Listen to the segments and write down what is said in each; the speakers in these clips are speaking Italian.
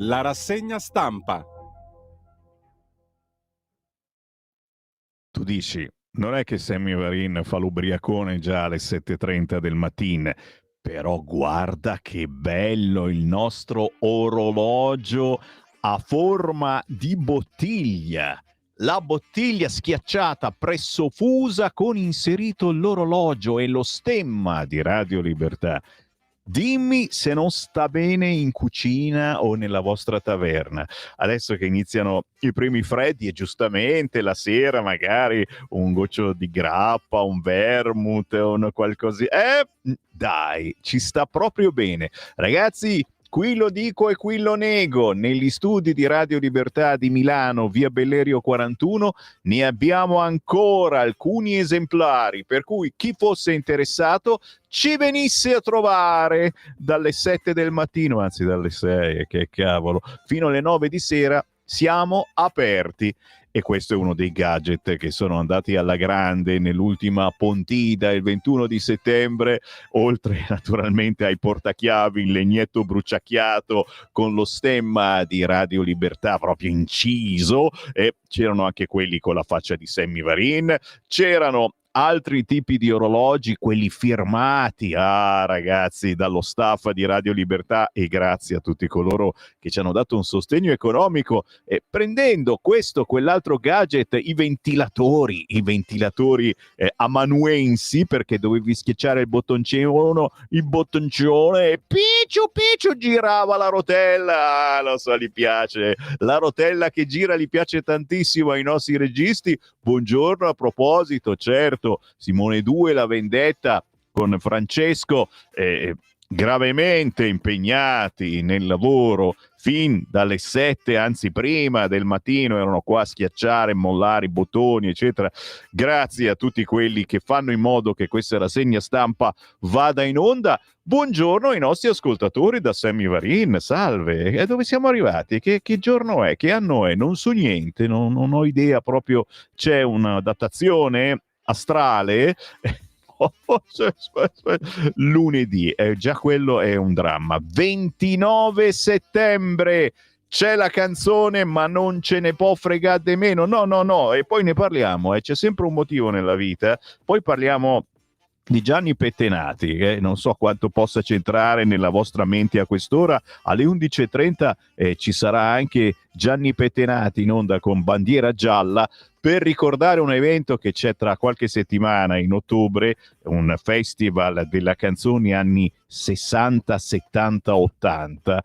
La rassegna stampa. Tu dici, non è che Sammy Varin fa l'ubriacone già alle 7:30 del mattino, però guarda che bello il nostro orologio a forma di bottiglia. La bottiglia schiacciata presso fusa con inserito l'orologio e lo stemma di Radio Libertà. Dimmi se non sta bene in cucina o nella vostra taverna. Adesso che iniziano i primi freddi e giustamente la sera magari un goccio di grappa, un vermouth, un qualcosa. Dai, ci sta proprio bene. Ragazzi, qui lo dico e qui lo nego. Negli studi di Radio Libertà di Milano, via Bellerio 41, ne abbiamo ancora alcuni esemplari, per cui chi fosse interessato ci venisse a trovare dalle 7 del mattino, anzi dalle 6, che cavolo, fino alle 9 di sera siamo aperti. E questo è uno dei gadget che sono andati alla grande nell'ultima Pontida il 21 di settembre, oltre naturalmente ai portachiavi in legnetto bruciacchiato con lo stemma di Radio Libertà proprio inciso, e c'erano anche quelli con la faccia di Sammy Varin, c'erano altri tipi di orologi, quelli firmati, ragazzi, dallo staff di Radio Libertà, e grazie a tutti coloro che ci hanno dato un sostegno economico, prendendo questo, quell'altro gadget, i ventilatori amanuensi, perché dovevi schiacciare il bottoncione e picciu girava la rotella. Lo so, gli piace la rotella che gira, gli piace tantissimo ai nostri registi. Buongiorno, a proposito, certo, Simone 2, La Vendetta con Francesco, gravemente impegnati nel lavoro fin dalle 7, anzi prima del mattino, erano qua a schiacciare, mollare i bottoni, eccetera. Grazie a tutti quelli che fanno in modo che questa rassegna stampa vada in onda. Buongiorno ai nostri ascoltatori da Sammy Varin, salve. E dove siamo arrivati? Che giorno è? Che anno è? Non so niente, non ho idea proprio. C'è una datazione astrale? Lunedì, già quello è un dramma. 29 settembre, c'è la canzone ma non ce ne può fregare di meno, no, e poi ne parliamo, c'è sempre un motivo nella vita. Poi parliamo di Gianni Pettenati, che non so quanto possa centrare nella vostra mente a quest'ora. Alle 11:30 ci sarà anche Gianni Pettenati in onda con Bandiera Gialla, per ricordare un evento che c'è tra qualche settimana in ottobre, un festival della canzone anni 60, 70, 80,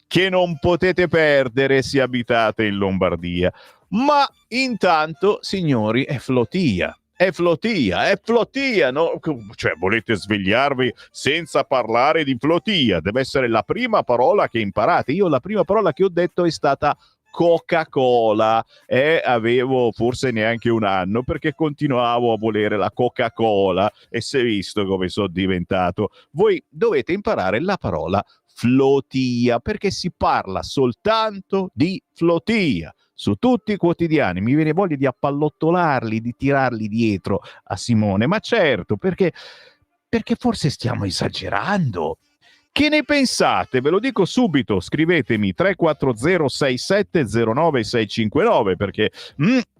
che non potete perdere se abitate in Lombardia. Ma intanto, signori, è Flotia, no? Cioè, volete svegliarvi senza parlare di Flotia? Deve essere la prima parola che imparate. Io la prima parola che ho detto è stata Coca-Cola, e avevo forse neanche un anno, perché continuavo a volere la Coca-Cola, e si è visto come sono diventato. Voi dovete imparare la parola Flotia, perché si parla soltanto di Flotia su tutti i quotidiani. Mi viene voglia di appallottolarli, di tirarli dietro a Simone, ma certo, perché forse stiamo esagerando. Che ne pensate? Ve lo dico subito, scrivetemi 340 6709 659, perché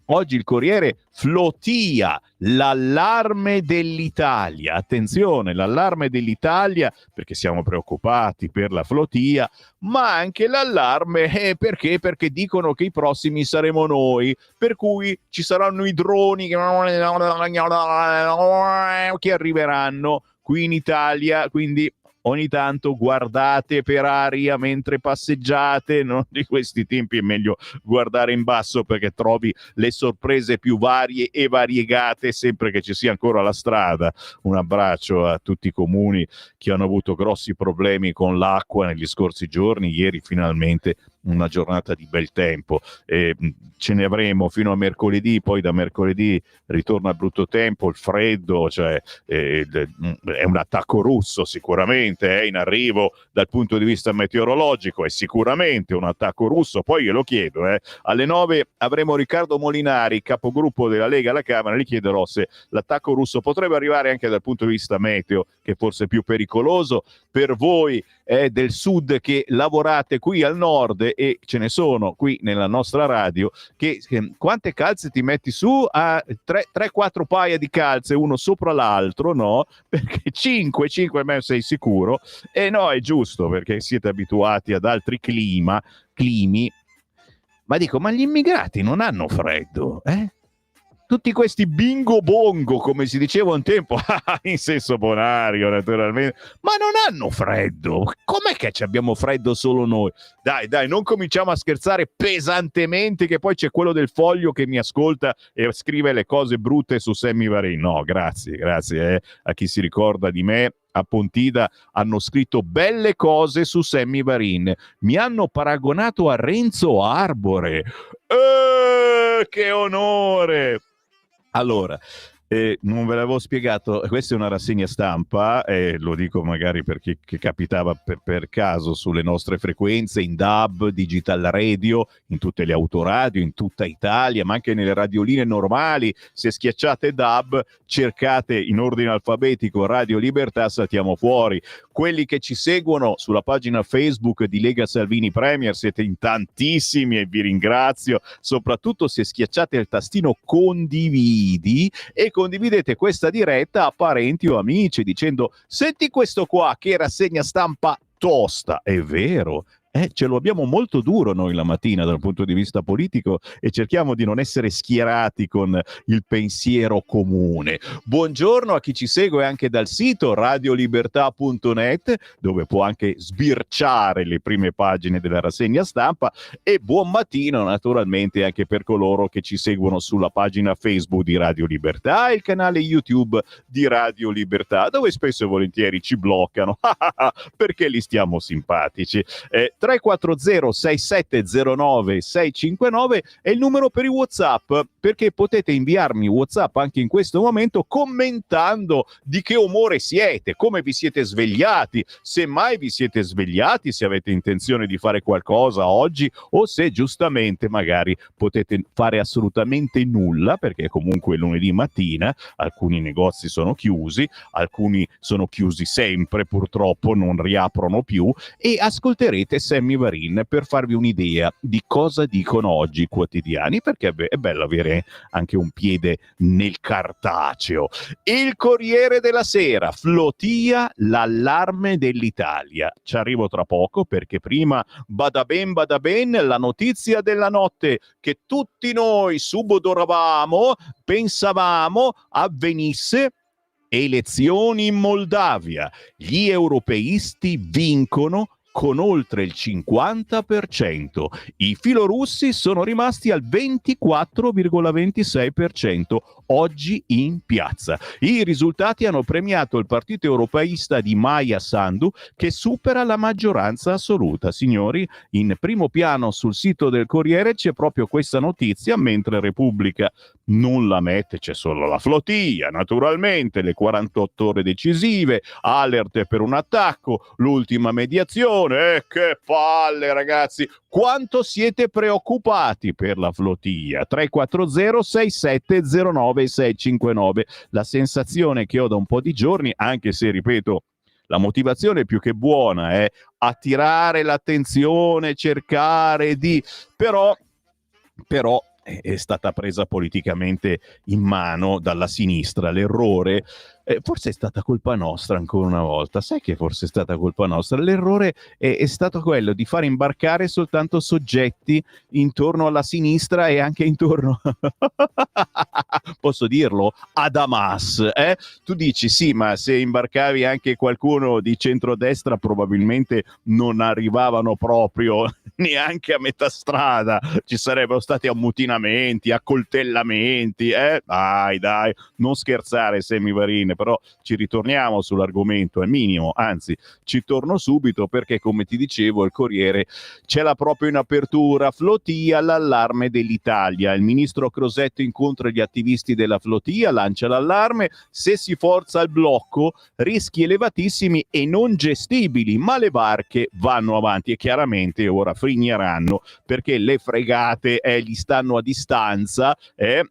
oggi il Corriere Flotia, l'allarme dell'Italia. Attenzione, l'allarme dell'Italia, perché siamo preoccupati per la Flotia, ma anche l'allarme perché dicono che i prossimi saremo noi, per cui ci saranno i droni che arriveranno qui in Italia, quindi ogni tanto guardate per aria mentre passeggiate, no? Di questi tempi è meglio guardare in basso, perché trovi le sorprese più varie e variegate sempre che ci sia ancora la strada. Un abbraccio a tutti i comuni che hanno avuto grossi problemi con l'acqua negli scorsi giorni. Ieri finalmente una giornata di bel tempo, ce ne avremo fino a mercoledì, poi da mercoledì ritorna il brutto tempo, il freddo, cioè è un attacco russo sicuramente, è in arrivo dal punto di vista meteorologico, è sicuramente un attacco russo. Poi glielo chiedo, alle 9 avremo Riccardo Molinari, capogruppo della Lega alla Camera, gli chiederò se l'attacco russo potrebbe arrivare anche dal punto di vista meteo, che forse è più pericoloso per voi del sud che lavorate qui al nord e ce ne sono qui nella nostra radio, che quante calze ti metti su? A 3-4 paia di calze, uno sopra l'altro, no? Perché 5 me sei sicuro? E no, è giusto, perché siete abituati ad altri climi. Ma dico, ma gli immigrati non hanno freddo, eh? Tutti questi bingo bongo, come si diceva un tempo, in senso bonario naturalmente, ma non hanno freddo. Com'è che abbiamo freddo solo noi? Dai, non cominciamo a scherzare pesantemente, che poi c'è quello del Foglio che mi ascolta e scrive le cose brutte su Sammy Varin. No, grazie a chi si ricorda di me. A Pontida hanno scritto belle cose su Sammy Varin. Mi hanno paragonato a Renzo Arbore. Che onore! Allora, non ve l'avevo spiegato, questa è una rassegna stampa, lo dico magari per chi che capitava per caso sulle nostre frequenze, in DAB, Digital Radio, in tutte le autoradio, in tutta Italia, ma anche nelle radioline normali. Se schiacciate DAB, cercate in ordine alfabetico Radio Libertà, saltiamo fuori. Quelli che ci seguono sulla pagina Facebook di Lega Salvini Premier, siete in tantissimi e vi ringrazio, soprattutto se schiacciate il tastino condividi e condividete questa diretta a parenti o amici dicendo: senti questo qua che rassegna stampa tosta. È vero, ce lo abbiamo molto duro noi la mattina dal punto di vista politico e cerchiamo di non essere schierati con il pensiero comune. Buongiorno a chi ci segue anche dal sito radiolibertà.net, dove può anche sbirciare le prime pagine della rassegna stampa, e buon mattino naturalmente anche per coloro che ci seguono sulla pagina Facebook di Radio Libertà e il canale YouTube di Radio Libertà, dove spesso e volentieri ci bloccano perché li stiamo simpatici. 340 6709 659 è il numero per i WhatsApp, perché potete inviarmi WhatsApp anche in questo momento commentando di che umore siete, come vi siete svegliati, se mai vi siete svegliati, se avete intenzione di fare qualcosa oggi o se giustamente magari potete fare assolutamente nulla, perché comunque è lunedì mattina, alcuni negozi sono chiusi, alcuni sono chiusi sempre, purtroppo non riaprono più, e ascolterete Sammy Varin per farvi un'idea di cosa dicono oggi i quotidiani, perché è bello avere anche un piede nel cartaceo. Il Corriere della Sera: Flotilla, l'allarme dell'Italia. Ci arrivo tra poco, perché prima bada ben, la notizia della notte che tutti noi subodoravamo, pensavamo avvenisse: elezioni in Moldavia. Gli europeisti vincono con oltre il 50%. I filorussi sono rimasti al 24,26% oggi in piazza. I risultati hanno premiato il partito europeista di Maia Sandu, che supera la maggioranza assoluta. Signori, in primo piano sul sito del Corriere c'è proprio questa notizia, mentre Repubblica non la mette, c'è solo la flotilla, naturalmente, le 48 ore decisive, alert per un attacco, l'ultima mediazione. Che palle, ragazzi! Quanto siete preoccupati per la flotilla? 340 6709 659. La sensazione che ho da un po' di giorni, anche se, ripeto, la motivazione più che buona è attirare l'attenzione, cercare di... Però è stata presa politicamente in mano dalla sinistra. L'errore, forse è stata colpa nostra ancora una volta. Sai che forse è stata colpa nostra? L'errore è stato quello di far imbarcare soltanto soggetti intorno alla sinistra e anche intorno, posso dirlo, ad Hamas. Tu dici sì, ma se imbarcavi anche qualcuno di centrodestra probabilmente non arrivavano proprio neanche a metà strada, ci sarebbero stati ammutinamenti, accoltellamenti. Dai, non scherzare, Sammy Varin. Però ci ritorniamo sull'argomento, al minimo, anzi ci torno subito, perché come ti dicevo il Corriere ce l'ha proprio in apertura: flotilla, l'allarme dell'Italia. Il ministro Crosetto incontra gli attivisti della flotilla, lancia l'allarme: se si forza il blocco, rischi elevatissimi e non gestibili, ma le barche vanno avanti e chiaramente ora frigneranno, perché le fregate gli stanno a distanza,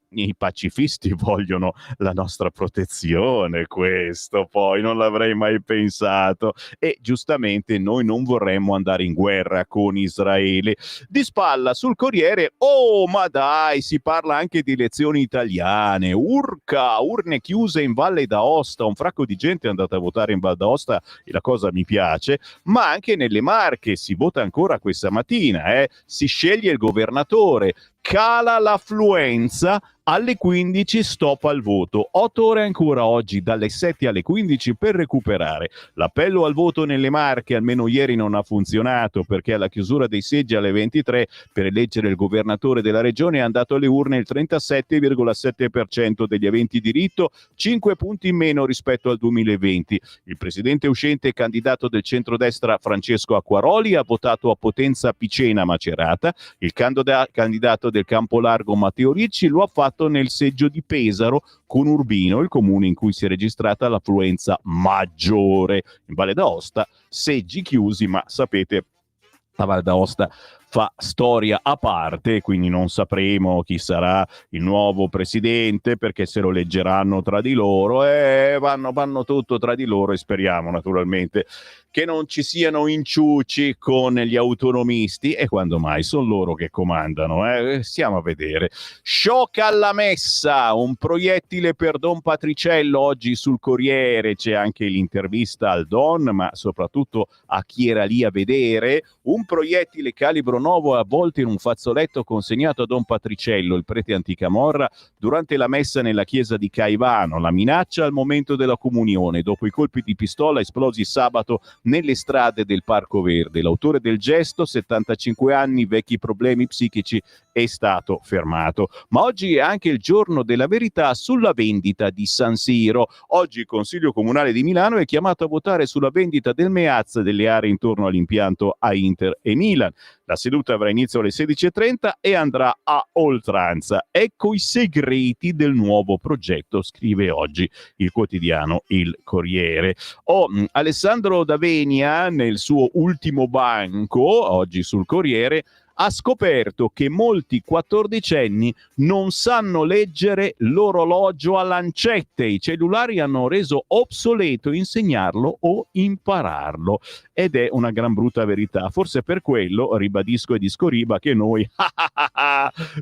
i pacifisti vogliono la nostra protezione, attenzione questo, poi non l'avrei mai pensato. E giustamente noi non vorremmo andare in guerra con Israele. Di spalla sul Corriere, oh ma dai, si parla anche di elezioni italiane, urca, urne chiuse in Valle d'Aosta, un fracco di gente è andata a votare in Valle d'Aosta e la cosa mi piace, ma anche nelle Marche si vota ancora questa mattina, si sceglie il governatore, cala l'affluenza, alle 15 stop al voto, 8 ore ancora oggi dalle 7 alle 15 per recuperare. L'appello al voto nelle Marche almeno ieri non ha funzionato perché alla chiusura dei seggi alle 23 per eleggere il governatore della regione è andato alle urne il 37,7% degli aventi diritto, 5 punti in meno rispetto al 2020. Il presidente uscente e candidato del centrodestra Francesco Acquaroli ha votato a Potenza Picena Macerata, il candidato del Campolargo Matteo Ricci lo ha fatto nel seggio di Pesaro con Urbino, il comune in cui si è registrata l'affluenza maggiore. In Valle d'Aosta seggi chiusi, ma sapete, la Valle d'Aosta fa storia a parte, quindi non sapremo chi sarà il nuovo presidente perché se lo leggeranno tra di loro e vanno tutto tra di loro e speriamo naturalmente che non ci siano inciuci con gli autonomisti e quando mai sono loro che comandano, stiamo a vedere. Shock alla messa, un proiettile per Don Patriciello oggi sul Corriere, c'è anche l'intervista al Don ma soprattutto a chi era lì a vedere, un proiettile calibro 9 avvolto in un fazzoletto consegnato a Don Patriciello, il prete anticamorra, durante la messa nella chiesa di Caivano, la minaccia al momento della comunione, dopo i colpi di pistola esplosi sabato nelle strade del Parco Verde. L'autore del gesto, 75 anni, vecchi problemi psichici, è stato fermato. Ma oggi è anche il giorno della verità sulla vendita di San Siro. Oggi il Consiglio Comunale di Milano è chiamato a votare sulla vendita del Meazza e delle aree intorno all'impianto a Inter e Milan. La seduta avrà inizio alle 16:30 e andrà a oltranza. Ecco i segreti del nuovo progetto, scrive oggi il quotidiano Il Corriere. Alessandro D'Avenia, nel suo ultimo banco, oggi sul Corriere, ha scoperto che molti quattordicenni non sanno leggere l'orologio a lancette. I cellulari hanno reso obsoleto insegnarlo o impararlo. Ed è una gran brutta verità. Forse per quello, ribadisco e discoriba, che noi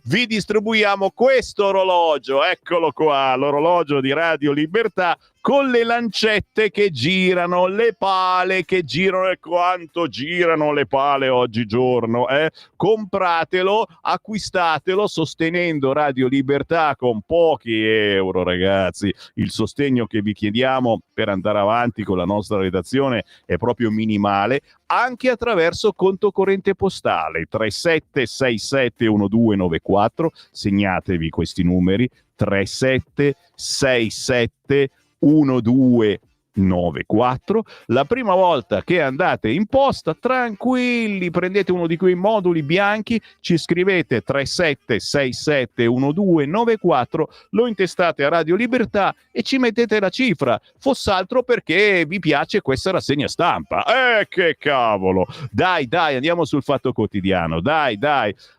vi distribuiamo questo orologio. Eccolo qua, l'orologio di Radio Libertà, con le lancette che girano, le pale che girano, e quanto girano le pale oggigiorno, compratelo, acquistatelo sostenendo Radio Libertà con pochi euro, ragazzi. Il sostegno che vi chiediamo per andare avanti con la nostra redazione è proprio minimale, anche attraverso conto corrente postale 37671294, segnatevi questi numeri, 37671294. La prima volta che andate in posta, tranquilli, prendete uno di quei moduli bianchi, ci scrivete 37671294, lo intestate a Radio Libertà e ci mettete la cifra, foss'altro perché vi piace questa rassegna stampa. Che cavolo! Dai, andiamo sul Fatto Quotidiano, dai.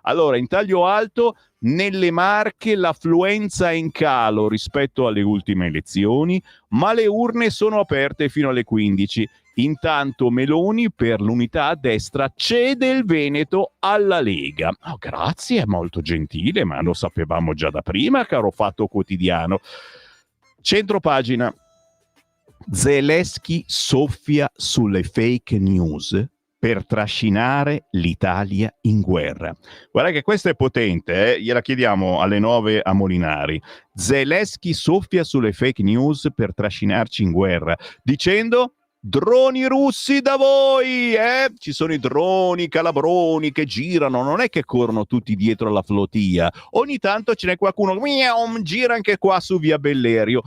Allora, in taglio alto, nelle Marche l'affluenza è in calo rispetto alle ultime elezioni, ma le urne sono aperte fino alle 15. Intanto Meloni, per l'unità a destra, cede il Veneto alla Lega. Oh, grazie, è molto gentile, ma lo sapevamo già da prima, caro Fatto Quotidiano. Centropagina. Zelensky soffia sulle fake news per trascinare l'Italia in guerra. Guarda che questa è potente, gliela chiediamo alle 9 a Molinari. Zelensky soffia sulle fake news per trascinarci in guerra, dicendo: droni russi da voi, ci sono i droni calabroni che girano, non è che corrono tutti dietro alla flotilla, ogni tanto ce n'è qualcuno gira anche qua su via Bellerio.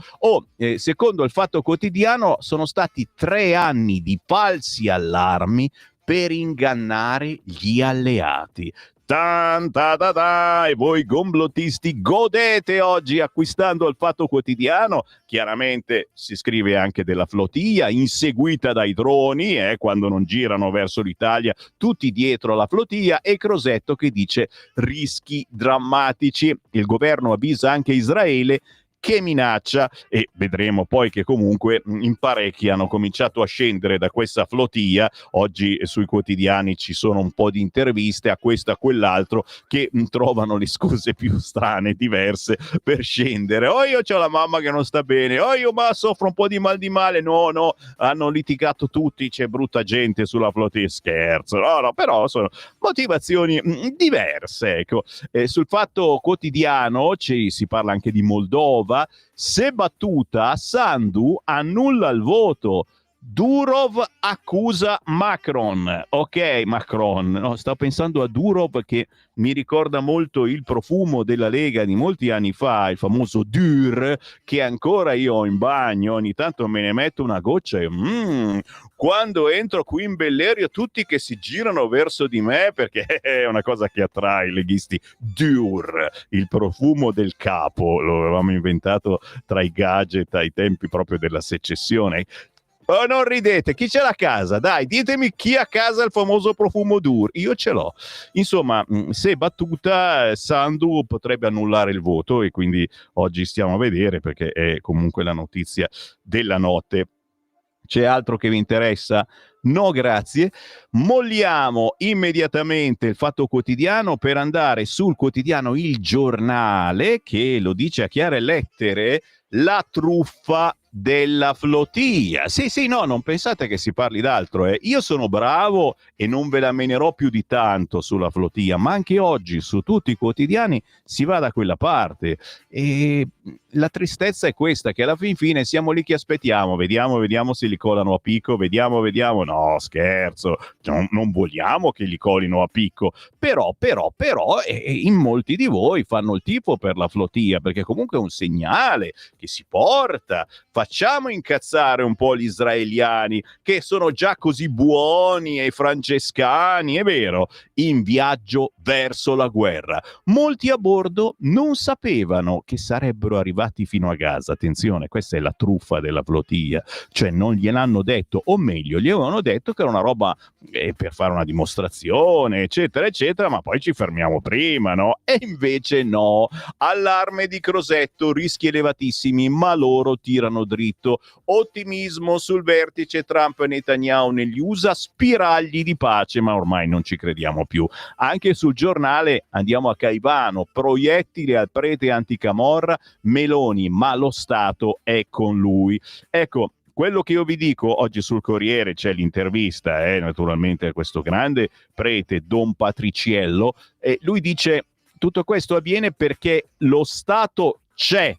Secondo il Fatto Quotidiano sono stati 3 anni di falsi allarmi per ingannare gli alleati. E voi gomblottisti godete oggi acquistando il Fatto Quotidiano. Chiaramente si scrive anche della flotilla inseguita dai droni, quando non girano verso l'Italia, tutti dietro la flotilla, e Crosetto che dice rischi drammatici. Il governo avvisa anche Israele che minaccia, e vedremo poi che comunque in parecchi hanno cominciato a scendere da questa flotilla. Oggi sui quotidiani ci sono un po' di interviste a questo e a quell'altro che trovano le scuse più strane, diverse per scendere. Oh, io c'ho la mamma che non sta bene, oh, io ma soffro un po' di mal di male, no, hanno litigato tutti, c'è brutta gente sulla flotilla, scherzo, no, però sono motivazioni diverse, ecco. Sul Fatto Quotidiano si parla anche di Moldova. Se battuta, Sandu annulla il voto. Durov accusa Macron. Ok, Macron. No, sto pensando a Durov, che mi ricorda molto il profumo della Lega di molti anni fa, il famoso Dur, che ancora io ho in bagno. Ogni tanto me ne metto una goccia e quando entro qui in Bellerio tutti che si girano verso di me, perché è una cosa che attrae i leghisti. Dur, il profumo del capo, lo avevamo inventato tra i gadget ai tempi proprio della secessione. Oh, non ridete, chi ce l'ha a casa? Dai, ditemi chi ha a casa il famoso profumo Dur. Io ce l'ho. Insomma, se battuta, Sandu potrebbe annullare il voto, e quindi oggi stiamo a vedere, perché è comunque la notizia della notte. C'è altro che vi interessa? No, grazie. Molliamo immediatamente il Fatto Quotidiano per andare sul quotidiano Il Giornale, che lo dice a chiare lettere: la truffa della flotilla. Sì, no, non pensate che si parli d'altro. Io sono bravo e non ve la menerò più di tanto sulla flotilla, ma anche oggi su tutti i quotidiani si va da quella parte. E la tristezza è questa, che alla fin fine siamo lì che aspettiamo, vediamo se li colano a picco, vediamo, no, scherzo, non vogliamo che li colino a picco, però in molti di voi fanno il tifo per la flotilla, perché comunque è un segnale che si porta. Facciamo incazzare un po' gli israeliani, che sono già così buoni, e i francescani, è vero, in viaggio verso la guerra. Molti a bordo non sapevano che sarebbero arrivati fino a Gaza. Attenzione, questa è la truffa della flotilla, cioè non gliel'hanno detto, o meglio, gli avevano detto che era una roba per fare una dimostrazione, eccetera, eccetera, ma poi ci fermiamo prima, no? E invece no. Allarme di Crosetto, rischi elevatissimi, ma loro tirano dritto. Ottimismo sul vertice Trump e Netanyahu negli USA, spiragli di pace, ma ormai non ci crediamo più. Anche sul Giornale andiamo a Caivano, proiettili al prete anticamorra, Meloni, ma lo Stato è con lui. Ecco, quello che io vi dico, oggi sul Corriere c'è l'intervista, naturalmente, a questo grande prete, Don Patriciello, e lui dice: tutto questo avviene perché lo Stato c'è.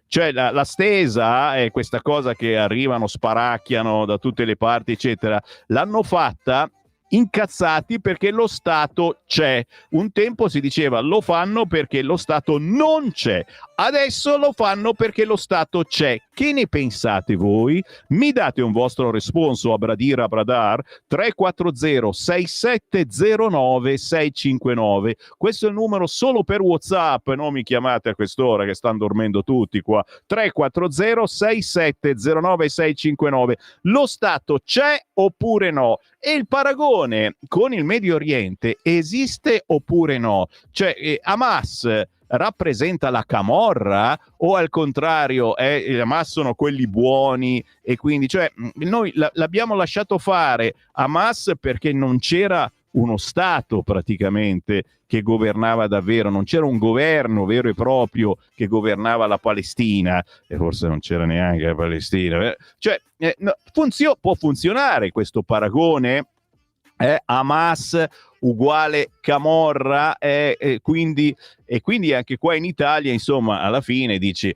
Cioè la stesa è questa cosa che arrivano, sparacchiano da tutte le parti, eccetera, l'hanno fatta incazzati perché lo Stato c'è. Un tempo si diceva lo fanno perché lo Stato non c'è, adesso lo fanno perché lo Stato c'è. Che ne pensate voi? Mi date un vostro responso a Bradira Bradar 340 6709 659. Questo è il numero solo per WhatsApp, non mi chiamate a quest'ora che stanno dormendo tutti qua. 340 6709 659. Lo Stato c'è oppure no? E il paragone con il Medio Oriente esiste oppure no? Cioè Hamas rappresenta la camorra o al contrario Hamas sono quelli buoni, e quindi noi l'abbiamo lasciato fare Hamas perché non c'era uno Stato praticamente che governava davvero, non c'era un governo vero e proprio che governava la Palestina, e forse non c'era neanche la Palestina. Può funzionare questo paragone? Hamas uguale camorra, quindi anche qua in Italia, insomma, alla fine dici,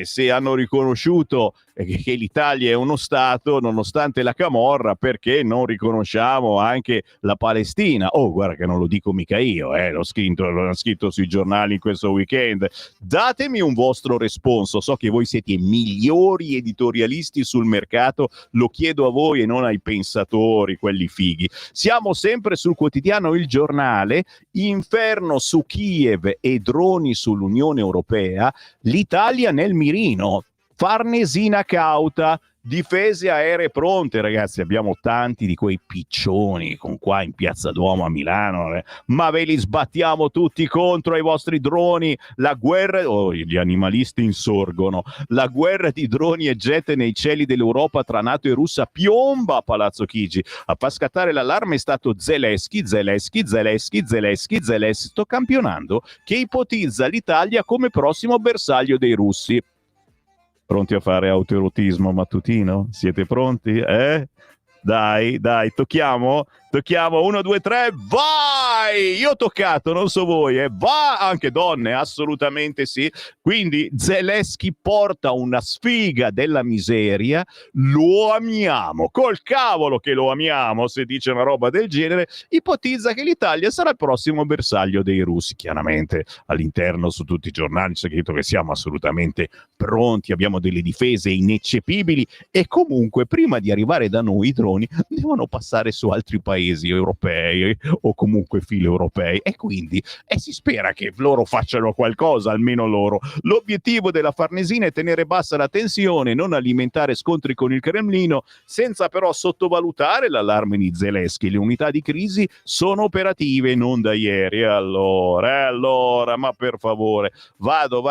se hanno riconosciuto che l'Italia è uno Stato nonostante la camorra, perché non riconosciamo anche la Palestina? Oh, guarda che non lo dico mica io, l'ho scritto sui giornali in questo weekend. Datemi un vostro responso, so che voi siete i migliori editorialisti sul mercato, lo chiedo a voi e non ai pensatori, quelli fighi. Siamo sempre sul quotidiano Il Giornale: inferno su Kiev e droni sull'Unione Europea, l'Italia nel mirino. Farnesina cauta, difese aeree pronte, ragazzi, abbiamo tanti di quei piccioni con qua in Piazza Duomo a Milano, ma ve li sbattiamo tutti contro i vostri droni, la guerra, gli animalisti insorgono, la guerra di droni e jet nei cieli dell'Europa tra NATO e Russia piomba a Palazzo Chigi. A far scattare l'allarme è stato Zelensky, sto campionando, che ipotizza l'Italia come prossimo bersaglio dei russi. Pronti a fare autoerotismo mattutino? Siete pronti? Dai, tocchiamo? 1, 2, 3, vai! Io ho toccato, non so voi, va! Anche donne, assolutamente sì. Quindi Zelensky porta una sfiga della miseria, lo amiamo, col cavolo che lo amiamo, se dice una roba del genere, ipotizza che l'Italia sarà il prossimo bersaglio dei russi. Chiaramente all'interno su tutti i giornali c'è scritto che siamo assolutamente pronti, abbiamo delle difese ineccepibili e comunque prima di arrivare da noi i droni devono passare su altri paesi europei o comunque filo europei e quindi si spera che loro facciano qualcosa, almeno loro. L'obiettivo della Farnesina è tenere bassa la tensione, non alimentare scontri con il Cremlino, senza però sottovalutare l'allarme di Zelensky. Le unità di crisi sono operative non da ieri. Allora, ma per favore, vado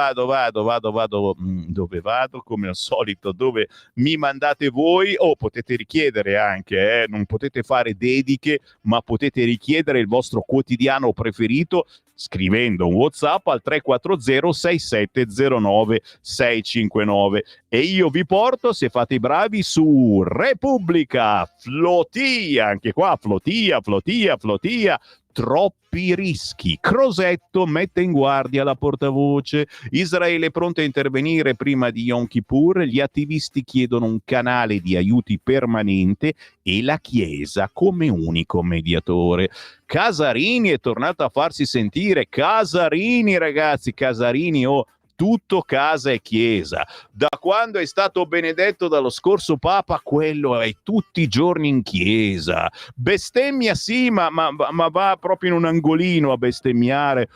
dove vado, come al solito, dove mi mandate voi, o potete richiedere anche, non potete fare dediche, ma potete richiedere il vostro quotidiano preferito scrivendo un WhatsApp al 340 6709 659 e io vi porto, se fate i bravi, su Repubblica, Flotilla, anche qua Flotilla, troppi rischi. Crosetto mette in guardia la portavoce. Israele è pronta a intervenire prima di Yom Kippur. Gli attivisti chiedono un canale di aiuti permanente e la Chiesa come unico mediatore. Casarini è tornato a farsi sentire. Casarini, ragazzi, tutto casa e chiesa. Da quando è stato benedetto dallo scorso Papa, quello è tutti i giorni in chiesa. Bestemmia sì, ma va proprio in un angolino a bestemmiare.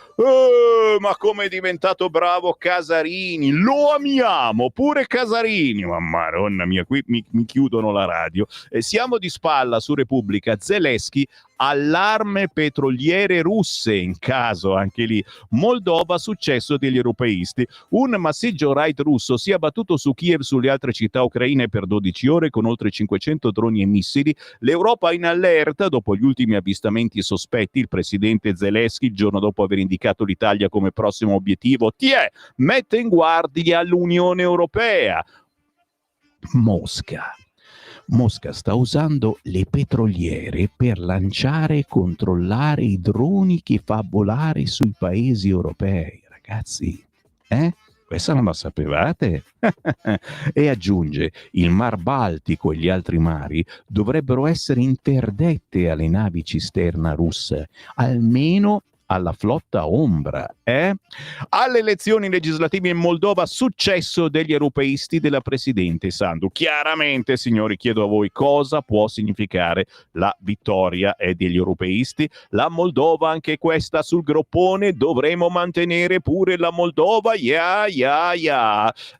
Ma come è diventato bravo Casarini, lo amiamo, pure Casarini. Ma madonna mia, qui mi chiudono la radio. Siamo di spalla su Repubblica. Zelensky, allarme petroliere russe, in caso anche lì. Moldova, successo degli europeisti. Un masseggio raid russo si è abbattuto su Kiev, sulle altre città ucraine per 12 ore con oltre 500 droni e missili. L'Europa in allerta dopo gli ultimi avvistamenti sospetti. Il presidente Zelensky, il giorno dopo aver indicato l'Italia come prossimo obiettivo, mette in guardia l'Unione Europea. Mosca sta usando le petroliere per lanciare e controllare i droni che fa volare sui paesi europei. Ragazzi, questa non la sapevate? E aggiunge, il Mar Baltico e gli altri mari dovrebbero essere interdette alle navi cisterna russe, almeno alla flotta ombra. Alle elezioni legislative in Moldova, successo degli europeisti della presidente Sandu. Chiaramente, signori, chiedo a voi cosa può significare la vittoria degli europeisti. La Moldova, anche questa sul groppone, dovremo mantenere pure la Moldova.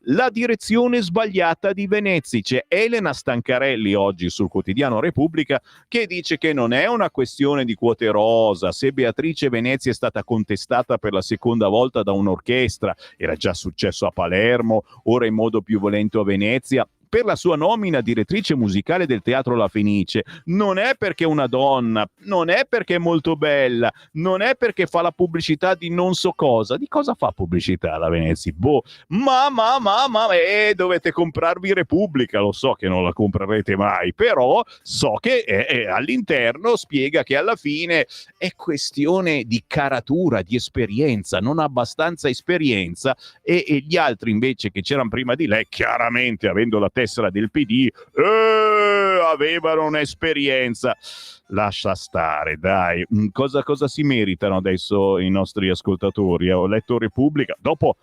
La direzione sbagliata di Venezia. C'è Elena Stancarelli oggi sul quotidiano Repubblica che dice che non è una questione di quote rosa. Se Beatrice Venezia è stata contestata per la seconda volta da un'orchestra, era già successo a Palermo, ora in modo più violento a Venezia, per la sua nomina direttrice musicale del Teatro La Fenice, non è perché è una donna, non è perché è molto bella, non è perché fa la pubblicità di non so cosa. Di cosa fa pubblicità la Venezia? Ma dovete comprarvi Repubblica, lo so che non la comprerete mai, però so che all'interno spiega che alla fine è questione di caratura, di esperienza, non ha abbastanza esperienza e gli altri invece che c'erano prima di lei, chiaramente avendo la tessera del PD, avevano un'esperienza. Lascia stare, dai. Cosa si meritano adesso i nostri ascoltatori? Ho letto Repubblica, dopo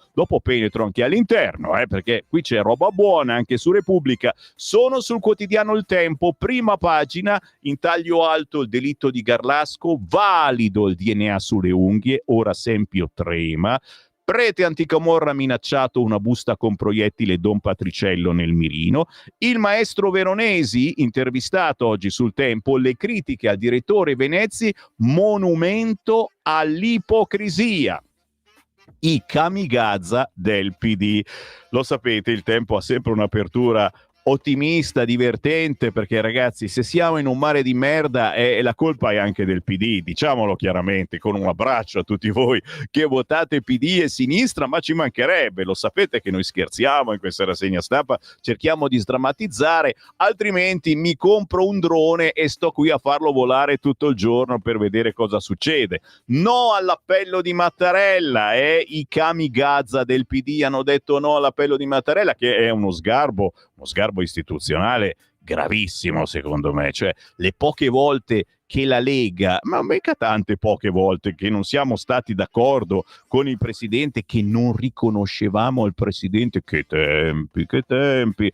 penetro anche all'interno, perché qui c'è roba buona anche su Repubblica. Sono sul quotidiano Il Tempo, prima pagina, in taglio alto il delitto di Garlasco, valido il DNA sulle unghie, ora Sempio trema. Prete anticamorra ha minacciato una busta con proiettile Don Patriciello nel mirino. Il maestro Veronesi, intervistato oggi sul Tempo, le critiche al direttore Venezi, monumento all'ipocrisia. I kamikaze del PD. Lo sapete, il Tempo ha sempre un'apertura ottimista, divertente, perché ragazzi, se siamo in un mare di merda, la colpa è anche del PD, diciamolo chiaramente, con un abbraccio a tutti voi che votate PD e sinistra, ma ci mancherebbe, lo sapete che noi scherziamo in questa rassegna stampa, cerchiamo di sdrammatizzare, altrimenti mi compro un drone e sto qui a farlo volare tutto il giorno per vedere cosa succede. No all'appello di Mattarella, i kamikaze del PD hanno detto no all'appello di Mattarella, che è uno sgarbo istituzionale gravissimo, secondo me. Cioè, le poche volte che la Lega, ma mica tante poche volte, che non siamo stati d'accordo con il presidente, che non riconoscevamo il presidente, che tempi.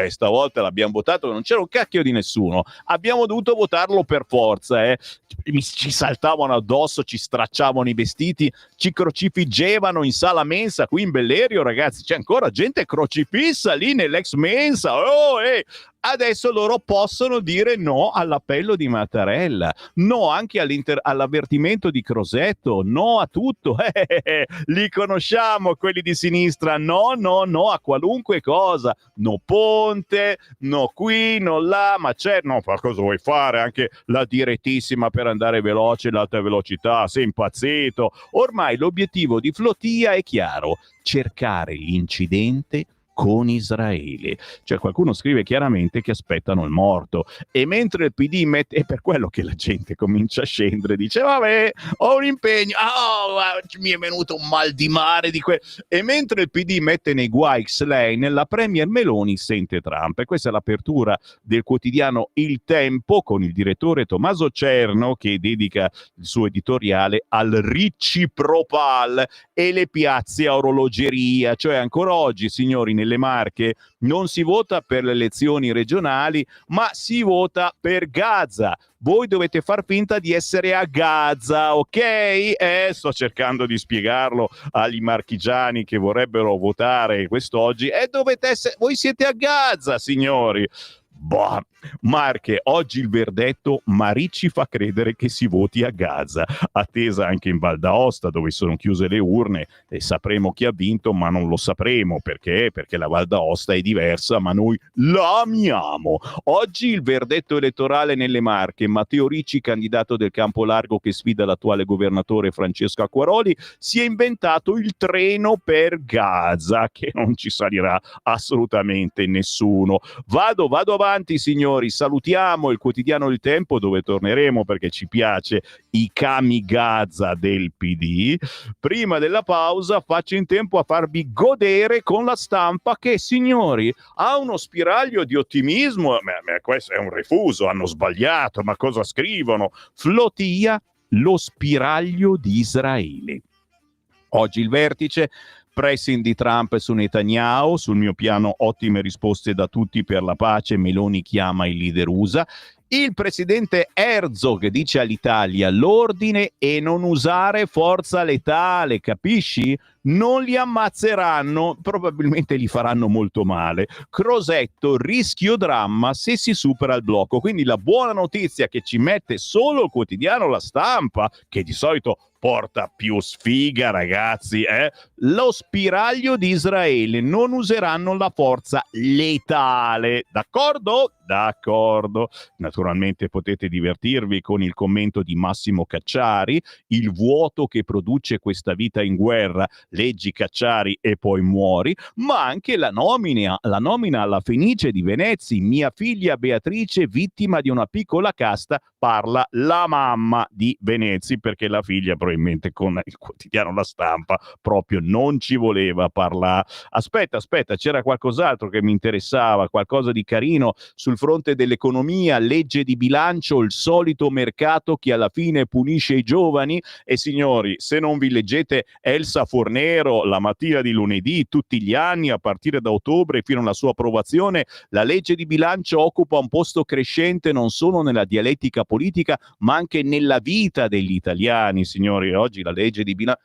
Stavolta l'abbiamo votato, non c'era un cacchio di nessuno, abbiamo dovuto votarlo per forza, ci saltavano addosso, ci stracciavano i vestiti, ci crocifiggevano in sala mensa qui in Bellerio, ragazzi, c'è ancora gente crocifissa lì nell'ex mensa. Adesso loro possono dire no all'appello di Mattarella, no anche all'avvertimento di Crosetto, no a tutto. Li conosciamo quelli di sinistra, no a qualunque cosa, no ponte, no qui, no là, ma cosa vuoi fare? Anche la direttissima per andare veloce, l'alta velocità, sei impazzito. Ormai l'obiettivo di Flotilla è chiaro: cercare l'incidente con Israele. Cioè, qualcuno scrive chiaramente che aspettano il morto, e mentre il PD mette, è per quello che la gente comincia a scendere, dice vabbè, ho un impegno, mi è venuto un mal di mare e mentre il PD mette nei guai Xlane, la premier Meloni sente Trump. E questa è l'apertura del quotidiano Il Tempo, con il direttore Tommaso Cerno che dedica il suo editoriale al Ricci Propal e le piazze a orologeria. Cioè, ancora oggi, signori, nelle Marche non si vota per le elezioni regionali, ma si vota per Gaza. Voi dovete far finta di essere a Gaza, ok? Sto cercando di spiegarlo agli marchigiani che vorrebbero votare quest'oggi. Voi siete a Gaza, signori. Boh, Marche, oggi il verdetto, ma Ricci fa credere che si voti a Gaza. Attesa anche in Val d'Aosta, dove sono chiuse le urne, e sapremo chi ha vinto, ma non lo sapremo. Perché? Perché la Val d'Aosta è diversa, ma noi la amiamo. Oggi il verdetto elettorale nelle Marche: Matteo Ricci, candidato del Campolargo che sfida l'attuale governatore Francesco Acquaroli, si è inventato il treno per Gaza, che non ci salirà assolutamente nessuno. Vado avanti, signori, salutiamo il quotidiano Il Tempo, dove torneremo perché ci piace, i kamikaze del PD. Prima della pausa faccio in tempo a farvi godere con La Stampa, che, signori, ha uno spiraglio di ottimismo. Questo è un refuso, hanno sbagliato, ma cosa scrivono? Flotilla, lo spiraglio di Israele. Oggi il vertice, pressing di Trump su Netanyahu, sul mio piano ottime risposte da tutti per la pace, Meloni chiama il leader USA. Il presidente Herzog dice all'Italia: l'ordine è non usare forza letale, capisci? Non li ammazzeranno, probabilmente li faranno molto male. Crosetto, rischio dramma se si supera il blocco. Quindi la buona notizia che ci mette solo il quotidiano La Stampa, che di solito porta più sfiga, ragazzi, lo spiraglio di Israele, non useranno la forza letale, d'accordo? D'accordo. Naturalmente potete divertirvi con il commento di Massimo Cacciari: il vuoto che produce questa vita in guerra, leggi Cacciari e poi muori, ma anche la nomina alla Fenice di Venezi: mia figlia Beatrice vittima di una piccola casta, parla la mamma di Venezi, perché la figlia probabilmente con il quotidiano La Stampa proprio non ci voleva parlare. Aspetta, c'era qualcos'altro che mi interessava, qualcosa di carino sul fronte dell'economia, legge di bilancio, il solito mercato che alla fine punisce i giovani. E signori, se non vi leggete Elsa Fornero la mattina di lunedì, tutti gli anni a partire da ottobre fino alla sua approvazione, la legge di bilancio occupa un posto crescente non solo nella dialettica politica, ma anche nella vita degli italiani. Signori, oggi la legge di bilancio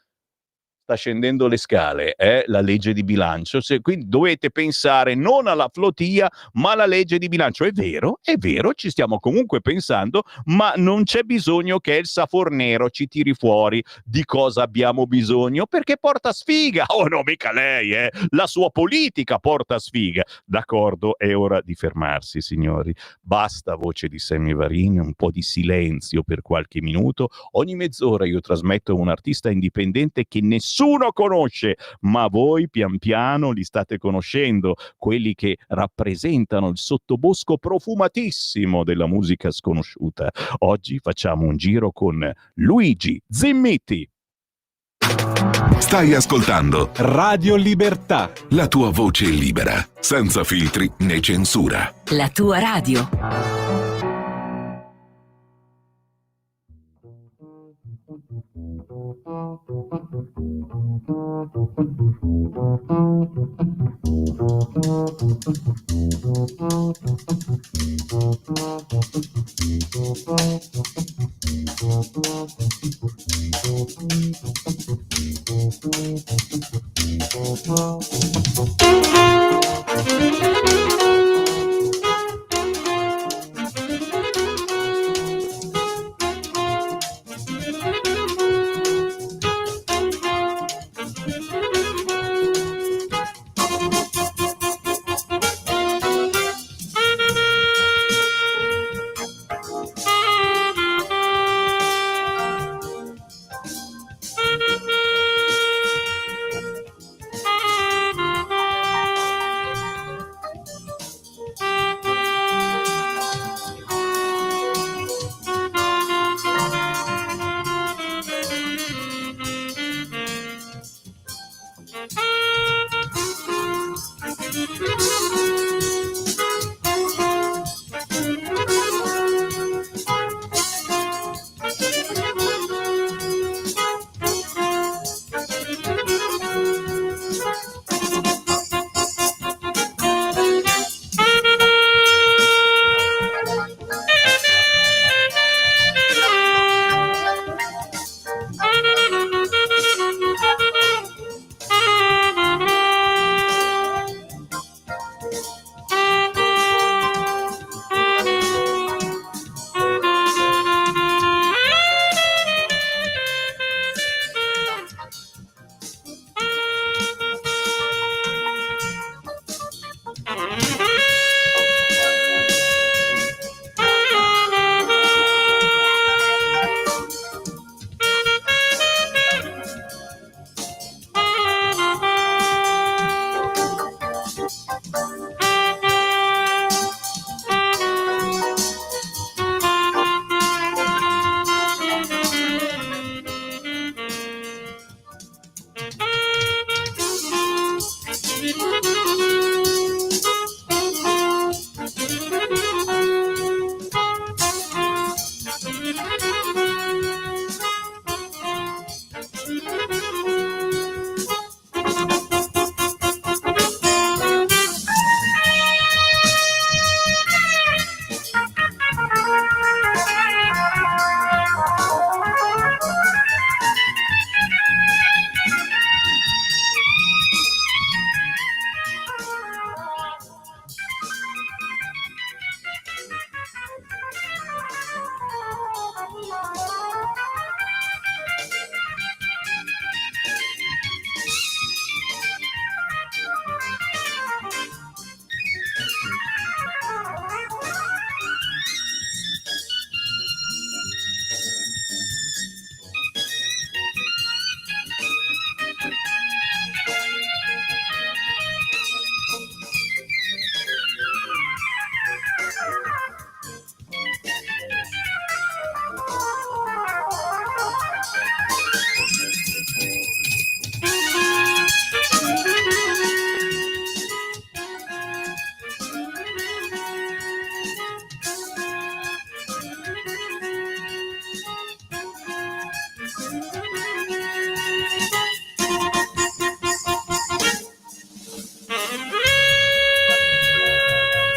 sta scendendo le scale, la legge di bilancio, quindi dovete pensare non alla flotilla ma alla legge di bilancio. È vero, ci stiamo comunque pensando, ma non c'è bisogno che il Safornero ci tiri fuori di cosa abbiamo bisogno, perché porta sfiga. Oh no, mica lei, la sua politica porta sfiga. D'accordo, è ora di fermarsi, signori. Basta voce di Sammy Varin, un po' di silenzio per qualche minuto. Ogni mezz'ora io trasmetto un artista indipendente che nessuno conosce, ma voi pian piano li state conoscendo, quelli che rappresentano il sottobosco profumatissimo della musica sconosciuta. Oggi facciamo un giro con Luigi Zimmiti. Stai ascoltando Radio Libertà. la tua voce libera, senza filtri né censura. La tua radio.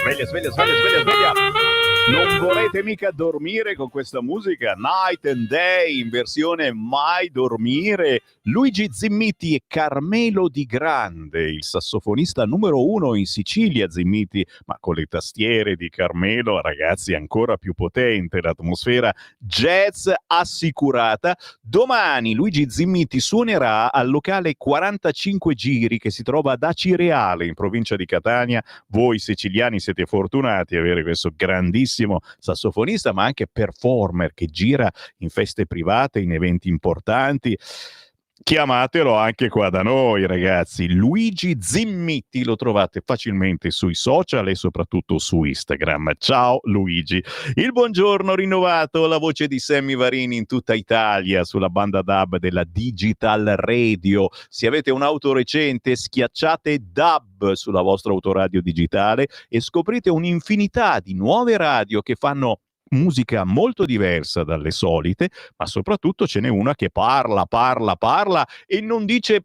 Sveglia, sveglia, sveglia, sveglia, sveglia. Non vorrete mica dormire con questa musica? Night and Day in versione Mai dormire. Luigi Zimmiti e Carmelo Di Grande, il sassofonista numero 1 in Sicilia. Zimmiti, ma con le tastiere di Carmelo, ragazzi, ancora più potente, l'atmosfera jazz assicurata. Domani Luigi Zimmiti suonerà al locale 45 Giri che si trova ad Acireale in provincia di Catania. Voi siciliani siete fortunati ad avere questo grandissimo sassofonista, ma anche performer che gira in feste private, in eventi importanti. Chiamatelo anche qua da noi, ragazzi. Luigi Zimmiti lo trovate facilmente sui social e soprattutto su Instagram. Ciao Luigi. Il buongiorno rinnovato, la voce di Sammy Varini in tutta Italia sulla banda DAB della Digital Radio. Se avete un'auto recente, schiacciate DAB sulla vostra autoradio digitale e scoprite un'infinità di nuove radio che fanno musica molto diversa dalle solite, ma soprattutto ce n'è una che parla e non dice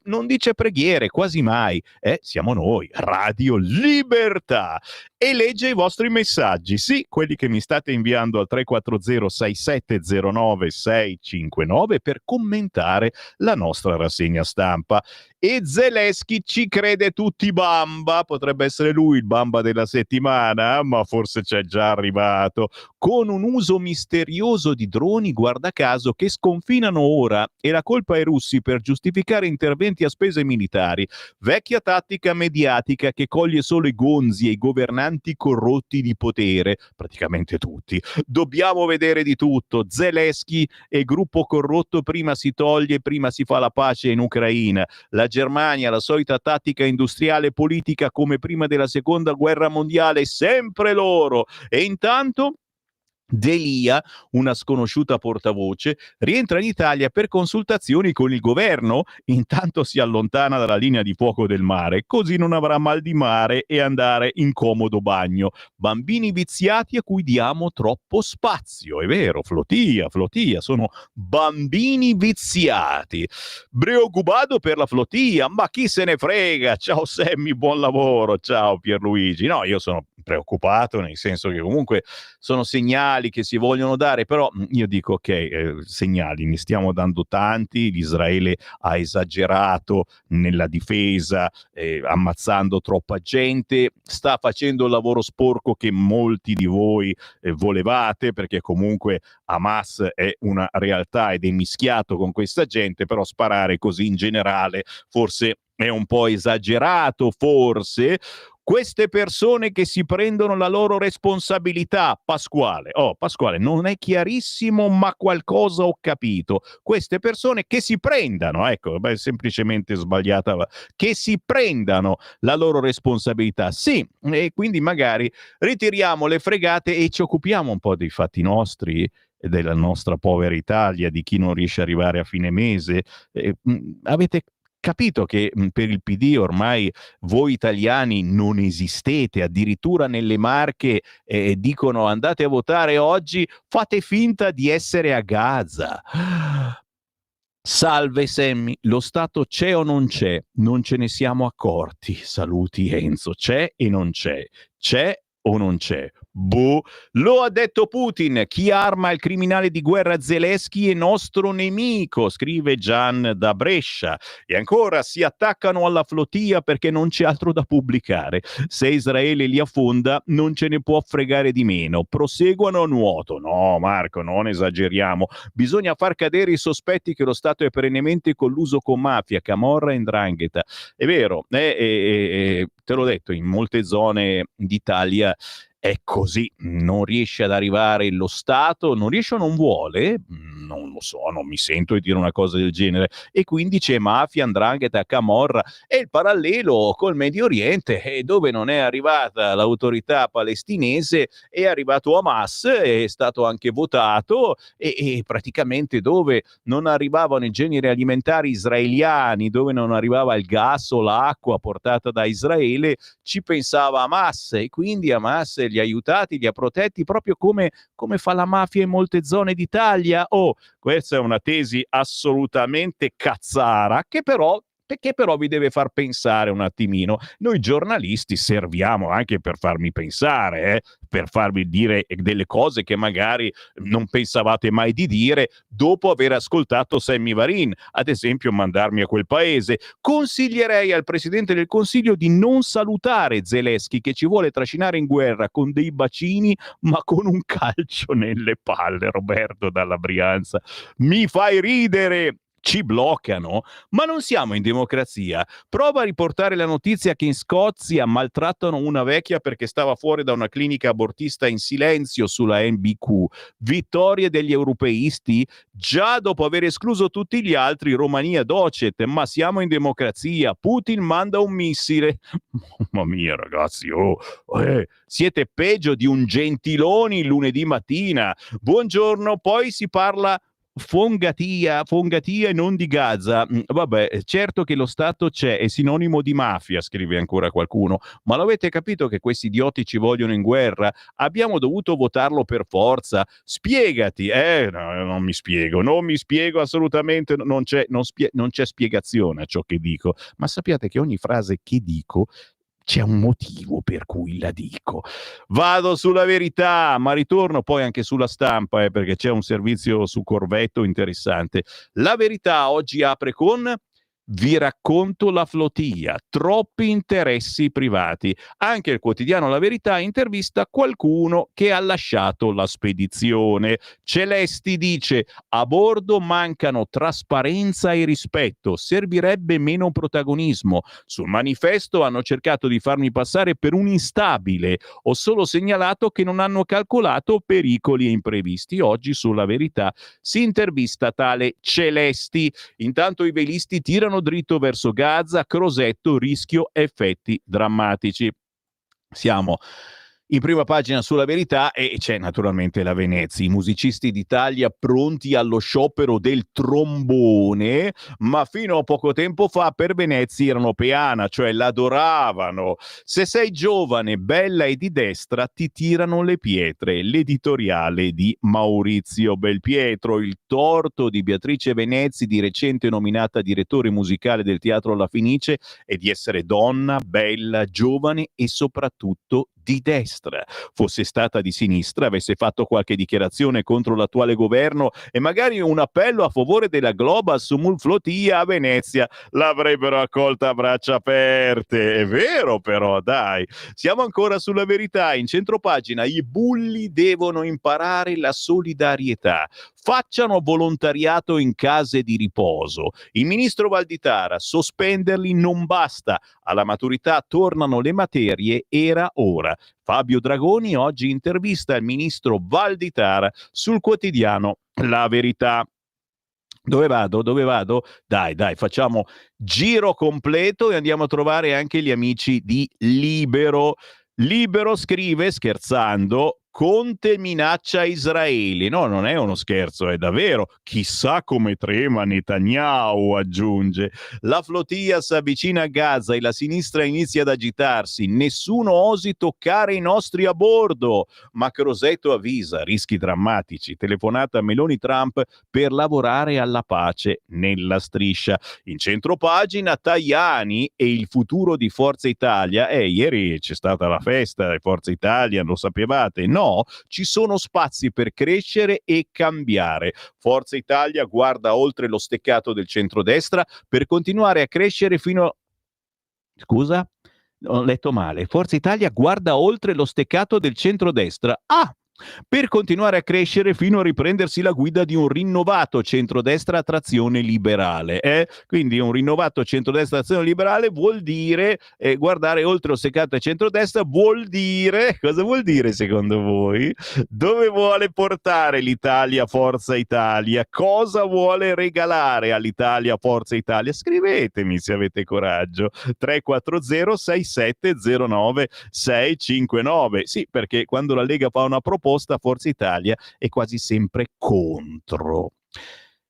preghiere quasi mai. Siamo noi, Radio Libertà, e legge i vostri messaggi, sì, quelli che mi state inviando al 340-6709-659 per commentare la nostra rassegna stampa. E Zelensky ci crede tutti bamba, potrebbe essere lui il bamba della settimana, ma forse c'è già arrivato, con un uso misterioso di droni, guarda caso, che sconfinano ora, e la colpa ai russi per giustificare interventi a spese militari. Vecchia tattica mediatica che coglie solo i gonzi e i governanti corrotti di potere, praticamente tutti. Dobbiamo vedere di tutto. Zelensky e gruppo corrotto, prima si toglie, prima si fa la pace in Ucraina. La Germania, la solita tattica industriale e politica come prima della seconda guerra mondiale, sempre loro. E intanto Delia, una sconosciuta portavoce, rientra in Italia per consultazioni con il governo, intanto si allontana dalla linea di fuoco del mare, così non avrà mal di mare e andare in comodo bagno. Bambini viziati a cui diamo troppo spazio, è vero, flotia, sono bambini viziati. Preoccupato per la flotia, ma chi se ne frega? Ciao Sammy, buon lavoro, ciao Pierluigi. No, io sono preoccupato, nel senso che comunque sono segnali che si vogliono dare, però io dico ok, segnali ne stiamo dando tanti. Israele ha esagerato nella difesa, ammazzando troppa gente, sta facendo il lavoro sporco che molti di voi volevate, perché comunque Hamas è una realtà ed è mischiato con questa gente, però sparare così in generale forse è un po' esagerato, forse. Queste persone che si prendono la loro responsabilità, Pasquale, non è chiarissimo, ma qualcosa ho capito. Queste persone che si prendano, ecco, semplicemente sbagliata, che si prendano la loro responsabilità, sì, e quindi magari ritiriamo le fregate e ci occupiamo un po' dei fatti nostri e della nostra povera Italia, di chi non riesce ad arrivare a fine mese. Avete capito che per il PD ormai voi italiani non esistete, addirittura nelle Marche dicono andate a votare oggi, fate finta di essere a Gaza. Salve Sammy, lo Stato c'è o non c'è? Non ce ne siamo accorti. Saluti Enzo, c'è e non c'è. C'è o non c'è? Boh, lo ha detto Putin, chi arma il criminale di guerra Zelensky è nostro nemico, scrive Gian da Brescia. E ancora si attaccano alla flotilla perché non c'è altro da pubblicare. Se Israele li affonda non ce ne può fregare di meno, proseguono a nuoto. No Marco, non esageriamo, bisogna far cadere i sospetti che lo Stato è perennemente colluso con mafia, camorra e 'ndrangheta. È vero, te l'ho detto, in molte zone d'Italia è così, non riesce ad arrivare lo Stato, non riesce o non vuole, non lo so, non mi sento di dire una cosa del genere, e quindi c'è mafia, 'ndrangheta, camorra, e il parallelo col Medio Oriente, dove non è arrivata l'autorità palestinese, è arrivato Hamas, è stato anche votato, e praticamente dove non arrivavano i generi alimentari israeliani, dove non arrivava il gas o l'acqua portata da Israele, ci pensava Hamas, e quindi Hamas li ha aiutati, li ha protetti, proprio come fa la mafia in molte zone d'Italia. Questa è una tesi assolutamente cazzara, che però perché però vi deve far pensare un attimino. Noi giornalisti serviamo anche per farmi pensare, per farvi dire delle cose che magari non pensavate mai di dire dopo aver ascoltato Sammy Varin, ad esempio mandarmi a quel paese. Consiglierei al Presidente del Consiglio di non salutare Zelensky che ci vuole trascinare in guerra con dei bacini ma con un calcio nelle palle. Roberto dalla Brianza, mi fai ridere. Ci bloccano? Ma non siamo in democrazia. Prova a riportare la notizia che in Scozia maltrattano una vecchia perché stava fuori da una clinica abortista in silenzio sulla NBQ. Vittorie degli europeisti? Già dopo aver escluso tutti gli altri, Romania docet, ma siamo in democrazia. Putin manda un missile. Mamma mia, ragazzi, siete peggio di un Gentiloni lunedì mattina. Buongiorno, poi si parla fongatia e non di Gaza. Vabbè, certo che lo Stato c'è, è sinonimo di mafia, scrive ancora qualcuno, ma lo avete capito che questi idioti ci vogliono in guerra? Abbiamo dovuto votarlo per forza. Spiegati. No, non mi spiego assolutamente, non c'è spiegazione a ciò che dico, ma sappiate che ogni frase che dico c'è un motivo per cui la dico. Vado sulla Verità, ma ritorno poi anche sulla Stampa, perché c'è un servizio su Corvetto interessante. La Verità oggi apre con: vi racconto la flotilla, troppi interessi privati. Anche il quotidiano La Verità intervista qualcuno che ha lasciato la spedizione. Celesti dice: a bordo mancano trasparenza e rispetto, servirebbe meno protagonismo. Sul manifesto hanno cercato di farmi passare per un instabile. Ho solo segnalato che non hanno calcolato pericoli e imprevisti. Oggi sulla Verità si intervista tale Celesti. Intanto i velisti tirano dritto verso Gaza, Crosetto, rischio effetti drammatici. Siamo in prima pagina sulla Verità e c'è naturalmente la Venezia, i musicisti d'Italia pronti allo sciopero del trombone, ma fino a poco tempo fa per Venezia erano peana, cioè l'adoravano. Se sei giovane, bella e di destra ti tirano le pietre. L'editoriale di Maurizio Belpietro, il torto di Beatrice Venezi, di recente nominata direttore musicale del Teatro La Fenice, è di essere donna, bella, giovane e soprattutto di destra. Fosse stata di sinistra, avesse fatto qualche dichiarazione contro l'attuale governo e magari un appello a favore della Global Sumul Flotilla a Venezia, l'avrebbero accolta a braccia aperte. È vero però, dai. Siamo ancora sulla Verità. In centropagina: i bulli devono imparare la solidarietà. Facciano volontariato in case di riposo. Il ministro Valditara: sospenderli non basta. Alla maturità tornano le materie, era ora. Fabio Dragoni oggi intervista il ministro Valditara sul quotidiano La Verità. Dove vado? Dai, facciamo giro completo e andiamo a trovare anche gli amici di Libero. Libero scrive, scherzando: Conte minaccia Israele. No, non è uno scherzo, è davvero. Chissà come trema Netanyahu, aggiunge. La flotilla si avvicina a Gaza e la sinistra inizia ad agitarsi. Nessuno osi toccare i nostri a bordo. Ma Crosetto avvisa: rischi drammatici. Telefonata a Meloni-Trump per lavorare alla pace nella striscia. In centropagina: Tajani e il futuro di Forza Italia. Ieri c'è stata la festa di Forza Italia, lo sapevate? No, ci sono spazi per crescere e cambiare. Forza Italia guarda oltre lo steccato del centrodestra per continuare a crescere fino a... Scusa? Ho letto male. Forza Italia guarda oltre lo steccato del centrodestra. Per continuare a crescere fino a riprendersi la guida di un rinnovato centrodestra a trazione liberale. Quindi un rinnovato centrodestra a trazione liberale vuol dire guardare oltre lo steccato del centrodestra, vuol dire... Cosa vuol dire secondo voi? Dove vuole portare l'Italia Forza Italia? Cosa vuole regalare all'Italia Forza Italia? Scrivetemi se avete coraggio. 340 6709 659. Sì, perché quando la Lega fa una proposta, Forza Italia è quasi sempre contro.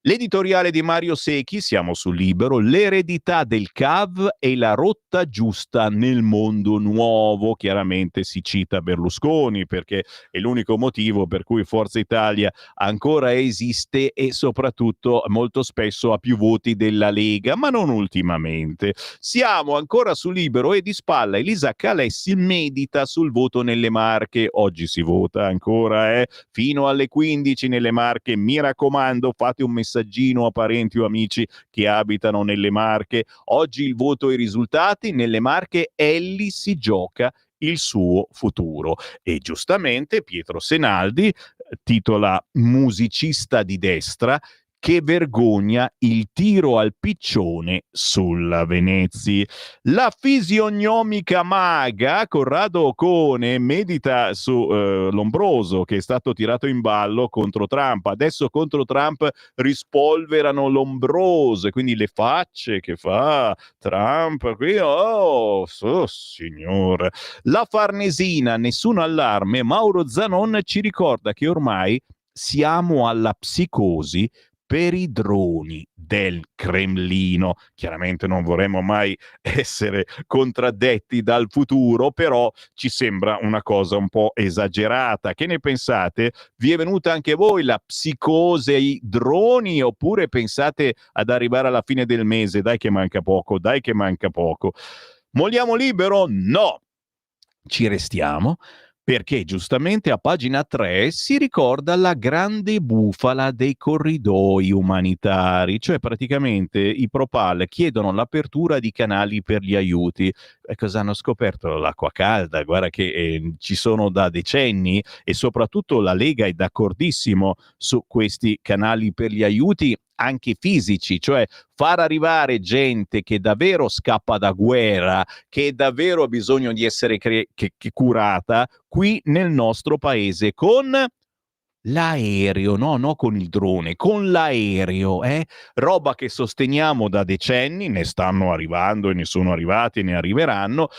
L'editoriale di Mario Secchi, siamo su Libero, l'eredità del CAV e la rotta giusta nel mondo nuovo. Chiaramente si cita Berlusconi perché è l'unico motivo per cui Forza Italia ancora esiste e soprattutto molto spesso ha più voti della Lega, ma non ultimamente. Siamo ancora su Libero e di spalla Elisa Calessi medita sul voto nelle Marche. Oggi si vota ancora, fino alle 15 nelle Marche. Mi raccomando, fate un messaggino a parenti o amici che abitano nelle Marche. Oggi il voto e i risultati. Nelle Marche Elli si gioca il suo futuro. E giustamente Pietro Senaldi titola Musicista di destra, che vergogna il tiro al piccione sulla Venezia. La fisionomica maga Corrado Ocone medita su Lombroso, che è stato tirato in ballo contro Trump. Adesso contro Trump rispolverano Lombroso e quindi le facce che fa Trump qui, oh signore. La Farnesina, nessun allarme. Mauro Zanon ci ricorda che ormai siamo alla psicosi per i droni del Cremlino. Chiaramente non vorremmo mai essere contraddetti dal futuro, però ci sembra una cosa un po' esagerata. Che ne pensate? Vi è venuta anche voi la psicosi ai droni oppure pensate ad arrivare alla fine del mese? Dai che manca poco, dai che manca poco. Molliamo Libero? No! Ci restiamo perché giustamente a pagina 3 si ricorda la grande bufala dei corridoi umanitari, cioè praticamente i Propal chiedono l'apertura di canali per gli aiuti. E cosa hanno scoperto? L'acqua calda, guarda che ci sono da decenni e soprattutto la Lega è d'accordissimo su questi canali per gli aiuti anche fisici, cioè far arrivare gente che davvero scappa da guerra, che davvero ha bisogno di essere curata qui nel nostro paese con l'aereo, no con il drone, con l'aereo, roba che sosteniamo da decenni, ne stanno arrivando e ne sono arrivati e ne arriveranno,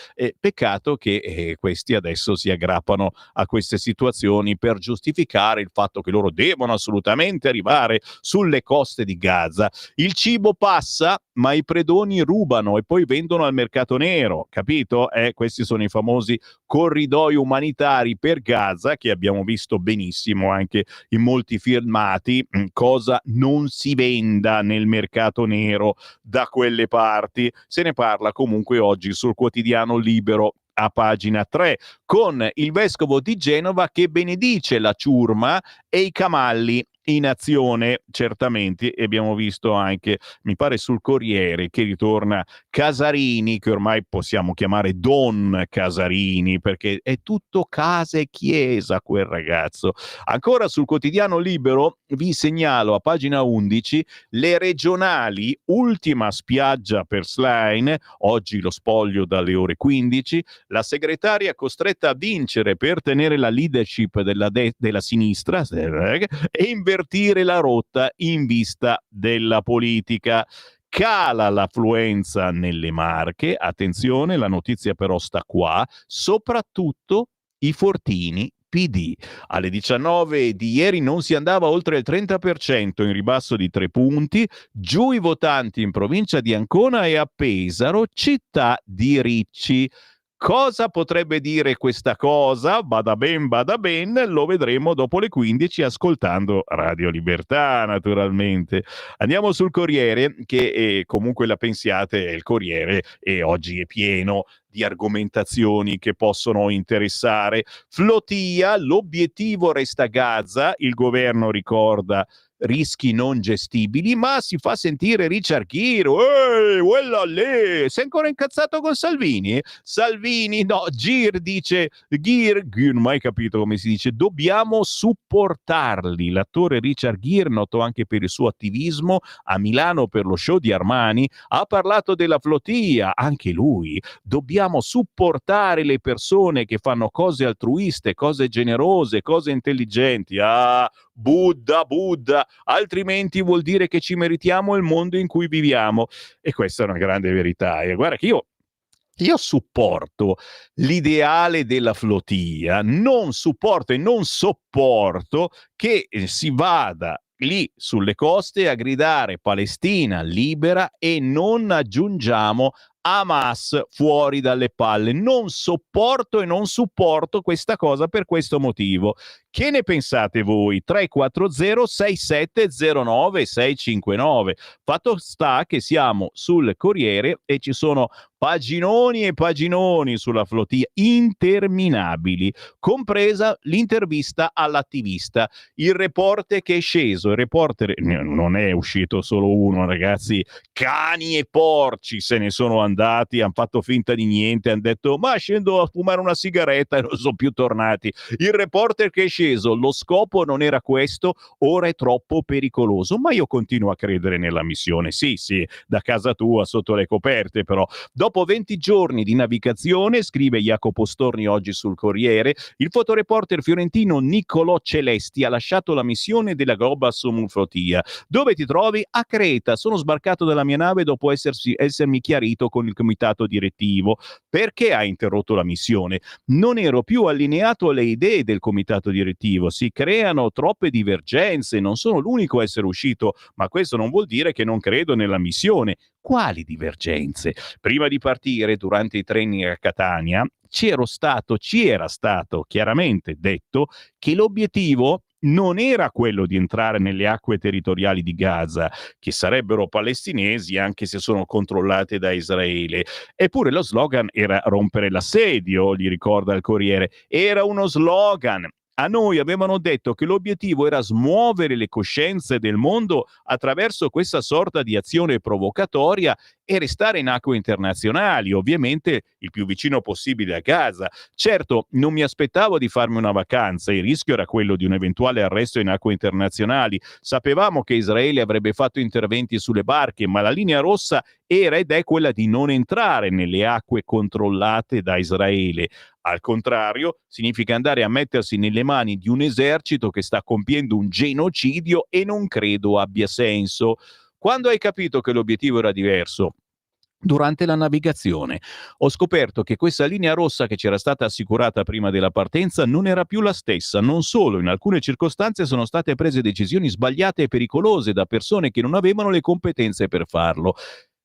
peccato che questi adesso si aggrappano a queste situazioni per giustificare il fatto che loro devono assolutamente arrivare sulle coste di Gaza. Il cibo passa, ma i predoni rubano e poi vendono al mercato nero, capito? Questi sono i famosi corridoi umanitari per Gaza che abbiamo visto benissimo anche in molti filmati, cosa non si venda nel mercato nero da quelle parti. Se ne parla comunque oggi sul quotidiano Libero a pagina 3 con il vescovo di Genova che benedice la ciurma e i camalli in azione, certamente. E abbiamo visto anche, mi pare sul Corriere, che ritorna Casarini, che ormai possiamo chiamare Don Casarini perché è tutto casa e chiesa quel ragazzo. Ancora sul quotidiano Libero vi segnalo a pagina 11 le regionali, ultima spiaggia per Schlein, oggi lo spoglio dalle ore 15, la segretaria costretta a vincere per tenere la leadership della sinistra e invertire la rotta in vista della politica. Cala l'affluenza nelle Marche, attenzione, la notizia però sta qua, soprattutto i fortini PD. Alle 19 di ieri non si andava oltre il 30%, in ribasso di 3 punti, giù i votanti in provincia di Ancona e a Pesaro, città di Ricci. Cosa potrebbe dire questa cosa? Bada ben, lo vedremo dopo le 15 ascoltando Radio Libertà, naturalmente. Andiamo sul Corriere, che comunque la pensiate, è il Corriere e oggi è pieno di argomentazioni che possono interessare. Flotilla, l'obiettivo resta Gaza, il governo ricorda rischi non gestibili, ma si fa sentire Richard Gere. Quella lì, sei ancora incazzato con Salvini? Salvini, no, Gere dice, Gere, non mai capito come si dice, dobbiamo supportarli. L'attore Richard Gere, noto anche per il suo attivismo a Milano per lo show di Armani, ha parlato della flotilla, anche lui. Dobbiamo supportare le persone che fanno cose altruiste, cose generose, cose intelligenti. Buddha, altrimenti vuol dire che ci meritiamo il mondo in cui viviamo. E questa è una grande verità. E guarda che io supporto l'ideale della flotilla, non supporto e non sopporto che si vada lì sulle coste a gridare Palestina libera e non aggiungiamo Hamas fuori dalle palle. Non sopporto e non supporto questa cosa per questo motivo. Che ne pensate voi? 340 6709 659. Fatto sta che siamo sul Corriere e ci sono paginoni e paginoni sulla flotilla interminabili, compresa l'intervista all'attivista, il reporter che è sceso. Il reporter non è uscito solo uno, ragazzi, cani e porci se ne sono andati, hanno fatto finta di niente, hanno detto ma scendo a fumare una sigaretta e non sono più tornati. Il reporter che è sceso, lo scopo non era questo, ora è troppo pericoloso, ma io continuo a credere nella missione. Sì, da casa tua, sotto le coperte, però. Dopo 20 giorni di navigazione, scrive Jacopo Storni oggi sul Corriere, il fotoreporter fiorentino Niccolò Celesti ha lasciato la missione della Global Summum Flotilla. Dove ti trovi? A Creta. Sono sbarcato dalla mia nave dopo essermi chiarito con il comitato direttivo. Perché ha interrotto la missione? Non ero più allineato alle idee del comitato direttivo. Si creano troppe divergenze. Non sono l'unico a essere uscito, ma questo non vuol dire che non credo nella missione. Quali divergenze? Prima di partire, durante i training a Catania, ci era stato chiaramente detto che l'obiettivo non era quello di entrare nelle acque territoriali di Gaza, che sarebbero palestinesi anche se sono controllate da Israele. Eppure lo slogan era rompere l'assedio, gli ricorda il Corriere. Era uno slogan. A noi avevano detto che l'obiettivo era smuovere le coscienze del mondo attraverso questa sorta di azione provocatoria e restare in acque internazionali, ovviamente il più vicino possibile a Gaza. Certo, non mi aspettavo di farmi una vacanza, il rischio era quello di un eventuale arresto in acque internazionali. Sapevamo che Israele avrebbe fatto interventi sulle barche, ma la linea rossa era ed è quella di non entrare nelle acque controllate da Israele. Al contrario, significa andare a mettersi nelle mani di un esercito che sta compiendo un genocidio e non credo abbia senso. Quando hai capito che l'obiettivo era diverso? Durante la navigazione ho scoperto che questa linea rossa che c'era stata assicurata prima della partenza non era più la stessa. Non solo, in alcune circostanze sono state prese decisioni sbagliate e pericolose da persone che non avevano le competenze per farlo.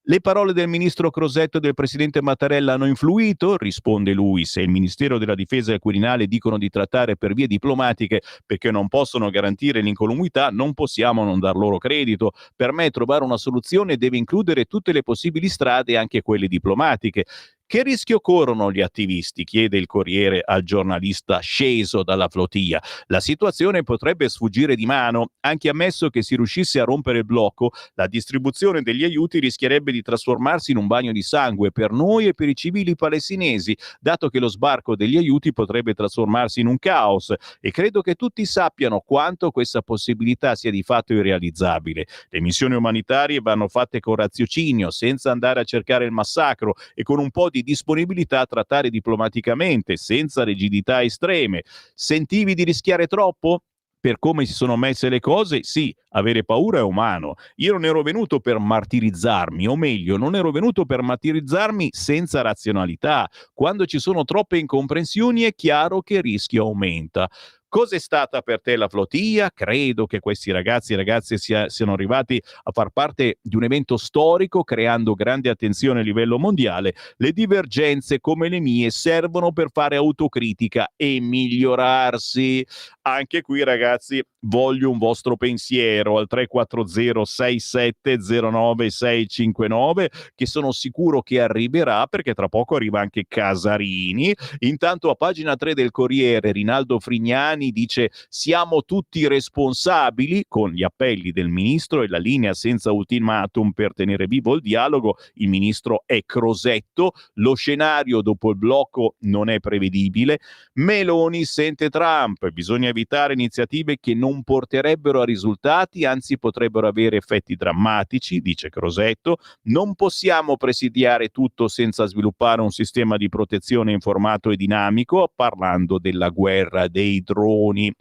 Le parole del ministro Crosetto e del presidente Mattarella hanno influito? Risponde lui. Se il Ministero della Difesa e il Quirinale dicono di trattare per vie diplomatiche perché non possono garantire l'incolumità, non possiamo non dar loro credito. Per me trovare una soluzione deve includere tutte le possibili strade, anche quelle diplomatiche. Che rischio corrono gli attivisti? Chiede il Corriere al giornalista sceso dalla flotilla. La situazione potrebbe sfuggire di mano. Anche ammesso che si riuscisse a rompere il blocco, la distribuzione degli aiuti rischierebbe di trasformarsi in un bagno di sangue per noi e per i civili palestinesi, dato che lo sbarco degli aiuti potrebbe trasformarsi in un caos, e credo che tutti sappiano quanto questa possibilità sia di fatto irrealizzabile. Le missioni umanitarie vanno fatte con raziocinio, senza andare a cercare il massacro e con un po' di disponibilità a trattare diplomaticamente, senza rigidità estreme. Sentivi di rischiare troppo? Per come si sono messe le cose, sì, avere paura è umano. Io non ero venuto per martirizzarmi, o meglio, non ero venuto per martirizzarmi senza razionalità. Quando ci sono troppe incomprensioni è chiaro che il rischio aumenta. Cos'è stata per te la flotilla? Credo che questi ragazzi e ragazze siano arrivati a far parte di un evento storico, creando grande attenzione a livello mondiale. Le divergenze come le mie servono per fare autocritica e migliorarsi. Anche qui, ragazzi, voglio un vostro pensiero al 340 6709 659, che sono sicuro che arriverà, perché tra poco arriva anche Casarini. Intanto a pagina 3 del Corriere Rinaldo Frignani dice: siamo tutti responsabili, con gli appelli del ministro e la linea senza ultimatum per tenere vivo il dialogo. Il ministro è Crosetto. Lo scenario dopo il blocco non è prevedibile. Meloni sente Trump: bisogna evitare iniziative che non porterebbero a risultati, anzi potrebbero avere effetti drammatici, dice Crosetto. Non possiamo presidiare tutto senza sviluppare un sistema di protezione informato e dinamico, parlando della guerra dei droni.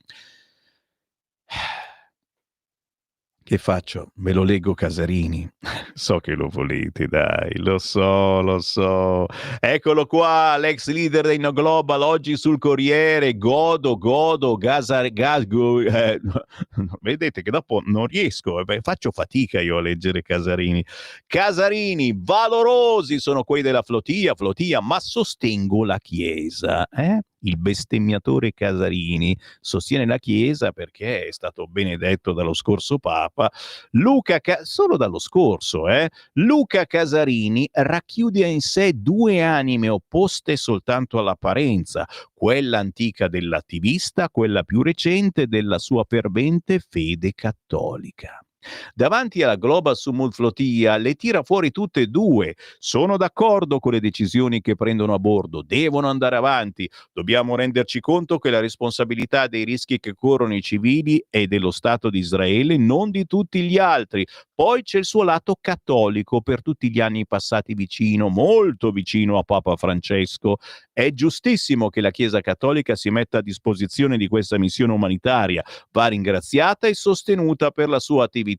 Che faccio? Me lo leggo Casarini. So che lo volete, dai, lo so. Eccolo qua, l'ex leader dei No Global, oggi sul Corriere. Godo, vedete che dopo non riesco, faccio fatica io a leggere Casarini. Casarini, valorosi sono quelli della flotilla, ma sostengo la Chiesa. Il bestemmiatore Casarini sostiene la Chiesa perché è stato benedetto dallo scorso Papa. Solo dallo scorso, Luca Casarini racchiude in sé due anime opposte soltanto all'apparenza, quella antica dell'attivista, quella più recente della sua fervente fede cattolica. Davanti alla Global Summit Flotilla le tira fuori tutte e due. Sono d'accordo con le decisioni che prendono a bordo, devono andare avanti. Dobbiamo renderci conto che la responsabilità dei rischi che corrono i civili è dello Stato di Israele, non di tutti gli altri. Poi c'è il suo lato cattolico per tutti gli anni passati vicino, molto vicino a Papa Francesco. È giustissimo che la Chiesa Cattolica si metta a disposizione di questa missione umanitaria, va ringraziata e sostenuta per la sua attività.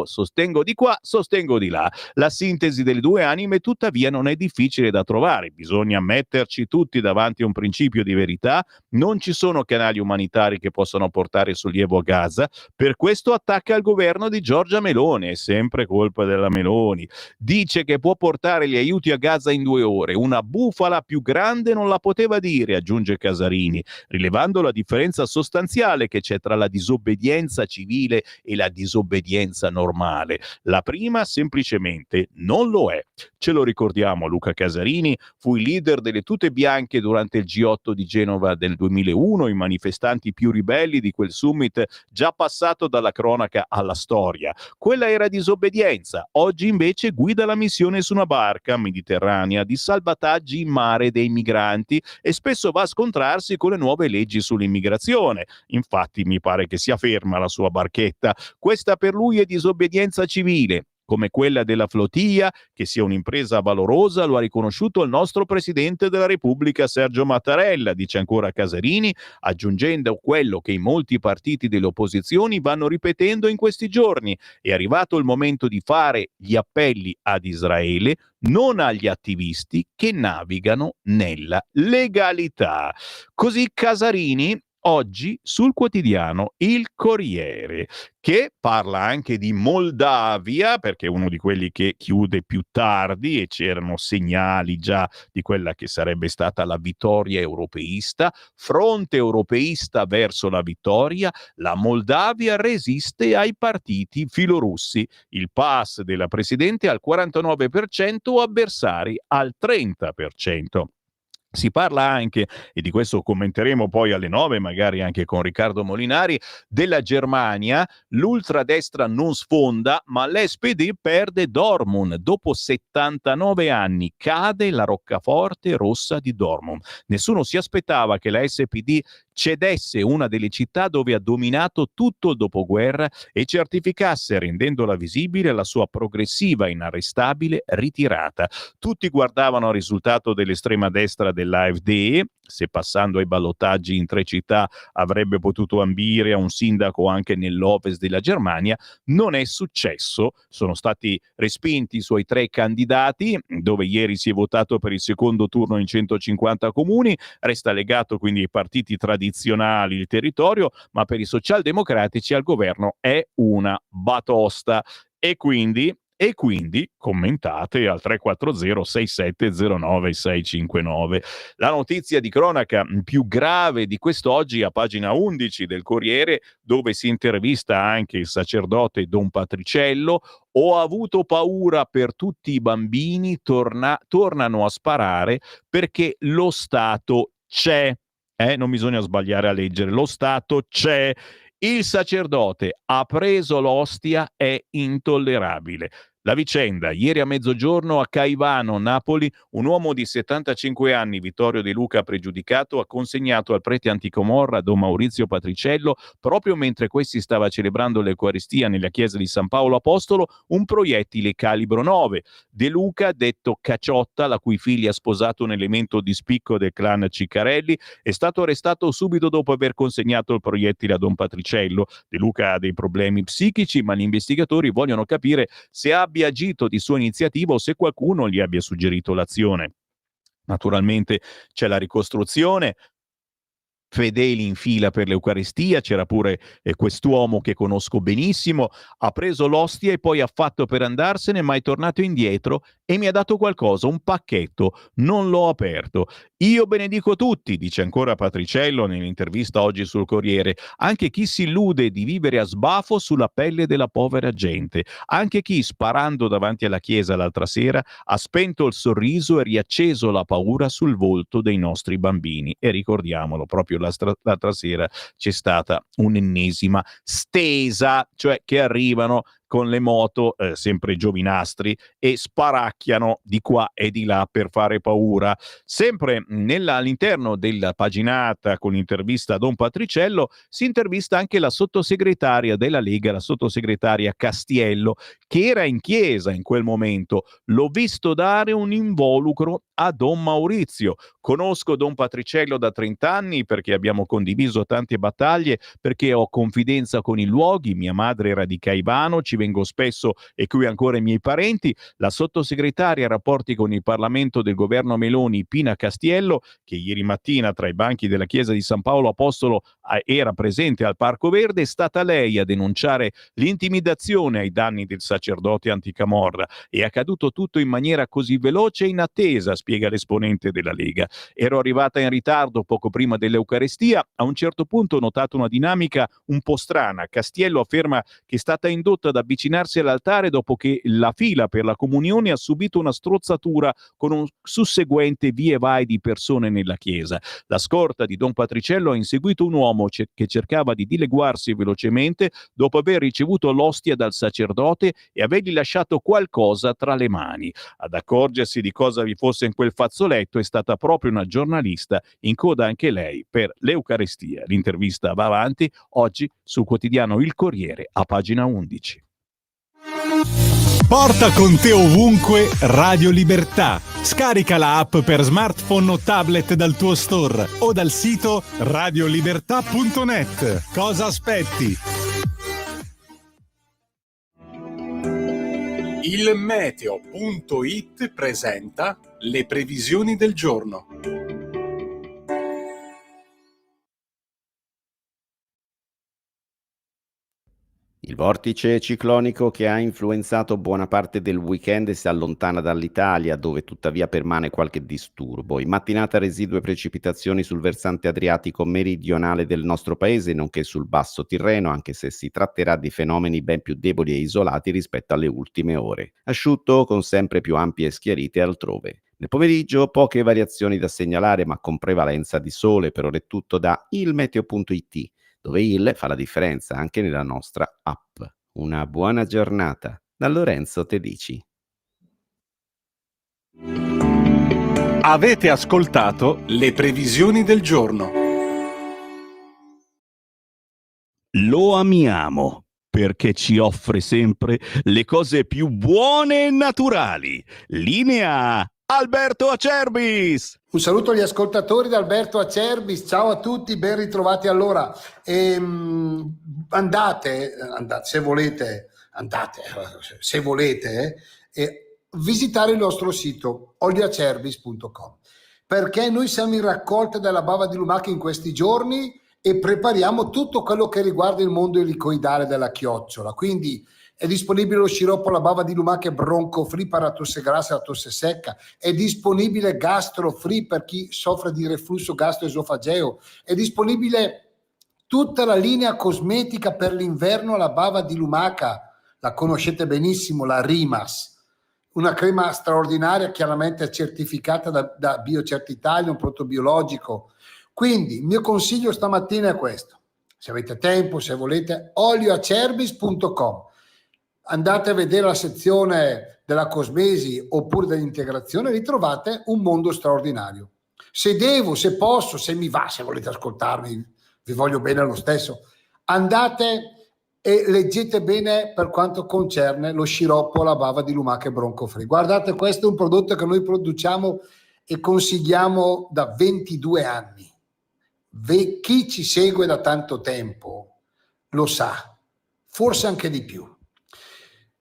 Sostengo di qua, sostengo di là. La sintesi delle due anime tuttavia non è difficile da trovare, bisogna metterci tutti davanti a un principio di verità, non ci sono canali umanitari che possano portare sollievo a Gaza, per questo attacca il governo di Giorgia Meloni, è sempre colpa della Meloni, dice che può portare gli aiuti a Gaza in 2 ore, una bufala più grande non la poteva dire, aggiunge Casarini, rilevando la differenza sostanziale che c'è tra la disobbedienza civile e la disobbedienza normale. La prima semplicemente non lo è. Ce lo ricordiamo, Luca Casarini fu il leader delle tute bianche durante il G8 di Genova del 2001, i manifestanti più ribelli di quel summit già passato dalla cronaca alla storia. Quella era disobbedienza, oggi invece guida la missione su una barca mediterranea di salvataggi in mare dei migranti e spesso va a scontrarsi con le nuove leggi sull'immigrazione. Infatti mi pare che sia ferma la sua barchetta. Questa per lui è disobbedienza civile, come quella della flotilla, che sia un'impresa valorosa, lo ha riconosciuto il nostro Presidente della Repubblica Sergio Mattarella, dice ancora Casarini, aggiungendo quello che in molti partiti delle opposizioni vanno ripetendo in questi giorni. È arrivato il momento di fare gli appelli ad Israele, non agli attivisti che navigano nella legalità. Così Casarini oggi sul quotidiano Il Corriere, che parla anche di Moldavia, perché è uno di quelli che chiude più tardi e c'erano segnali già di quella che sarebbe stata la vittoria europeista, fronte europeista verso la vittoria, la Moldavia resiste ai partiti filorussi, il pass della Presidente al 49%, avversari al 30%. Si parla anche, e di questo commenteremo poi alle 9, magari anche con Riccardo Molinari, della Germania. L'ultradestra non sfonda, ma l'SPD perde Dortmund. Dopo 79 anni cade la roccaforte rossa di Dortmund. Nessuno si aspettava che la SPD cedesse una delle città dove ha dominato tutto il dopoguerra e certificasse, rendendola visibile, la sua progressiva, inarrestabile ritirata. Tutti guardavano al risultato dell'estrema destra dell'AfD, se passando ai ballottaggi in 3 città avrebbe potuto ambire a un sindaco anche nell'ovest della Germania. Non è successo, sono stati respinti i suoi 3 candidati, dove ieri si è votato per il secondo turno in 150 comuni, resta legato quindi ai partiti tradizionali il territorio, ma per i socialdemocratici al governo è una batosta. E quindi commentate al 340 6709 659. La notizia di cronaca più grave di quest'oggi a pagina 11 del Corriere, dove si intervista anche il sacerdote Don Patriciello. Ho avuto paura per tutti i bambini, tornano a sparare perché lo Stato c'è. Non bisogna sbagliare a leggere, lo Stato c'è. Il sacerdote ha preso l'ostia, è intollerabile. La vicenda: ieri a mezzogiorno a Caivano, Napoli, un uomo di 75 anni, Vittorio De Luca pregiudicato, ha consegnato al prete anticomorra Don Maurizio Patriciello, proprio mentre questi stava celebrando l'Eucaristia nella chiesa di San Paolo Apostolo, un proiettile calibro 9. De Luca, detto Cacciotta, la cui figlia ha sposato un elemento di spicco del clan Ciccarelli, è stato arrestato subito dopo aver consegnato il proiettile a Don Patriciello. De Luca ha dei problemi psichici, ma gli investigatori vogliono capire se abbia agito di sua iniziativa o se qualcuno gli abbia suggerito l'azione. Naturalmente c'è la ricostruzione, fedeli in fila per l'Eucaristia, c'era pure quest'uomo che conosco benissimo, ha preso l'ostia e poi ha fatto per andarsene, ma è tornato indietro e mi ha dato qualcosa, un pacchetto, non l'ho aperto. Io benedico tutti, dice ancora Patriciello nell'intervista oggi sul Corriere, anche chi si illude di vivere a sbafo sulla pelle della povera gente, anche chi, sparando davanti alla chiesa l'altra sera, ha spento il sorriso e riacceso la paura sul volto dei nostri bambini. E ricordiamolo, proprio l'altra sera c'è stata un'ennesima stesa, cioè che arrivano con le moto, sempre giovinastri, e sparacchiano di qua e di là per fare paura. Sempre all'interno della paginata con l'intervista a Don Patriciello si intervista anche la sottosegretaria della Lega, la sottosegretaria Castiello, che era in chiesa in quel momento. L'ho visto dare un involucro a Don Maurizio. Conosco Don Patriciello da 30 anni perché abbiamo condiviso tante battaglie, perché ho confidenza con i luoghi, mia madre era di Caivano, ci vengo spesso e qui ancora i miei parenti. La sottosegretaria ai rapporti con il Parlamento del governo Meloni, Pina Castiello, che ieri mattina tra i banchi della chiesa di San Paolo Apostolo era presente al Parco Verde, è stata lei a denunciare l'intimidazione ai danni del sacerdote anticamorra. È accaduto tutto in maniera così veloce e inattesa, spiega l'esponente della Lega. Ero arrivata in ritardo poco prima dell'Eucaristia, a un certo punto ho notato una dinamica un po' strana. Castiello afferma che è stata indotta ad avvicinarsi all'altare dopo che la fila per la comunione ha subito una strozzatura con un susseguente via e vai di persone nella chiesa. La scorta di Don Patriciello ha inseguito un uomo che cercava di dileguarsi velocemente dopo aver ricevuto l'ostia dal sacerdote e avergli lasciato qualcosa tra le mani. Ad accorgersi di cosa vi fosse in quel fazzoletto è stata proprio una giornalista, in coda anche lei per l'Eucaristia. L'intervista va avanti oggi sul quotidiano Il Corriere a pagina 11. Porta con te ovunque Radio Libertà. Scarica la app per smartphone o tablet dal tuo store o dal sito radiolibertà.net. Cosa aspetti? Il meteo.it presenta le previsioni del giorno. Il vortice ciclonico che ha influenzato buona parte del weekend si allontana dall'Italia, dove tuttavia permane qualche disturbo. In mattinata residue precipitazioni sul versante adriatico meridionale del nostro paese, nonché sul basso Tirreno, anche se si tratterà di fenomeni ben più deboli e isolati rispetto alle ultime ore. Asciutto con sempre più ampie schiarite altrove. Nel pomeriggio poche variazioni da segnalare, ma con prevalenza di sole. Per ora è tutto da ilmeteo.it, dove il fa la differenza anche nella nostra app. Una buona giornata da Lorenzo Tedici. Avete ascoltato le previsioni del giorno. Lo amiamo perché ci offre sempre le cose più buone e naturali. Linea Alberto Acerbis. Un saluto agli ascoltatori da Alberto Acerbis, ciao a tutti, ben ritrovati. Allora, andate, se volete, visitare il nostro sito olioacerbis.com, perché noi siamo in raccolta della bava di lumaca in questi giorni e prepariamo tutto quello che riguarda il mondo elicoidale della chiocciola, quindi è disponibile lo sciroppo alla bava di lumaca bronco free per la tosse grassa e la tosse secca, è disponibile gastro free per chi soffre di reflusso gastroesofageo, è disponibile tutta la linea cosmetica per l'inverno alla bava di lumaca, la conoscete benissimo, la Rimas, una crema straordinaria chiaramente certificata da BioCert Italia, un prodotto biologico. Quindi il mio consiglio stamattina è questo: se avete tempo, se volete, olioacerbis.com. andate a vedere la sezione della cosmesi oppure dell'integrazione, ritrovate un mondo straordinario. Se devo, se posso, se mi va, se volete ascoltarmi, vi voglio bene lo stesso, andate e leggete bene per quanto concerne lo sciroppo alla bava di lumaca e bronco free. Guardate, questo è un prodotto che noi produciamo e consigliamo da 22 anni. Chi ci segue da tanto tempo lo sa, forse anche di più.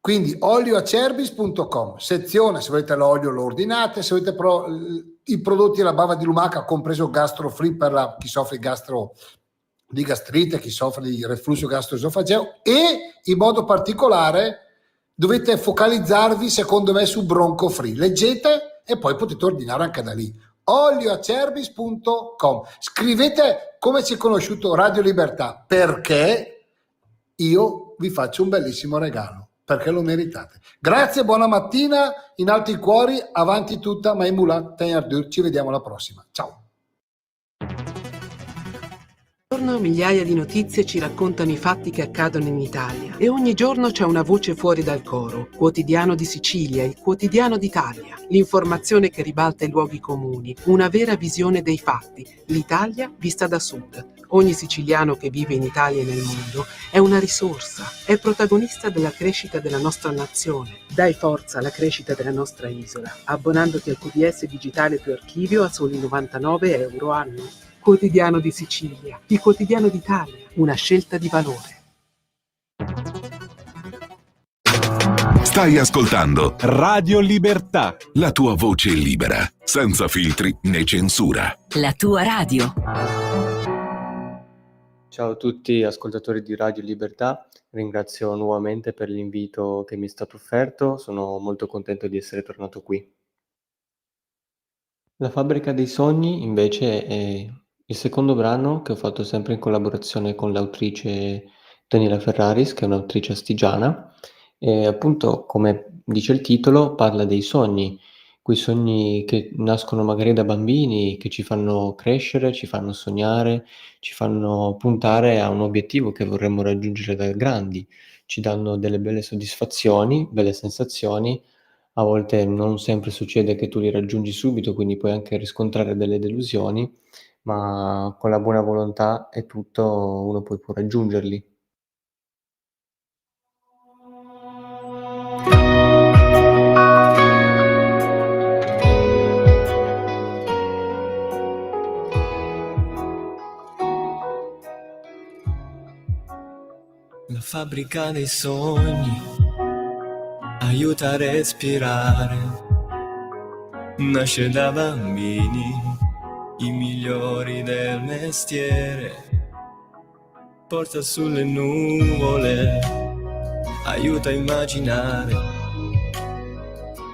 Quindi olioacerbis.com, sezione, se volete l'olio lo ordinate, se volete i prodotti alla bava di lumaca, compreso gastro free per chi soffre di gastrite, chi soffre di reflusso gastroesofageo, e in modo particolare dovete focalizzarvi secondo me su bronco free. Leggete e poi potete ordinare anche da lì. olioacerbis.com. Scrivete come ci è conosciuto Radio Libertà, perché io vi faccio un bellissimo regalo, perché lo meritate. Grazie, buona mattina, in alto i cuori, avanti tutta, Maimula Tenardur, ci vediamo alla prossima. Ciao. Migliaia di notizie ci raccontano i fatti che accadono in Italia e ogni giorno c'è una voce fuori dal coro. Quotidiano di Sicilia, il quotidiano d'Italia. L'informazione che ribalta i luoghi comuni, una vera visione dei fatti. L'Italia vista da sud. Ogni siciliano che vive in Italia e nel mondo è una risorsa, è protagonista della crescita della nostra nazione. Dai forza alla crescita della nostra isola, abbonandoti al QDS digitale più archivio a soli €99 anno. Quotidiano di Sicilia, il quotidiano d'Italia, una scelta di valore. Stai ascoltando Radio Libertà. la tua voce libera, senza filtri né censura. La tua radio. Ciao a tutti ascoltatori di Radio Libertà, ringrazio nuovamente per l'invito che mi è stato offerto, sono molto contento di essere tornato qui. La fabbrica dei sogni invece è il secondo brano che ho fatto sempre in collaborazione con l'autrice Daniela Ferraris, che è un'autrice astigiana, e appunto, come dice il titolo, parla dei sogni, quei sogni che nascono magari da bambini, che ci fanno crescere, ci fanno sognare, ci fanno puntare a un obiettivo che vorremmo raggiungere da grandi, ci danno delle belle soddisfazioni, belle sensazioni. A volte non sempre succede che tu li raggiungi subito, quindi puoi anche riscontrare delle delusioni, ma con la buona volontà e tutto uno poi può raggiungerli. La fabbrica dei sogni aiuta a respirare, nasce da bambini, i migliori del mestiere, porta sulle nuvole, aiuta a immaginare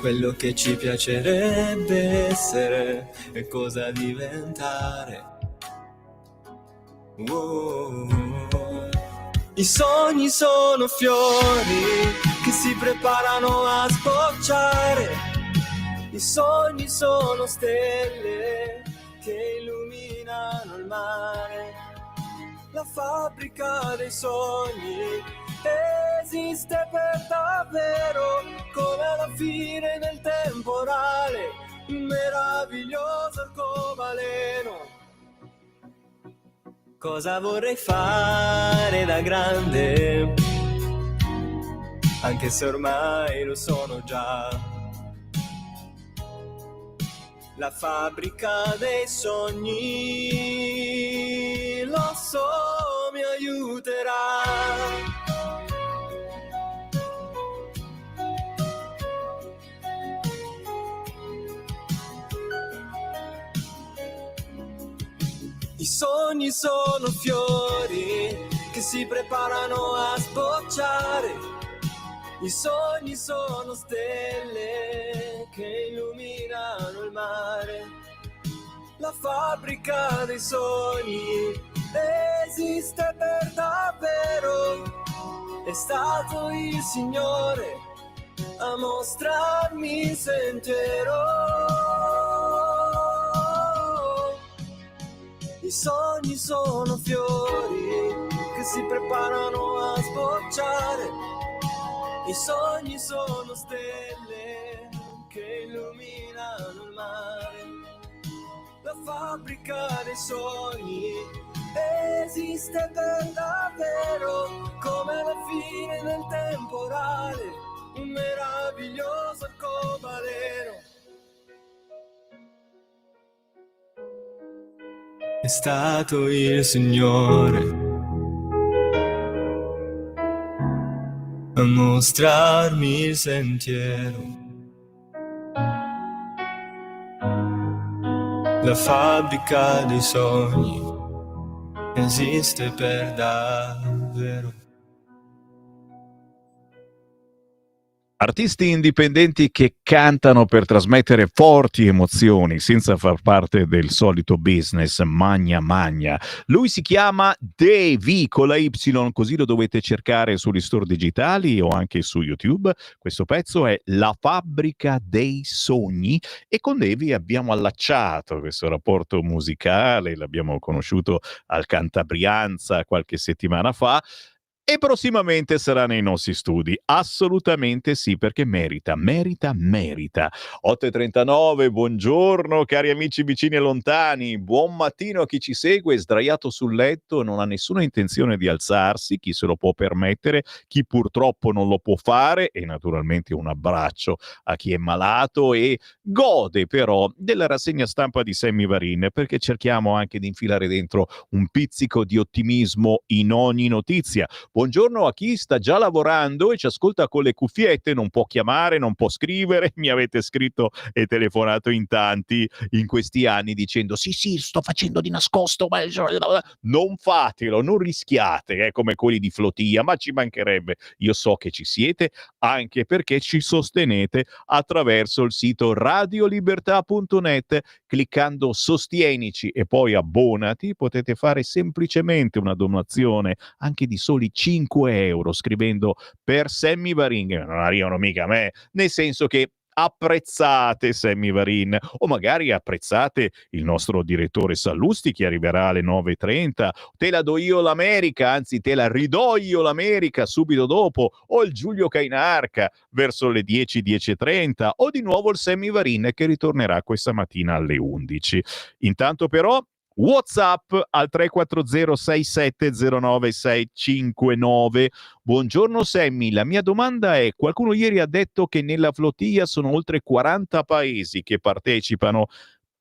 quello che ci piacerebbe essere e cosa diventare. I sogni sono fiori che si preparano a sbocciare, i sogni sono stelle che illuminano il mare. La fabbrica dei sogni esiste per davvero, come alla fine del temporale, meraviglioso arcobaleno. Cosa vorrei fare da grande, anche se ormai lo sono già. La fabbrica dei sogni, lo so, mi aiuterà. I sogni sono fiori che si preparano a sbocciare, i sogni sono stelle che illuminano il mare. La fabbrica dei sogni esiste per davvero, è stato il Signore a mostrarmi il sentiero. I sogni sono fiori che si preparano a sbocciare, I sogni sono stelle che illuminano il mare. La fabbrica dei sogni esiste per davvero, come la fine del temporale, un meraviglioso arcobaleno. È stato il Signore a mostrarmi il sentiero. La fabbrica dei sogni esiste per davvero. Artisti indipendenti che cantano per trasmettere forti emozioni senza far parte del solito business magna magna. Lui si chiama Davy con la Y, così lo dovete cercare sugli store digitali o anche su YouTube. Questo pezzo è La fabbrica dei sogni e con Davy abbiamo allacciato questo rapporto musicale, l'abbiamo conosciuto al Cantabrianza qualche settimana fa. E prossimamente sarà nei nostri studi. Assolutamente sì, perché merita. 8:39, buongiorno cari amici vicini e lontani. Buon mattino a chi ci segue, sdraiato sul letto, non ha nessuna intenzione di alzarsi, chi se lo può permettere, chi purtroppo non lo può fare, e naturalmente un abbraccio a chi è malato e gode però della rassegna stampa di Sammy Varin, perché cerchiamo anche di infilare dentro un pizzico di ottimismo in ogni notizia. Buongiorno a chi sta già lavorando e ci ascolta con le cuffiette, non può chiamare, non può scrivere, mi avete scritto e telefonato in tanti in questi anni dicendo sì, sto facendo di nascosto, ma non fatelo, non rischiate, come quelli di Flotia, ma ci mancherebbe, io so che ci siete, anche perché ci sostenete attraverso il sito radiolibertà.net, cliccando sostienici e poi abbonati, potete fare semplicemente una donazione anche di soli 5 euro scrivendo per Sammy Varin, non arrivano mica a me, nel senso che apprezzate Sammy Varin o magari apprezzate il nostro direttore Sallusti che arriverà alle 9:30, te la do io l'America, anzi te la ridò io l'America subito dopo, o il Giulio Cainarca verso le 10:30 o di nuovo il Sammy Varin che ritornerà questa mattina alle 11. Intanto però WhatsApp al 340 6709 659. Buongiorno Sammy, la mia domanda è: qualcuno ieri ha detto che nella flotilla sono oltre 40 paesi che partecipano.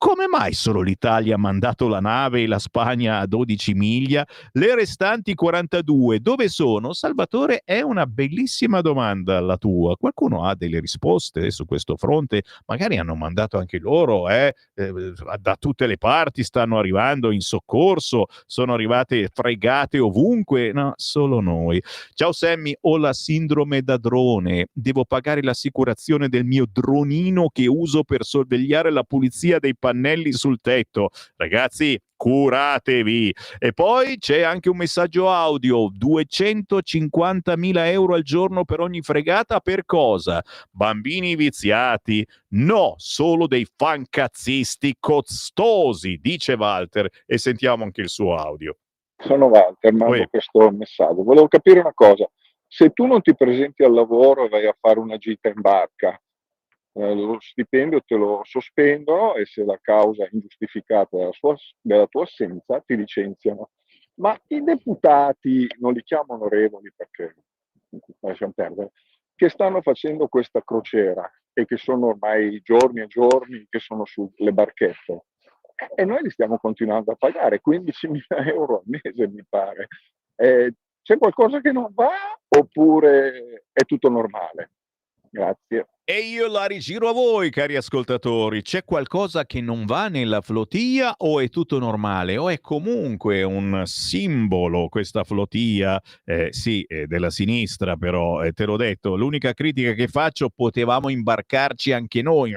Come mai solo l'Italia ha mandato la nave e la Spagna a 12 miglia? Le restanti 42 dove sono? Salvatore, è una bellissima domanda la tua. Qualcuno ha delle risposte su questo fronte? Magari hanno mandato anche loro, da tutte le parti stanno arrivando in soccorso, sono arrivate fregate ovunque. No, solo noi. Ciao Sammy, ho la sindrome da drone. Devo pagare l'assicurazione del mio dronino che uso per sorvegliare la pulizia dei pannelli sul tetto. Ragazzi, curatevi. E poi c'è anche un messaggio audio: 250.000 euro al giorno per ogni fregata. Per cosa? Bambini viziati? No, solo dei fancazzisti costosi, dice Walter. E sentiamo anche il suo audio. Sono Walter, mando questo messaggio. Volevo capire una cosa: se tu non ti presenti al lavoro e vai a fare una gita in barca, lo stipendio te lo sospendono e se la causa è ingiustificata della tua assenza ti licenziano. Ma i deputati, non li chiamo onorevoli perché lasciamo perdere, che stanno facendo questa crociera e che sono ormai giorni e giorni che sono sulle barchette, e noi li stiamo continuando a pagare 15.000 euro al mese, mi pare. C'è qualcosa che non va oppure è tutto normale? Grazie. E io la rigiro a voi, cari ascoltatori. C'è qualcosa che non va nella flotilla o è tutto normale? O è comunque un simbolo questa flotilla? Sì, della sinistra però, te l'ho detto. L'unica critica che faccio: potevamo imbarcarci anche noi.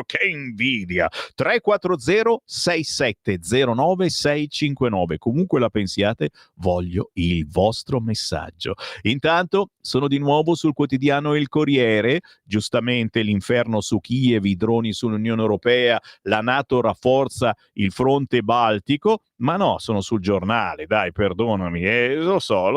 Che invidia! 340 6709 659. Comunque la pensiate, voglio il vostro messaggio. Intanto sono di nuovo sul quotidiano Il Corriere, giustamente l'inferno su Kiev, i droni sull'Unione Europea, la NATO rafforza il fronte baltico, Ma no, sono sul giornale, dai, perdonami. Lo so,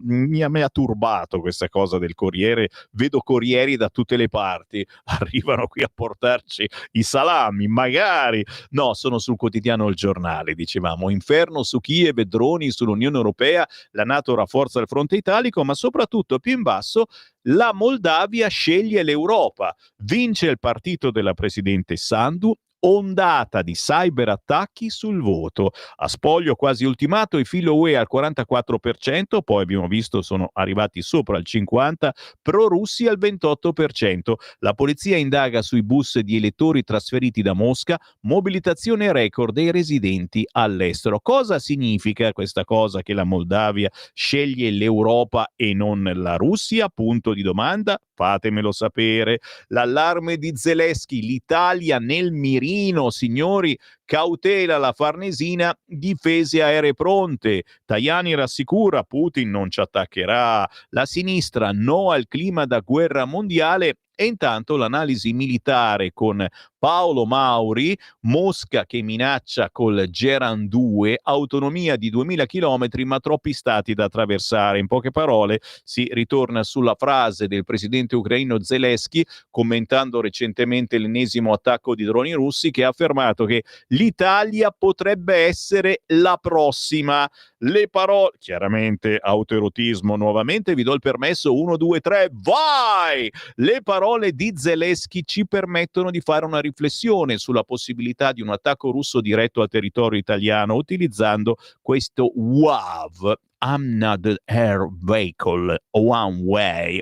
mi ha turbato questa cosa del Corriere. Vedo corrieri da tutte le parti, arrivano qui a portarci i salami, magari. No, sono sul quotidiano Il Giornale, dicevamo. Inferno su Kiev e droni sull'Unione Europea, la NATO rafforza il fronte italico, ma soprattutto più in basso la Moldavia sceglie l'Europa. Vince il partito della presidente Sandu, ondata di cyberattacchi sul voto. A spoglio quasi ultimato i filo UE al 44%, poi abbiamo visto sono arrivati sopra il 50%, pro-russi al 28%. La polizia indaga sui bus di elettori trasferiti da Mosca, mobilitazione record dei residenti all'estero. Cosa significa questa cosa che la Moldavia sceglie l'Europa e non la Russia? Punto di domanda, fatemelo sapere. L'allarme di Zelensky, l'Italia nel mirino, signori, cautela la Farnesina, difese aeree pronte. Tajani rassicura, Putin non ci attaccherà. La sinistra no al clima da guerra mondiale. E intanto l'analisi militare con Paolo Mauri, Mosca che minaccia col Geran 2, autonomia di 2000 km ma troppi stati da attraversare. In poche parole si ritorna sulla frase del presidente ucraino Zelensky, commentando recentemente l'ennesimo attacco di droni russi, che ha affermato che l'Italia potrebbe essere la prossima. Le parole, chiaramente autoerotismo nuovamente, vi do il permesso, 1, 2, 3, vai! Le parole di Zelensky ci permettono di fare una riflessione sulla possibilità di un attacco russo diretto al territorio italiano utilizzando questo UAV, Unmanned Air Vehicle One Way,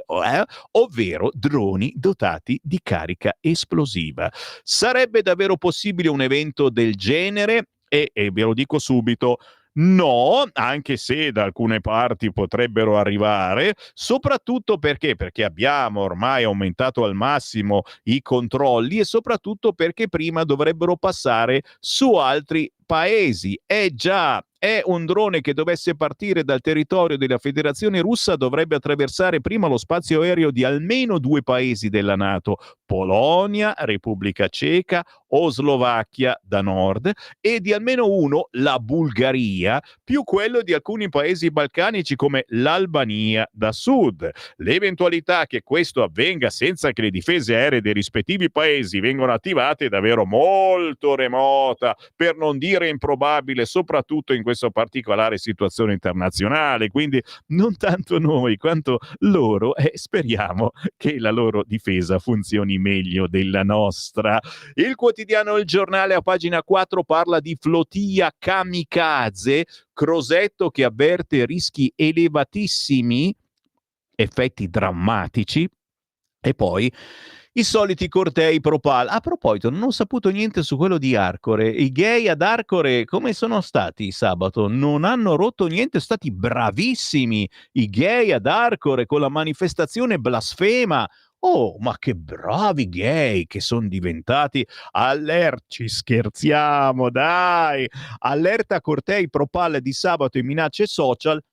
ovvero droni dotati di carica esplosiva. Sarebbe davvero possibile un evento del genere? E ve lo dico subito, no, anche se da alcune parti potrebbero arrivare, soprattutto perché abbiamo ormai aumentato al massimo i controlli e soprattutto perché prima dovrebbero passare su altri paesi. Già, è un drone che dovesse partire dal territorio della Federazione Russa dovrebbe attraversare prima lo spazio aereo di almeno 2 paesi della NATO, Polonia, Repubblica Ceca o Slovacchia da nord, e di almeno uno, la Bulgaria, più quello di alcuni paesi balcanici come l'Albania da sud. L'eventualità che questo avvenga senza che le difese aeree dei rispettivi paesi vengano attivate è davvero molto remota, per non dire improbabile, soprattutto in questa particolare situazione internazionale. Quindi non tanto noi quanto loro, speriamo che la loro difesa funzioni meglio della nostra. Il quotidiano Il Giornale a pagina 4 parla di flotilla kamikaze, Crosetto che avverte rischi elevatissimi, effetti drammatici, e poi i soliti cortei pro-pal. A proposito, non ho saputo niente su quello di Arcore. I gay ad Arcore come sono stati sabato? Non hanno rotto niente, sono stati bravissimi i gay ad Arcore con la manifestazione blasfema. Oh, ma che bravi gay che sono diventati. Ci scherziamo, dai. Allerta cortei pro-pal di sabato e minacce social.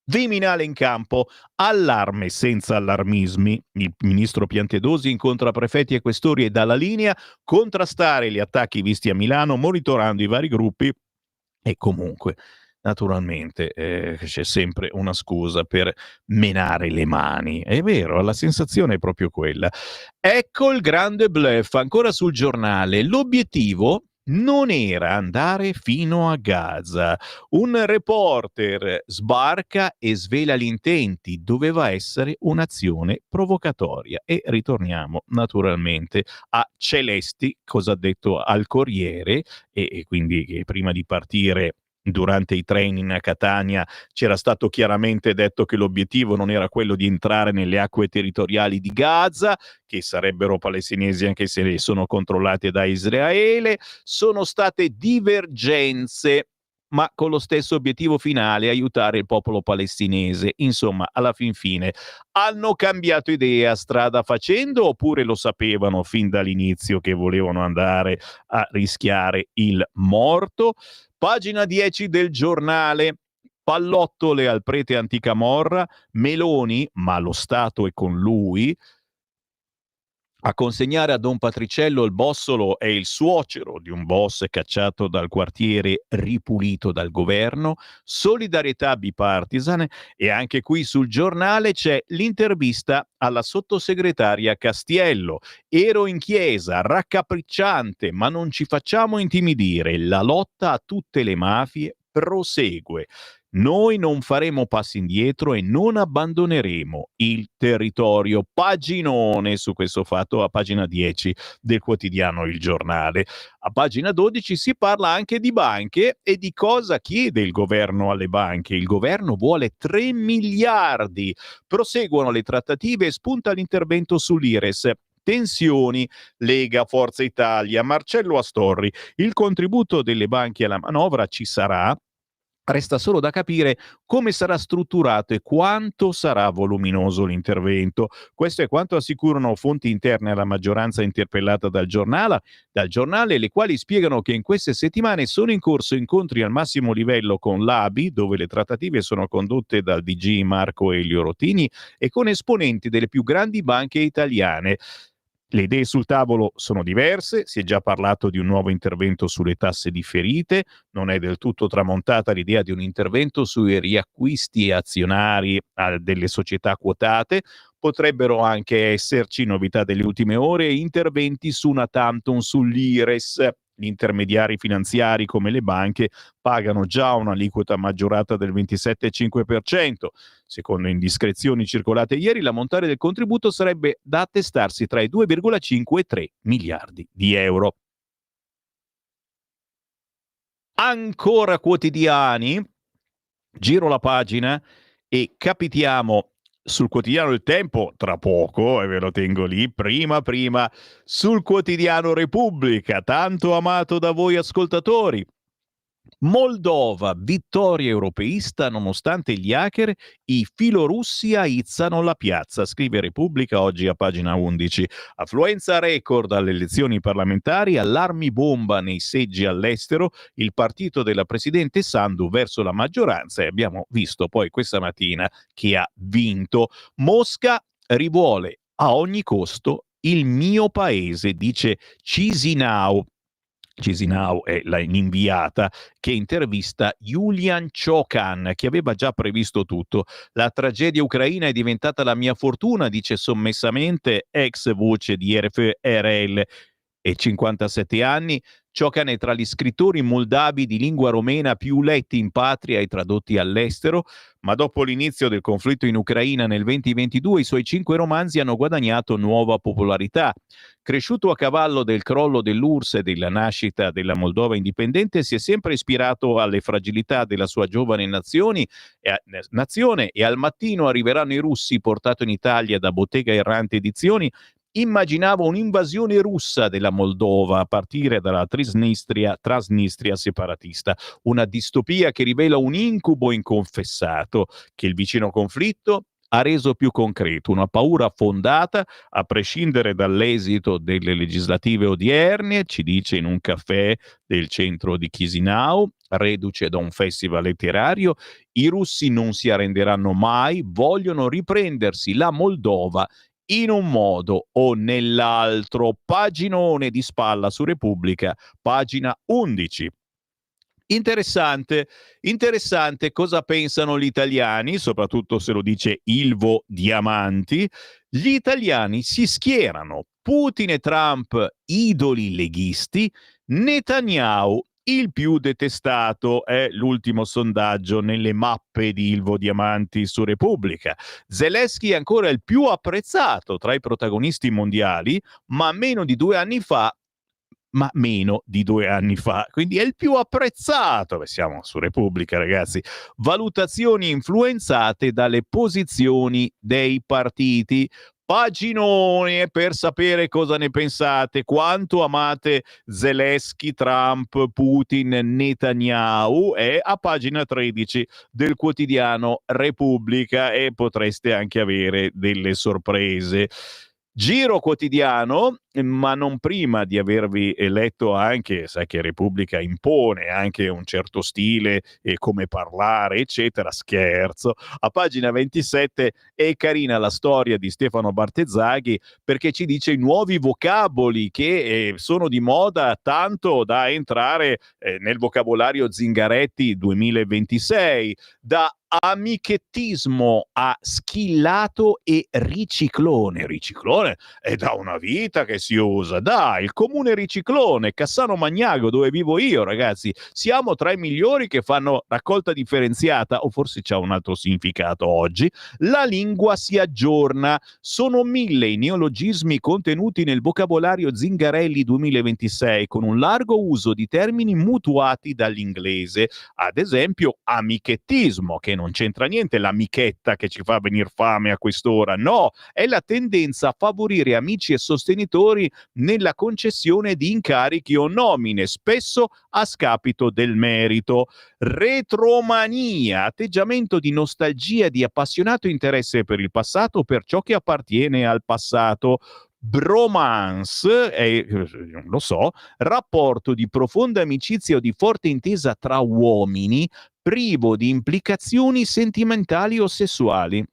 Viminale in campo, allarme senza allarmismi. Il ministro Piantedosi incontra prefetti e questori e dà la linea: contrastare gli attacchi visti a Milano, monitorando i vari gruppi. E comunque, naturalmente, c'è sempre una scusa per menare le mani. È vero, la sensazione è proprio quella. Ecco il grande bluff, ancora sul Giornale. L'obiettivo non era andare fino a Gaza. Un reporter sbarca e svela gli intenti. Doveva essere un'azione provocatoria. E ritorniamo naturalmente a Celesti, cosa ha detto al Corriere, e quindi prima di partire durante i training a Catania c'era stato chiaramente detto che l'obiettivo non era quello di entrare nelle acque territoriali di Gaza, che sarebbero palestinesi anche se sono controllate da Israele. Sono state divergenze, ma con lo stesso obiettivo finale: aiutare il popolo palestinese. Insomma, alla fin fine hanno cambiato idea strada facendo, oppure lo sapevano fin dall'inizio che volevano andare a rischiare il morto? Pagina 10 del Giornale. Pallottole al prete anticamorra, Meloni, ma lo Stato è con lui. A consegnare a Don Patriciello il bossolo è il suocero di un boss cacciato dal quartiere, ripulito dal governo, solidarietà bipartisan, e anche qui sul giornale c'è l'intervista alla sottosegretaria Castiello. Ero in chiesa, raccapricciante, ma non ci facciamo intimidire, la lotta a tutte le mafie prosegue. Noi non faremo passi indietro e non abbandoneremo il territorio. Paginone su questo fatto a pagina 10 del quotidiano Il Giornale. A pagina 12 si parla anche di banche e di cosa chiede il governo alle banche. Il governo vuole 3 miliardi. Proseguono le trattative e spunta l'intervento sull'Ires. Tensioni, Lega, Forza Italia, Marcello Astorri. Il contributo delle banche alla manovra ci sarà. Resta solo da capire come sarà strutturato e quanto sarà voluminoso l'intervento. Questo è quanto assicurano fonti interne alla maggioranza interpellata dal giornale, le quali spiegano che in queste settimane sono in corso incontri al massimo livello con l'ABI, dove le trattative sono condotte dal DG Marco Elio Rotini, e con esponenti delle più grandi banche italiane. Le idee sul tavolo sono diverse, si è già parlato di un nuovo intervento sulle tasse differite, non è del tutto tramontata l'idea di un intervento sui riacquisti azionari delle società quotate, potrebbero anche esserci novità delle ultime ore, interventi su una tantum sull'Ires. Gli intermediari finanziari come le banche pagano già un'aliquota maggiorata del 27,5%. Secondo indiscrezioni circolate ieri, l'ammontare del contributo sarebbe da attestarsi tra i 2,5 e 3 miliardi di euro. Ancora quotidiani, giro la pagina e capitiamo sul quotidiano Il Tempo, tra poco, e ve lo tengo lì, prima sul quotidiano Repubblica, tanto amato da voi ascoltatori. Moldova, vittoria europeista nonostante gli hacker, i filorussi aizzano la piazza, scrive Repubblica oggi a pagina 11. Affluenza record alle elezioni parlamentari, allarmi bomba nei seggi all'estero, il partito della presidente Sandu verso la maggioranza, e abbiamo visto poi questa mattina che ha vinto. Mosca rivuole a ogni costo il mio paese, dice Chisinau. Chisinau è l'inviata che intervista Julian Chokan, che aveva già previsto tutto. La tragedia ucraina è diventata la mia fortuna, dice sommessamente ex voce di RFRL e 57 anni. Chokan è tra gli scrittori moldavi di lingua romena più letti in patria e tradotti all'estero, ma dopo l'inizio del conflitto in Ucraina nel 2022 i suoi 5 romanzi hanno guadagnato nuova popolarità. Cresciuto a cavallo del crollo dell'URSS e della nascita della Moldova indipendente, si è sempre ispirato alle fragilità della sua giovane nazione, e al mattino arriveranno i russi, portato in Italia da Bottega Errante Edizioni. Immaginavo un'invasione russa della Moldova a partire dalla Transnistria separatista, una distopia che rivela un incubo inconfessato che il vicino conflitto ha reso più concreto, una paura fondata a prescindere dall'esito delle legislative odierne, ci dice in un caffè del centro di Chisinau, reduce da un festival letterario. I russi non si arrenderanno mai, vogliono riprendersi la Moldova in un modo o nell'altro. Paginone di spalla su Repubblica, pagina 11. Interessante cosa pensano gli italiani, soprattutto se lo dice Ilvo Diamanti. Gli italiani si schierano, Putin e Trump idoli leghisti, Netanyahu il più detestato, è l'ultimo sondaggio nelle mappe di Ilvo Diamanti su Repubblica. Zelensky è ancora il più apprezzato tra i protagonisti mondiali, ma meno di 2 anni fa, quindi è il più apprezzato. Beh, siamo su Repubblica, ragazzi. Valutazioni influenzate dalle posizioni dei partiti. Paginone per sapere cosa ne pensate, quanto amate Zelensky, Trump, Putin, Netanyahu, è a pagina 13 del quotidiano Repubblica e potreste anche avere delle sorprese. Giro quotidiano, ma non prima di avervi eletto anche, sai che Repubblica impone anche un certo stile e come parlare, eccetera. Scherzo. A pagina 27 è carina la storia di Stefano Bartezzaghi, perché ci dice i nuovi vocaboli che sono di moda, tanto da entrare nel vocabolario Zingaretti 2026, da amichettismo a schillato e riciclone. Riciclone è da una vita che si usa. Dai, il comune riciclone, Cassano Magnago, dove vivo io, ragazzi, siamo tra i migliori che fanno raccolta differenziata, o forse c'ha un altro significato oggi. La lingua si aggiorna, sono 1000 i neologismi contenuti nel vocabolario Zingarelli 2026, con un largo uso di termini mutuati dall'inglese, ad esempio amichettismo, che non c'entra niente l'amichetta che ci fa venire fame a quest'ora, no, è la tendenza a favorire amici e sostenitori nella concessione di incarichi o nomine, spesso a scapito del merito. Retromania, atteggiamento di nostalgia, di appassionato interesse per il passato, per ciò che appartiene al passato. Bromance, lo so, rapporto di profonda amicizia o di forte intesa tra uomini, privo di implicazioni sentimentali o sessuali.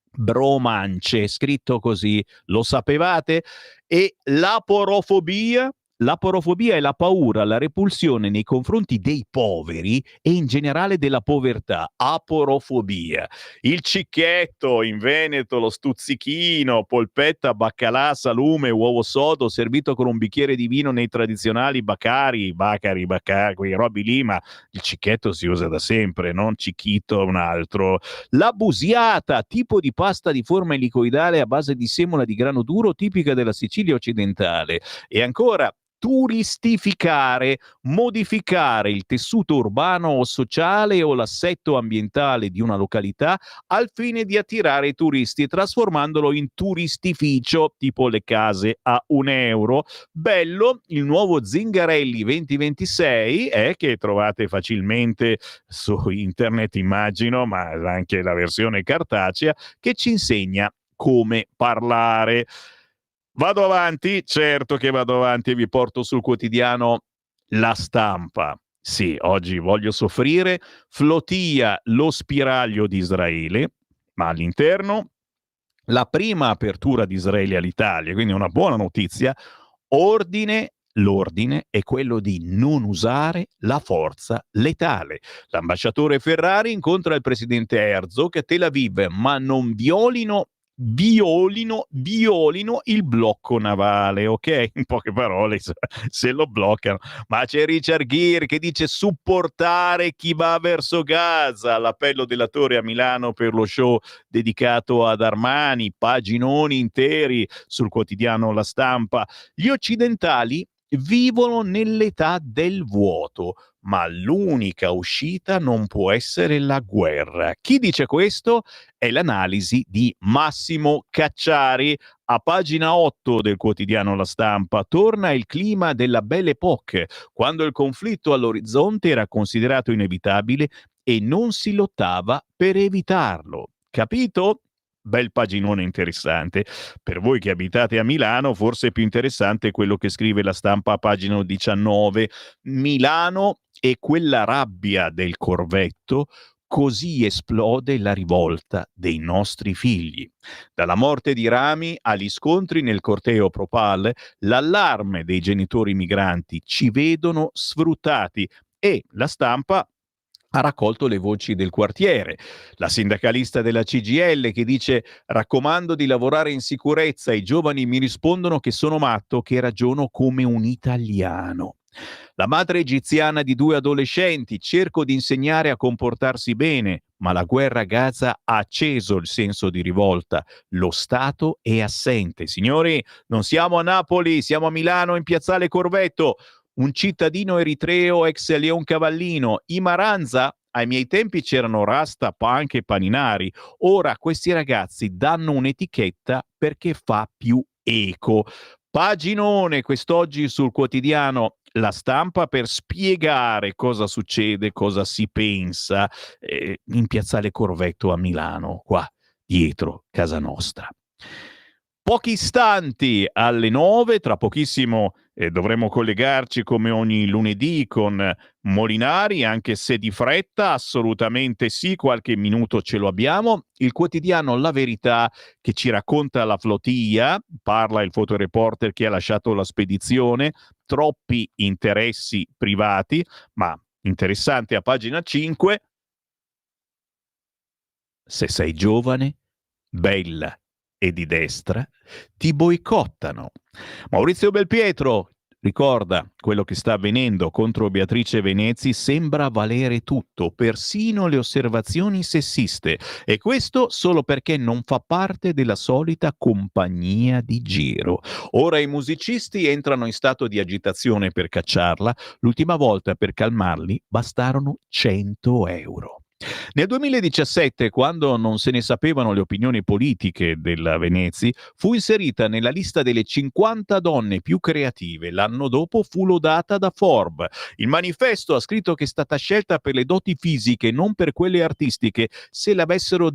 Bromance, scritto così, lo sapevate? E l'aporofobia? L'aporofobia è la paura, la repulsione nei confronti dei poveri e in generale della povertà. Aporofobia. Il cicchetto in Veneto, lo stuzzichino, polpetta, baccalà, salume, uovo sodo servito con un bicchiere di vino nei tradizionali bacari, quei robi lì, ma il cicchetto si usa da sempre, non cicchito un altro. La busiata, tipo di pasta di forma elicoidale a base di semola di grano duro tipica della Sicilia occidentale. E ancora, turistificare, modificare il tessuto urbano o sociale o l'assetto ambientale di una località al fine di attirare i turisti, trasformandolo in turistificio, tipo le case a €1. Bello, il nuovo Zingarelli 2026, che trovate facilmente su internet, immagino, ma anche la versione cartacea, che ci insegna come parlare. Vado avanti, certo che vado avanti e vi porto sul quotidiano La Stampa. Sì, oggi voglio soffrire. Flotilla, lo spiraglio di Israele, ma all'interno la prima apertura di Israele all'Italia, quindi una buona notizia. L'ordine è quello di non usare la forza letale. L'ambasciatore Ferrari incontra il presidente Herzog a Tel Aviv, ma non violino il blocco navale, ok? In poche parole, se lo bloccano. Ma c'è Richard Gere che dice supportare chi va verso Gaza, l'appello della Torre a Milano per lo show dedicato ad Armani, paginoni interi sul quotidiano La Stampa. Gli occidentali vivono nell'età del vuoto, ma l'unica uscita non può essere la guerra. Chi dice questo? È l'analisi di Massimo Cacciari. A pagina 8 del quotidiano La Stampa torna il clima della Belle Époque, quando il conflitto all'orizzonte era considerato inevitabile e non si lottava per evitarlo. Capito? Bel paginone interessante. Per voi che abitate a Milano, forse è più interessante quello che scrive La Stampa a pagina 19. Milano e quella rabbia del corvetto, così esplode la rivolta dei nostri figli. Dalla morte di Rami agli scontri nel corteo Propal, l'allarme dei genitori migranti, ci vedono sfruttati, e La Stampa ha raccolto le voci del quartiere. La sindacalista della CGIL che dice: raccomando di lavorare in sicurezza, i giovani mi rispondono che sono matto, che ragiono come un italiano. La madre egiziana di 2 adolescenti: cerco di insegnare a comportarsi bene, ma la guerra a Gaza ha acceso il senso di rivolta. Lo Stato è assente. Signori, non siamo a Napoli, siamo a Milano, in piazzale Corvetto. Un cittadino eritreo ex Leoncavallino, i Maranza. Ai miei tempi c'erano Rasta, Punk e Paninari. Ora questi ragazzi danno un'etichetta perché fa più eco. Paginone quest'oggi sul quotidiano La Stampa per spiegare cosa succede, cosa si pensa in piazzale Corvetto a Milano, qua dietro casa nostra. Pochi istanti alle 9, tra pochissimo dovremo collegarci come ogni lunedì con Molinari, anche se di fretta, assolutamente sì, qualche minuto ce lo abbiamo. Il quotidiano La Verità che ci racconta la flotilla, parla il fotoreporter che ha lasciato la spedizione, troppi interessi privati, ma interessante a pagina 5, se sei giovane, bella e di destra, ti boicottano. Maurizio Belpietro ricorda quello che sta avvenendo contro Beatrice Venezi, sembra valere tutto, persino le osservazioni sessiste, e questo solo perché non fa parte della solita compagnia di giro. Ora i musicisti entrano in stato di agitazione per cacciarla, l'ultima volta per calmarli bastarono 100 euro. Nel 2017, quando non se ne sapevano le opinioni politiche della Venezi, fu inserita nella lista delle 50 donne più creative. L'anno dopo fu lodata da Forbes. Il manifesto ha scritto che è stata scelta per le doti fisiche, non per quelle artistiche. Se l'avessero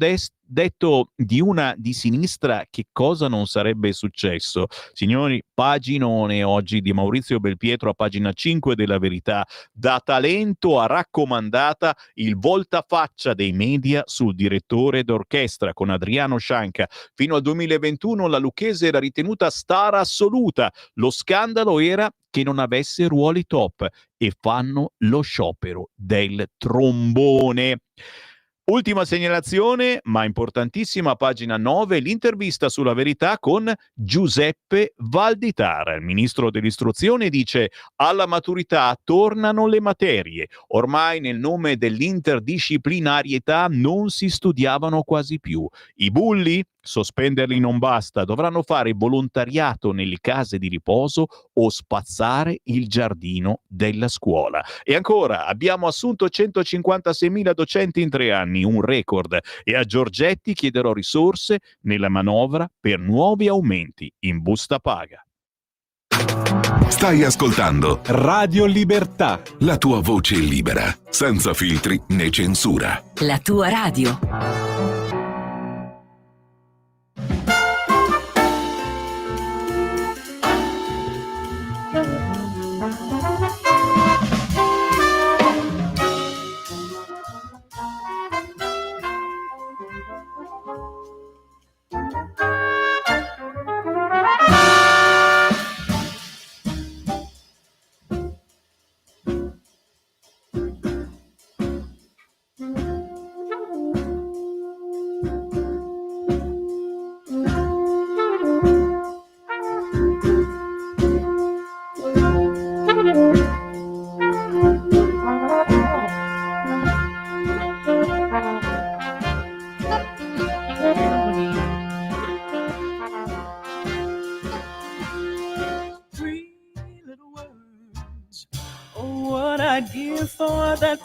detto di una di sinistra, che cosa non sarebbe successo? Signori, paginone oggi di Maurizio Belpietro a pagina 5 della Verità. Da talento a raccomandata, il voltafaccia dei media sul direttore d'orchestra con Adriano Scianca. Fino al 2021 la Lucchese era ritenuta star assoluta. Lo scandalo era che non avesse ruoli top, e fanno lo sciopero del trombone. Ultima segnalazione, ma importantissima, pagina 9, l'intervista sulla Verità con Giuseppe Valditara. Il ministro dell'istruzione dice: alla maturità tornano le materie. Ormai nel nome dell'interdisciplinarietà non si studiavano quasi più. I bulli? Sospenderli non basta, dovranno fare volontariato nelle case di riposo o spazzare il giardino della scuola. E ancora, abbiamo assunto 156.000 docenti in 3 anni, un record, e a Giorgetti chiederò risorse nella manovra per nuovi aumenti in busta paga. Stai ascoltando Radio Libertà. la tua voce libera, senza filtri né censura. La tua radio.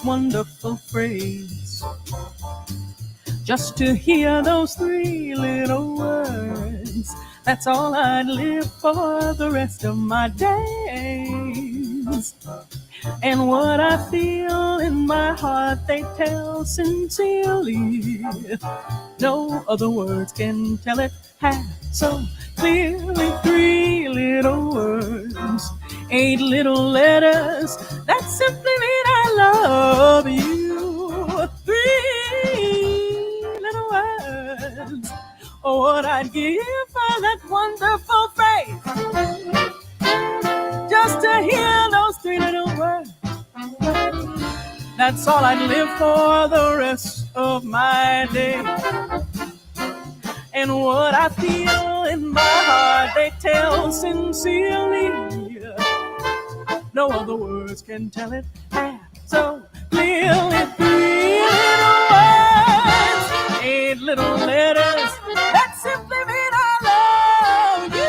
Wonderful phrase, just to hear those 3 little words. That's all I'd live for the rest of my days. And what I feel in my heart, they tell sincerely. No other words can tell it half so clearly. 3 little words, 8 little letters that simply mean I love you. 3 little words, oh, what I'd give for that wonderful phrase. Just to hear those 3 little words, that's all I'd live for the rest of my day. And what I feel in my heart, they tell sincerely. No other words can tell it half so clearly. 3 little words, 8 little letters that simply mean I love you.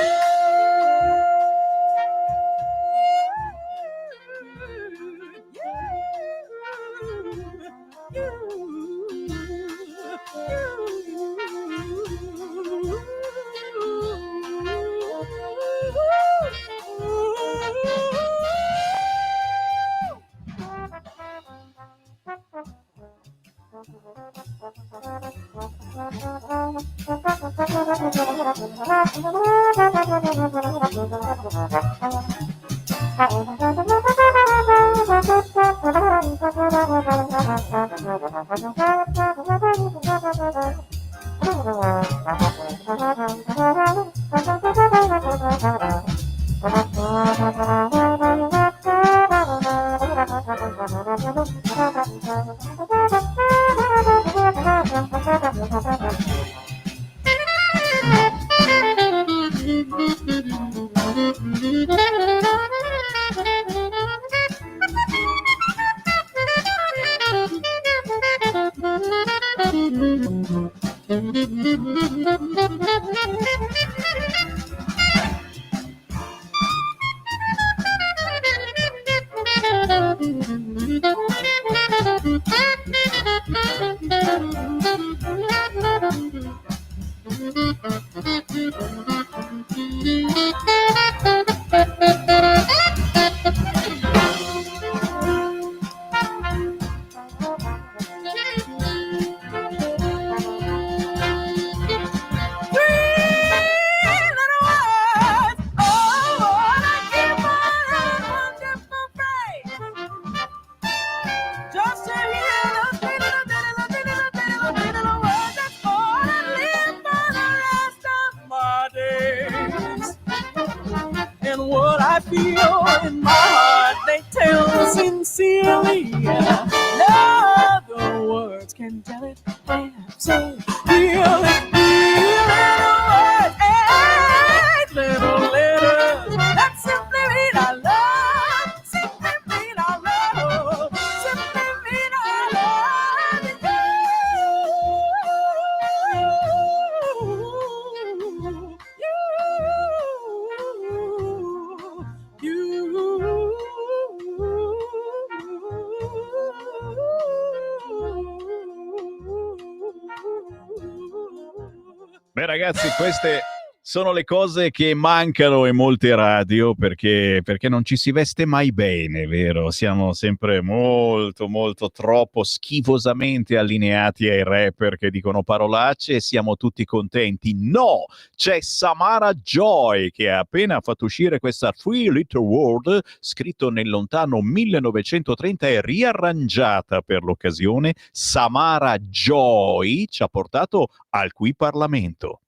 Beh ragazzi, queste sono le cose che mancano in molte radio perché non ci si veste mai bene, vero? Siamo sempre molto troppo schifosamente allineati ai rapper che dicono parolacce e siamo tutti contenti. No! C'è Samara Joy che ha appena fatto uscire questa Three Little World, scritto nel lontano 1930 e riarrangiata per l'occasione. Samara Joy ci ha portato al Qui Parlamento.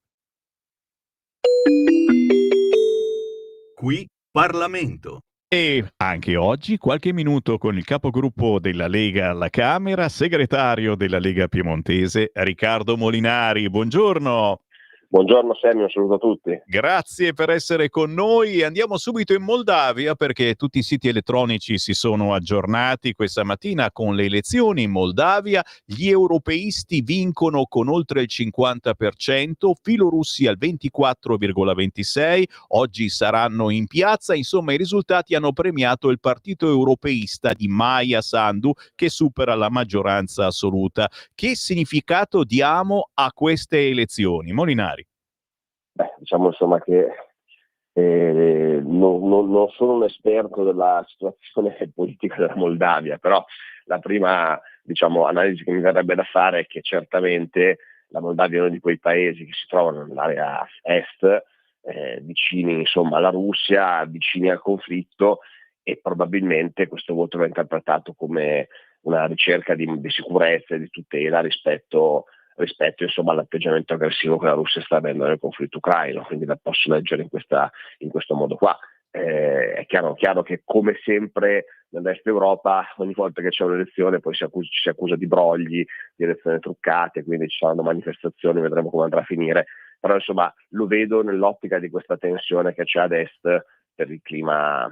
Qui Parlamento. E anche oggi qualche minuto con il capogruppo della Lega alla Camera, segretario della Lega Piemontese, Riccardo Molinari. Buongiorno. Buongiorno Sammy, un saluto a tutti. Grazie per essere con noi. Andiamo subito in Moldavia perché tutti i siti elettronici si sono aggiornati questa mattina con le elezioni in Moldavia. Gli europeisti vincono con oltre il 50%, filorussi al 24,26%, oggi saranno in piazza. Insomma, i risultati hanno premiato il partito europeista di Maia Sandu che supera la maggioranza assoluta. Che significato diamo a queste elezioni? Molinari. Diciamo insomma che non sono un esperto della situazione politica della Moldavia, però la prima analisi che mi verrebbe da fare è che certamente la Moldavia è uno di quei paesi che si trovano nell'area est, vicini insomma alla Russia, vicini al conflitto, e probabilmente questo voto va interpretato come una ricerca di sicurezza e di tutela rispetto insomma all'atteggiamento aggressivo che la Russia sta avendo nel conflitto ucraino, quindi la posso leggere in questo modo qua. È chiaro che come sempre nell'est Europa ogni volta che c'è un'elezione poi ci si accusa di brogli, di elezioni truccate, quindi ci saranno manifestazioni, vedremo come andrà a finire, però insomma lo vedo nell'ottica di questa tensione che c'è ad est per il clima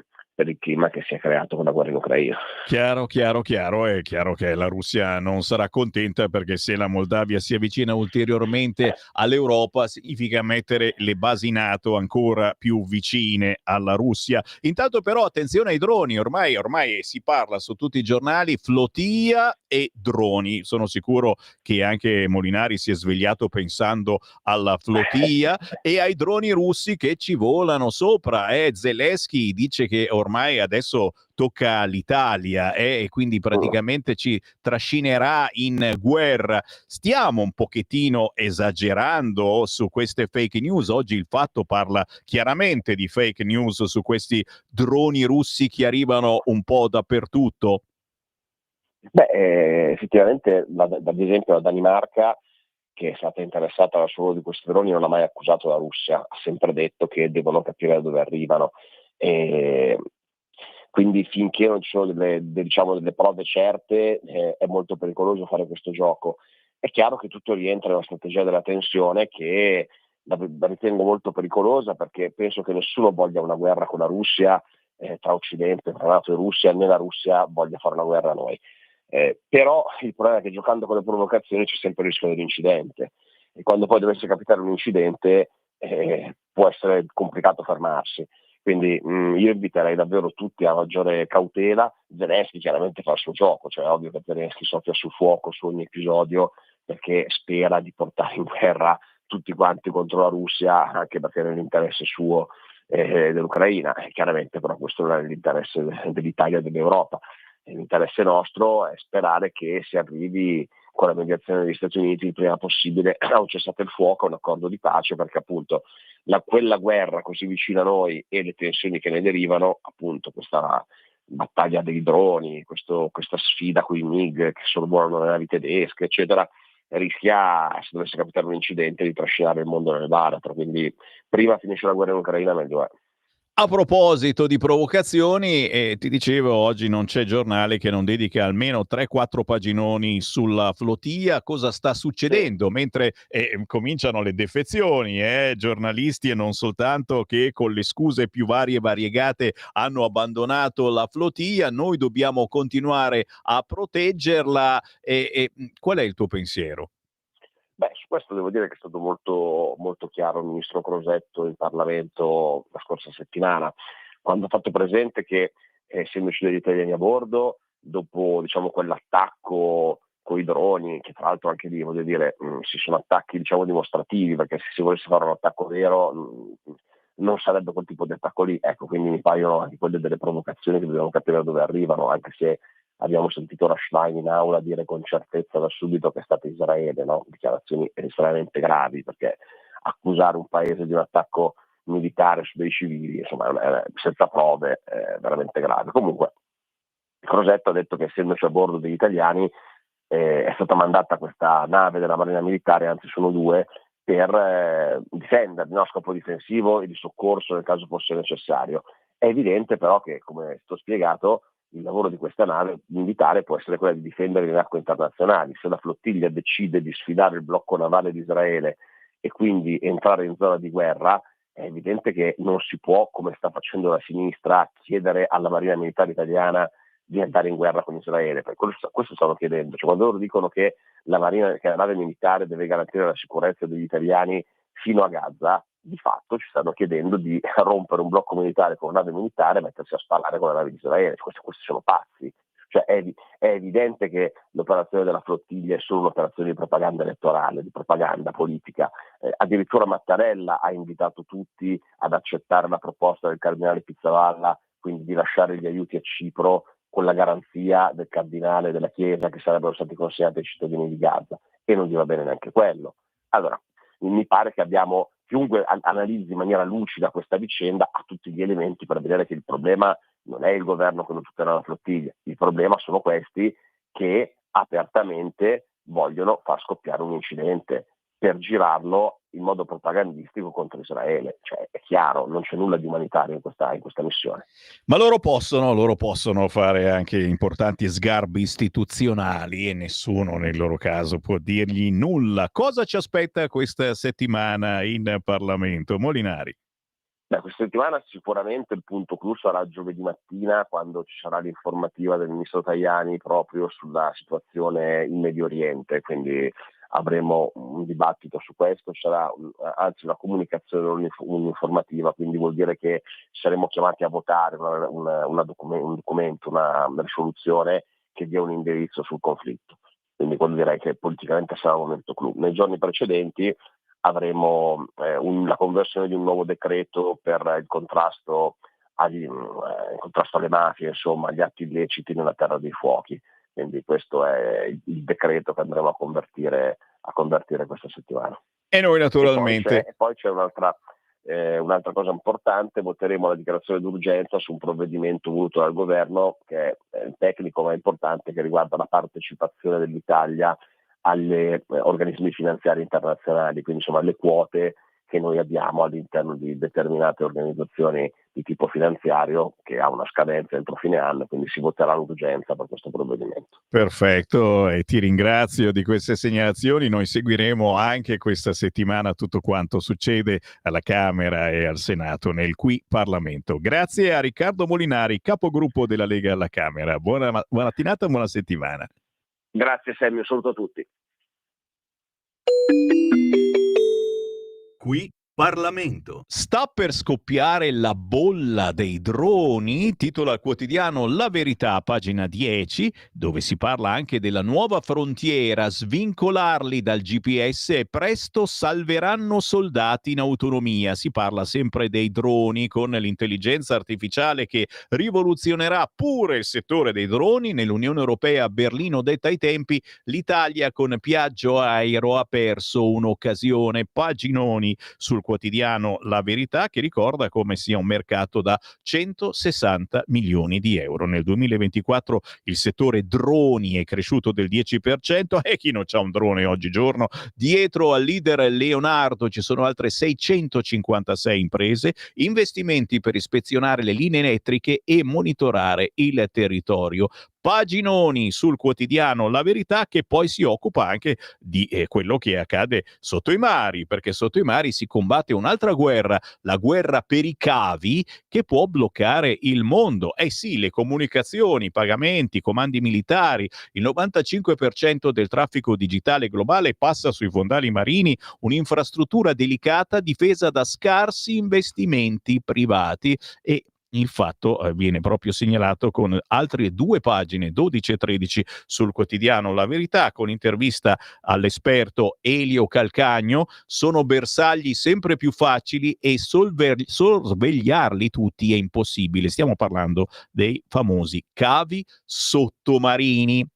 che si è creato con la guerra in Ucraina. Chiaro, è chiaro che la Russia non sarà contenta, perché se la Moldavia si avvicina ulteriormente all'Europa significa mettere le basi NATO ancora più vicine alla Russia. Intanto però attenzione ai droni, ormai si parla su tutti i giornali, flotilla e droni. Sono sicuro che anche Molinari si è svegliato pensando alla flotilla e ai droni russi che ci volano sopra. Zelensky dice che ormai adesso tocca all'Italia e quindi praticamente ci trascinerà in guerra. Stiamo un pochettino esagerando su queste fake news. Oggi il Fatto parla chiaramente di fake news su questi droni russi che arrivano un po' dappertutto. Effettivamente, ad esempio la Danimarca, che è stata interessata al suolo di questi droni, non ha mai accusato la Russia, ha sempre detto che devono capire da dove arrivano. E quindi finché non ci sono delle prove certe, è molto pericoloso fare questo gioco. È chiaro che tutto rientra nella strategia della tensione, che la ritengo molto pericolosa, perché penso che nessuno voglia una guerra con la Russia, tra Occidente, tra NATO e Russia, né la Russia voglia fare una guerra a noi. Però il problema è che giocando con le provocazioni c'è sempre il rischio dell'incidente, e quando poi dovesse capitare un incidente può essere complicato fermarsi. Quindi io inviterei davvero tutti a maggiore cautela. Zelensky chiaramente fa il suo gioco, cioè è ovvio che Zelensky soffia sul fuoco su ogni episodio, perché spera di portare in guerra tutti quanti contro la Russia, anche perché è nell'interesse suo dell'Ucraina. Chiaramente però questo non è nell'interesse dell'Italia e dell'Europa. L'interesse nostro è sperare che si arrivi con la mediazione degli Stati Uniti il prima possibile a un cessate il fuoco, a un accordo di pace, perché appunto quella guerra così vicina a noi e le tensioni che ne derivano, appunto questa battaglia dei droni, questa sfida con i MiG che sorvolano le navi tedesche, eccetera, rischia, se dovesse capitare un incidente, di trascinare il mondo nel baratro. Quindi prima finisce la guerra in Ucraina meglio è. A proposito di provocazioni, ti dicevo, oggi non c'è giornale che non dedica almeno 3-4 paginoni sulla flotilla, cosa sta succedendo, mentre cominciano le defezioni, giornalisti e non soltanto, che con le scuse più varie e variegate hanno abbandonato la flotilla. Noi dobbiamo continuare a proteggerla. Qual è il tuo pensiero? Su questo devo dire che è stato molto, molto chiaro il ministro Crosetto in Parlamento la scorsa settimana, quando ha fatto presente che essendoci degli italiani a bordo, dopo quell'attacco con i droni, che tra l'altro anche lì voglio dire si sono attacchi dimostrativi, perché se si volesse fare un attacco vero non sarebbe quel tipo di attacco lì, ecco, quindi mi paiono anche quelle delle provocazioni che dobbiamo capire da dove arrivano, anche se abbiamo sentito Rashlein in aula dire con certezza da subito che è stato Israele, no? Dichiarazioni estremamente gravi, perché accusare un paese di un attacco militare su dei civili, insomma, senza prove, è veramente grave. Comunque, Crosetto ha detto che essendoci a bordo degli italiani è stata mandata questa nave della Marina Militare, anzi sono due, per difenderli, a scopo difensivo e di soccorso nel caso fosse necessario. È evidente però che, come sto spiegato, il lavoro di questa nave militare può essere quello di difendere le acque internazionali. Se la flottiglia decide di sfidare il blocco navale di Israele e quindi entrare in zona di guerra, è evidente che non si può, come sta facendo la sinistra, chiedere alla Marina Militare italiana di andare in guerra con Israele. Per questo stanno chiedendo, quando loro dicono che la nave militare deve garantire la sicurezza degli italiani fino a Gaza, di fatto ci stanno chiedendo di rompere un blocco militare con una nave militare e mettersi a sparare con la nave di Israele. Questi sono pazzi. Cioè è evidente che l'operazione della flottiglia è solo un'operazione di propaganda elettorale, di propaganda politica. Addirittura Mattarella ha invitato tutti ad accettare la proposta del cardinale Pizzavalla, quindi di lasciare gli aiuti a Cipro con la garanzia del cardinale della Chiesa che sarebbero stati consegnati ai cittadini di Gaza, e non gli va bene neanche quello. Allora, mi pare che chiunque analizzi in maniera lucida questa vicenda ha tutti gli elementi per vedere che il problema non è il governo che non tutela la flottiglia, il problema sono questi che apertamente vogliono far scoppiare un incidente per girarlo in modo propagandistico contro Israele. Cioè, è chiaro, non c'è nulla di umanitario in questa missione. Ma loro possono fare anche importanti sgarbi istituzionali e nessuno nel loro caso può dirgli nulla. Cosa ci aspetta questa settimana in Parlamento? Molinari. Questa settimana sicuramente il punto clou sarà giovedì mattina, quando ci sarà l'informativa del ministro Tajani proprio sulla situazione in Medio Oriente, quindi avremo un dibattito su questo, sarà anzi una comunicazione, un'informativa, quindi vuol dire che saremo chiamati a votare un documento, una risoluzione che dia un indirizzo sul conflitto. Quindi quello direi che politicamente sarà un momento clou. Nei giorni precedenti avremo la conversione di un nuovo decreto per il contrasto in contrasto alle mafie, insomma, agli atti illeciti nella terra dei fuochi. Quindi questo è il decreto che andremo a convertire questa settimana. E noi naturalmente... E poi c'è un'altra cosa importante: voteremo la dichiarazione d'urgenza su un provvedimento voluto dal governo che è tecnico ma importante, che riguarda la partecipazione dell'Italia agli organismi finanziari internazionali, quindi insomma le quote che noi abbiamo all'interno di determinate organizzazioni di tipo finanziario, che ha una scadenza entro fine anno, quindi si voterà l'urgenza per questo provvedimento. Perfetto, e ti ringrazio di queste segnalazioni. Noi seguiremo anche questa settimana tutto quanto succede alla Camera e al Senato nel Qui Parlamento. Grazie a Riccardo Molinari, capogruppo della Lega alla Camera. Buona mattinata e buona settimana. Grazie Sammy, un saluto a tutti. Qui Parlamento. Sta per scoppiare la bolla dei droni, titola il quotidiano La Verità, pagina 10, dove si parla anche della nuova frontiera, svincolarli dal GPS e presto salveranno soldati in autonomia. Si parla sempre dei droni, con l'intelligenza artificiale che rivoluzionerà pure il settore dei droni. Nell'Unione Europea, a Berlino detta ai tempi, l'Italia con Piaggio Aero ha perso un'occasione. Paginoni sul quotidiano La Verità, che ricorda come sia un mercato da 160 milioni di euro. Nel 2024 il settore droni è cresciuto del 10%, e chi non c'ha un drone oggigiorno? Dietro al leader Leonardo ci sono altre 656 imprese, investimenti per ispezionare le linee elettriche e monitorare il territorio. Paginoni sul quotidiano La Verità, che poi si occupa anche di quello che accade sotto i mari, perché sotto i mari si combatte un'altra guerra, la guerra per i cavi, che può bloccare il mondo. Sì, le comunicazioni, i pagamenti, i comandi militari, il 95% del traffico digitale globale passa sui fondali marini, un'infrastruttura delicata difesa da scarsi investimenti privati. E il fatto viene proprio segnalato con altre 2 pagine, 12 e 13, sul quotidiano La Verità, con intervista all'esperto Elio Calcagno. Sono bersagli sempre più facili e sorvegliarli tutti è impossibile. Stiamo parlando dei famosi cavi sottomarini.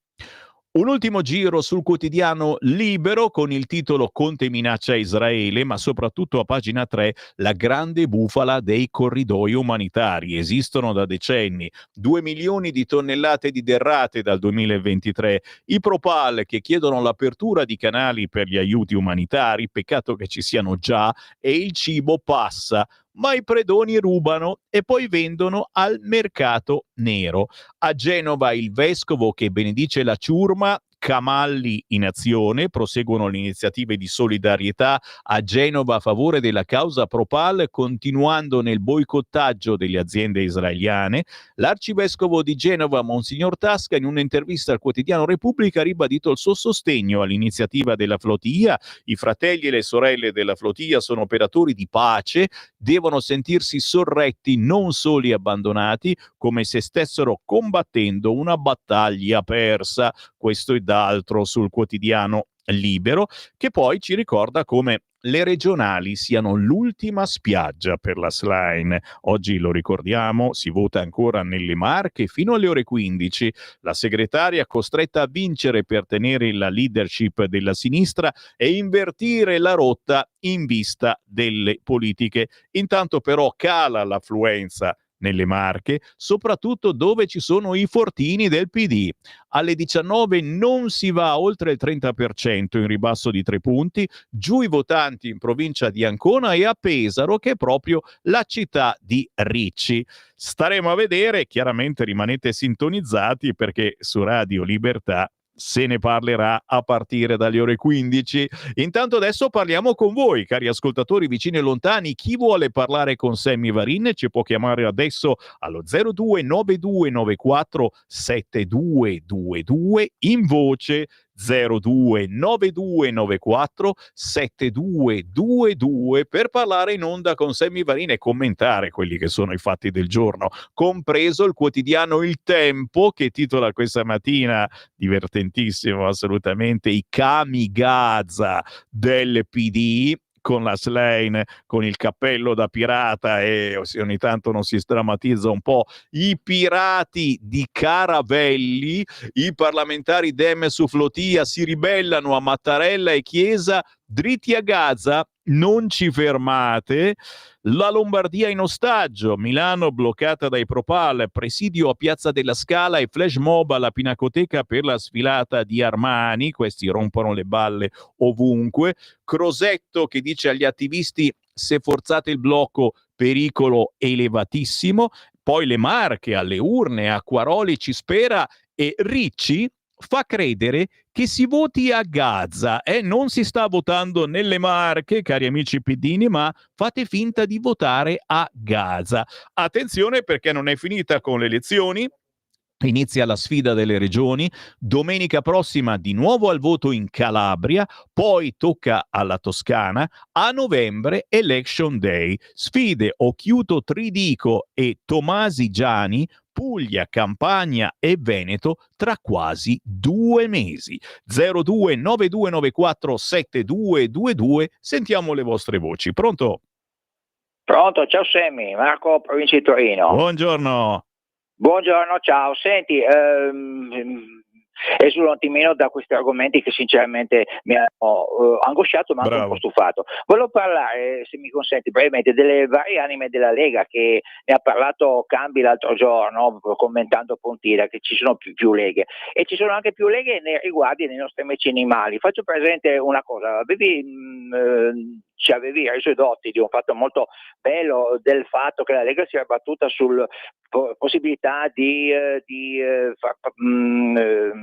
Un ultimo giro sul quotidiano Libero, con il titolo Conte minaccia Israele, ma soprattutto a pagina 3 la grande bufala dei corridoi umanitari. Esistono da decenni, 2 milioni di tonnellate di derrate dal 2023, i Propal che chiedono l'apertura di canali per gli aiuti umanitari, peccato che ci siano già, e il cibo passa, ma i predoni rubano e poi vendono al mercato nero. A Genova il vescovo che benedice la ciurma, Camalli in azione, proseguono le iniziative di solidarietà a Genova a favore della causa Propal, continuando nel boicottaggio delle aziende israeliane. L'arcivescovo di Genova, Monsignor Tasca, in un'intervista al quotidiano Repubblica, ha ribadito il suo sostegno all'iniziativa della flotilla. I fratelli e le sorelle della flotilla sono operatori di pace, devono sentirsi sorretti, non soli abbandonati, come se stessero combattendo una battaglia persa. Questo e d'altro sul quotidiano Libero, che poi ci ricorda come le regionali siano l'ultima spiaggia per la Schlein. Oggi, lo ricordiamo, si vota ancora nelle Marche fino alle ore 15. La segretaria costretta a vincere per tenere la leadership della sinistra e invertire la rotta in vista delle politiche. Intanto però cala l'affluenza nelle Marche, soprattutto dove ci sono i fortini del PD. Alle 19 non si va oltre il 30%, in ribasso di 3 punti, giù i votanti in provincia di Ancona e a Pesaro, che è proprio la città di Ricci. Staremo a vedere, chiaramente rimanete sintonizzati, perché su Radio Libertà se ne parlerà a partire dalle ore 15. Intanto adesso parliamo con voi, cari ascoltatori vicini e lontani. Chi vuole parlare con Sammy Varin ci può chiamare adesso allo 029294 7222 in voce, 029294 7222, per parlare in onda con Sammy Varin e commentare quelli che sono i fatti del giorno, compreso il quotidiano Il Tempo, che titola questa mattina, divertentissimo assolutamente, i kamikaze del PD. con la Slane, con il cappello da pirata, e se ogni tanto non si sdrammatizza un po', i pirati di Caravelli, i parlamentari Dem su Flotilla si ribellano a Mattarella e Chiesa, dritti a Gaza, non ci fermate. La Lombardia in ostaggio, Milano bloccata dai Propal, presidio a Piazza della Scala e flash mob alla Pinacoteca per la sfilata di Armani, questi rompono le balle ovunque. Crosetto che dice agli attivisti: se forzate il blocco pericolo elevatissimo. Poi le Marche alle urne, Acquaroli ci spera e Ricci fa credere che si voti a Gaza. Non si sta votando nelle Marche, cari amici piddini, ma fate finta di votare a Gaza. Attenzione, perché non è finita con le elezioni. Inizia la sfida delle regioni, domenica prossima di nuovo al voto in Calabria, poi tocca alla Toscana, a novembre Election Day. Sfide Occhiuto Tridico e Tomasi Giani, Puglia, Campania e Veneto tra quasi 2 mesi. 0292947222, sentiamo le vostre voci. Pronto? Pronto, ciao Sammy, Marco, provincia di Torino. Buongiorno. Buongiorno, ciao. Senti, esulo un attimino da questi argomenti che sinceramente mi hanno angosciato, ma anche un po' stufato. Volevo parlare, se mi consenti, brevemente delle varie anime della Lega, che ne ha parlato Cambi l'altro giorno commentando Pontida, che ci sono più leghe, e ci sono anche più leghe nei riguardi dei nostri amici animali. Faccio presente una cosa: ci avevi reso dotti di un fatto molto bello, del fatto che la Lega si era battuta sul possibilità di far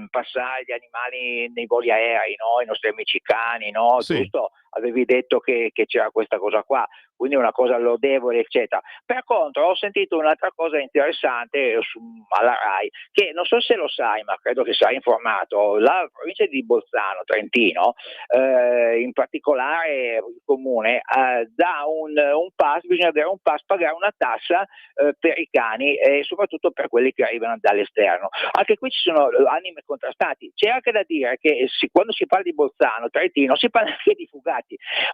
passare gli animali nei voli aerei, no? I nostri amici cani, no? Sì. Giusto? Avevi detto che c'era questa cosa qua, quindi è una cosa lodevole, eccetera. Per contro ho sentito un'altra cosa interessante alla RAI, che non so se lo sai, ma credo che sarai informato. La provincia di Bolzano, Trentino, in particolare il comune, dà un pass, bisogna avere un pass, pagare una tassa per i cani e soprattutto per quelli che arrivano dall'esterno. Anche qui ci sono anime contrastanti. C'è anche da dire che quando si parla di Bolzano, Trentino, si parla anche di Fugati.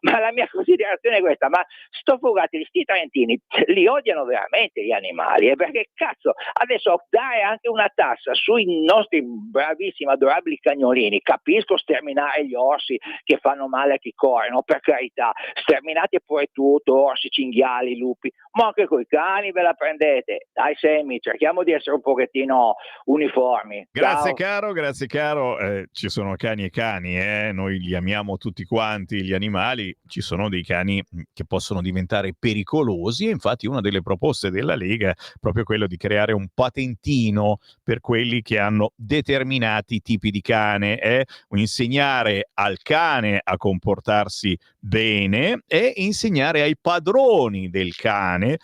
Ma la mia considerazione è questa: ma sto Fugati, sti trentini li odiano veramente gli animali, perché cazzo, adesso dare anche una tassa sui nostri bravissimi adorabili cagnolini, capisco sterminare gli orsi che fanno male a chi corre, no? Per carità, sterminate pure tutto, orsi, cinghiali, lupi, ma anche coi cani ve la prendete. Dai Sammy, cerchiamo di essere un pochettino uniformi. Grazie Ciao. grazie caro. Ci sono cani e cani, noi li amiamo tutti quanti gli animali. Ci sono dei cani che possono diventare pericolosi, e infatti una delle proposte della Lega è proprio quello di creare un patentino per quelli che hanno determinati tipi di cane, insegnare al cane a comportarsi bene e insegnare ai padroni del cane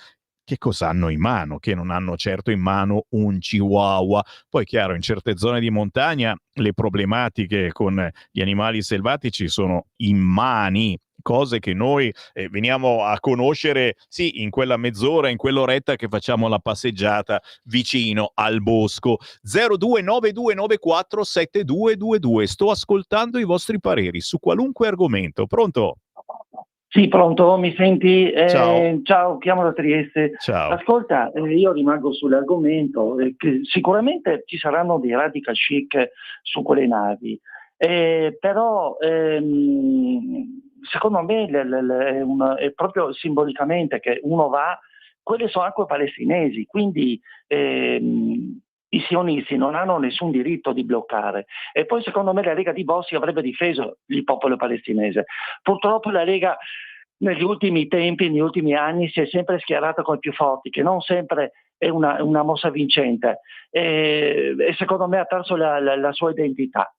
che cosa hanno in mano, che non hanno certo in mano un chihuahua. Poi chiaro, in certe zone di montagna le problematiche con gli animali selvatici sono immani, cose che noi veniamo a conoscere sì in quella mezz'ora, in quell'oretta che facciamo la passeggiata vicino al bosco. 0292947222. Sto ascoltando i vostri pareri su qualunque argomento. Pronto? Sì, pronto, mi senti? Ciao. Ciao, chiamo da Trieste. Ciao. Ascolta, io rimango sull'argomento, che sicuramente ci saranno dei radical chic su quelle navi, però secondo me è proprio simbolicamente che uno va, quelle sono acque palestinesi, quindi i sionisti non hanno nessun diritto di bloccare. E poi secondo me la Lega di Bossi avrebbe difeso il popolo palestinese. Purtroppo la Lega negli ultimi tempi, negli ultimi anni, si è sempre schierata con i più forti, che non sempre è una mossa vincente, e secondo me ha perso la sua identità.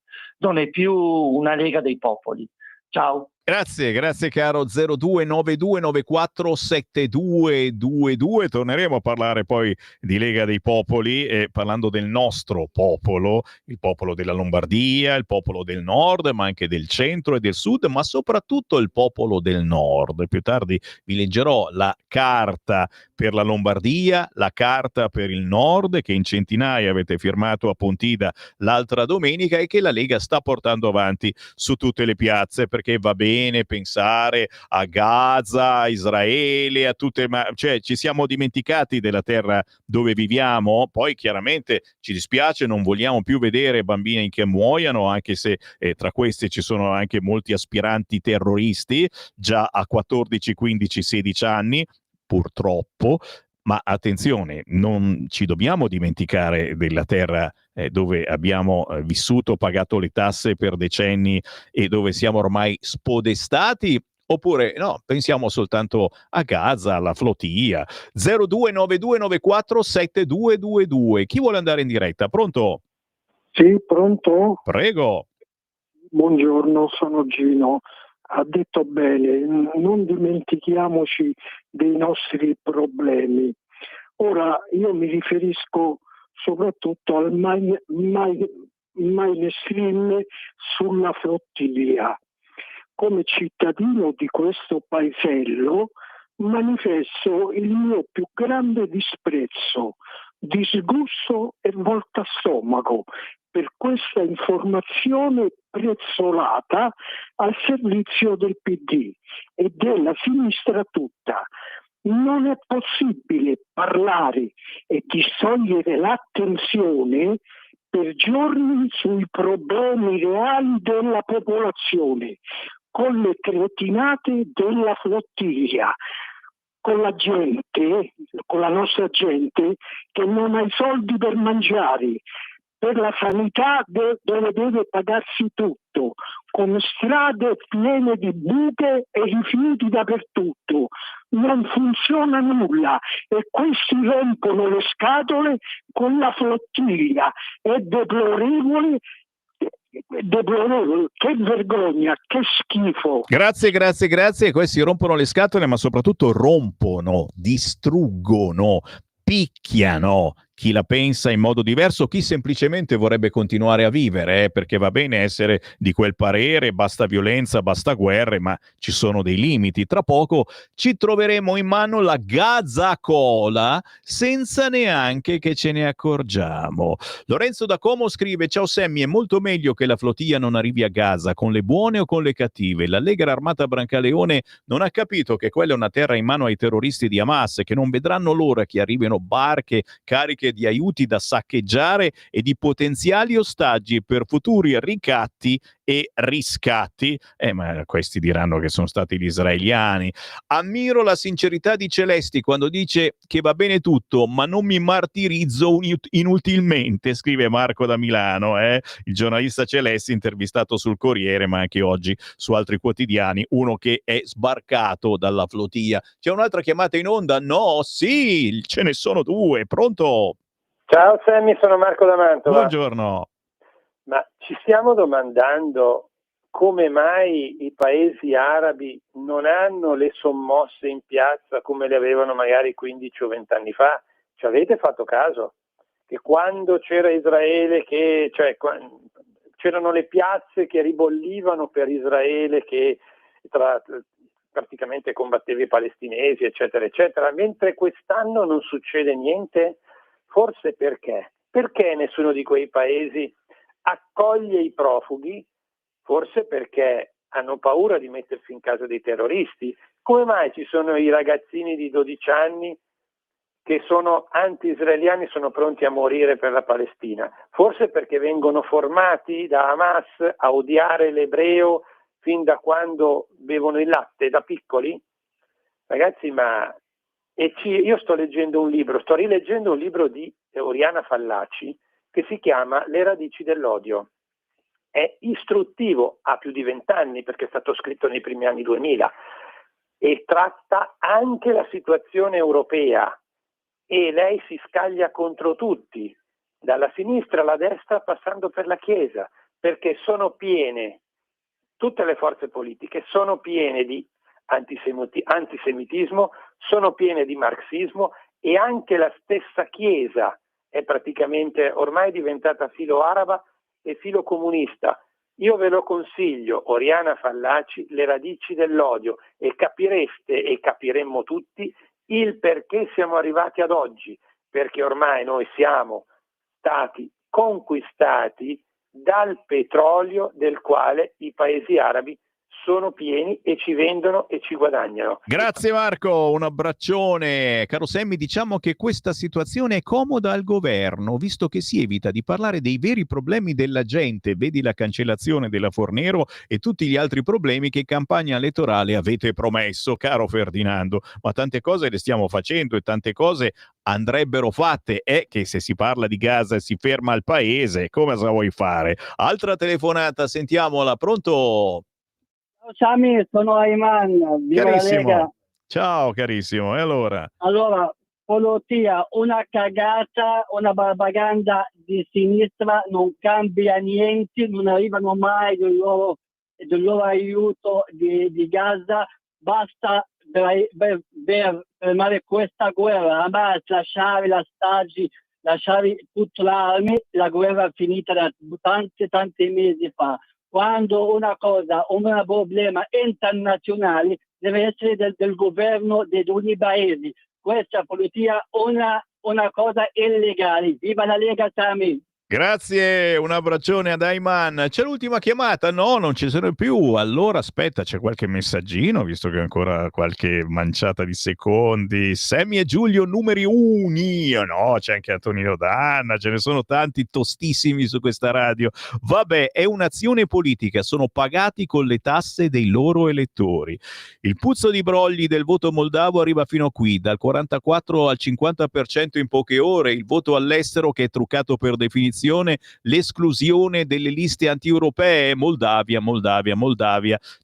Non è più una Lega dei popoli. Ciao. Grazie caro. 0292947222. Torneremo a parlare poi di Lega dei Popoli, parlando del nostro popolo, il popolo della Lombardia, il popolo del nord, ma anche del centro e del sud, ma soprattutto il popolo del nord. Più tardi vi leggerò la carta per la Lombardia, la carta per il nord, che in centinaia avete firmato a Pontida l'altra domenica e che la Lega sta portando avanti su tutte le piazze, perché va bene bene pensare a Gaza, a Israele, a tutte, ma cioè ci siamo dimenticati della terra dove viviamo? Poi chiaramente ci dispiace, non vogliamo più vedere bambini che muoiano, anche se tra questi ci sono anche molti aspiranti terroristi già a 14, 15, 16 anni, purtroppo. Ma attenzione, non ci dobbiamo dimenticare della terra dove abbiamo vissuto, pagato le tasse per decenni e dove siamo ormai spodestati. Oppure no, pensiamo soltanto a Gaza, alla flotilla. 0292947222. Chi vuole andare in diretta? Pronto? Sì, pronto? Prego. Buongiorno, sono Gino. Ha detto bene, non dimentichiamoci dei nostri problemi. Ora io mi riferisco soprattutto al mainstream sulla flottiglia. Come cittadino di questo paesello manifesto il mio più grande disprezzo, disgusto e volta stomaco per questa informazione prezzolata al servizio del PD e della sinistra tutta. Non è possibile parlare e distogliere l'attenzione per giorni sui problemi reali della popolazione, con le cretinate della flottiglia, con la gente, con la nostra gente che non ha i soldi per mangiare, per la sanità dove deve pagarsi tutto, con strade piene di buche e rifiuti dappertutto. Non funziona nulla e questi rompono le scatole con la flottiglia. È deplorevole, che vergogna, che schifo. Grazie. Questi rompono le scatole, ma soprattutto rompono, distruggono, picchiano chi la pensa in modo diverso, chi semplicemente vorrebbe continuare a vivere, perché va bene essere di quel parere, basta violenza, basta guerre, ma ci sono dei limiti. Tra poco ci troveremo in mano la Gaza Cola senza neanche che ce ne accorgiamo. Lorenzo da Como scrive: ciao Sammy, è molto meglio che la flottiglia non arrivi a Gaza, con le buone o con le cattive. La Lega Armata Brancaleone non ha capito che quella è una terra in mano ai terroristi di Hamas, che non vedranno l'ora che arrivino barche cariche di aiuti da saccheggiare e di potenziali ostaggi per futuri ricatti e riscatti. Ma questi diranno che sono stati gli israeliani. Ammiro la sincerità di Celesti quando dice che va bene tutto, ma non mi martirizzo inutilmente, scrive Marco da Milano, il giornalista Celesti intervistato sul Corriere, ma anche oggi su altri quotidiani, uno che è sbarcato dalla flottiglia. C'è un'altra chiamata in onda? No, sì, ce ne sono due. Pronto? Ciao Sammy, sono Marco da Mantova. Buongiorno. Ma ci stiamo domandando come mai i paesi arabi non hanno le sommosse in piazza come le avevano magari 15 o 20 anni fa? Ci avete fatto caso? Che quando c'era Israele, c'erano le piazze che ribollivano per Israele, che praticamente combatteva i palestinesi, eccetera, eccetera, mentre quest'anno non succede niente? Forse perché? Perché nessuno di quei paesi accoglie i profughi? Forse perché hanno paura di mettersi in casa dei terroristi. Come mai ci sono i ragazzini di 12 anni che sono anti-israeliani, sono pronti a morire per la Palestina? Forse perché vengono formati da Hamas a odiare l'ebreo fin da quando bevono il latte, da piccoli? Ragazzi, io sto rileggendo un libro di Oriana Fallaci che si chiama Le radici dell'odio. È istruttivo, ha più di 20 anni perché è stato scritto nei primi anni 2000 e tratta anche la situazione europea, e lei si scaglia contro tutti, dalla sinistra alla destra passando per la Chiesa, perché sono piene, tutte le forze politiche sono piene di antisemitismo, sono piene di marxismo, e anche la stessa Chiesa è praticamente ormai diventata filo araba e filo comunista. Io ve lo consiglio, Oriana Fallaci, Le radici dell'odio, e capireste e capiremmo tutti il perché siamo arrivati ad oggi, perché ormai noi siamo stati conquistati dal petrolio del quale i paesi arabi sono pieni e ci vendono e ci guadagnano. Grazie Marco, un abbraccione. Caro Sammy, diciamo che questa situazione è comoda al governo, visto che si evita di parlare dei veri problemi della gente, vedi la cancellazione della Fornero e tutti gli altri problemi che in campagna elettorale avete promesso, caro Ferdinando. Ma tante cose le stiamo facendo e tante cose andrebbero fatte. È che se si parla di gas e si ferma il paese, come cosa vuoi fare? Altra telefonata, sentiamola, pronto? Ciao Sami, sono Ayman, viva la Lega. Carissimo. Ciao carissimo, e allora? Allora, Polotia, una cagata, una propaganda di sinistra, non cambia niente, non arrivano mai del loro aiuto di Gaza, basta per fermare questa guerra, Hamas, lasciare la Stasi, lasciare tutte le armi, la guerra è finita da tanti mesi fa. Quando un problema internazionale deve essere del governo di tutti i paesi. Questa politica è una cosa illegale. Viva la Lega, Sami! Grazie, un abbraccione ad Ayman. C'è l'ultima chiamata? No, non ci sono più. Allora aspetta, c'è qualche messaggino, visto che ancora qualche manciata di secondi. Sammy e Giulio numeri uni. No, c'è anche Antonino Danna, ce ne sono tanti tostissimi su questa radio. Vabbè, è un'azione politica, sono pagati con le tasse dei loro elettori. Il puzzo di brogli del voto moldavo arriva fino a qui, dal 44 al 50% in poche ore, il voto all'estero che è truccato per definizione, l'esclusione delle liste anti-europee, Moldavia,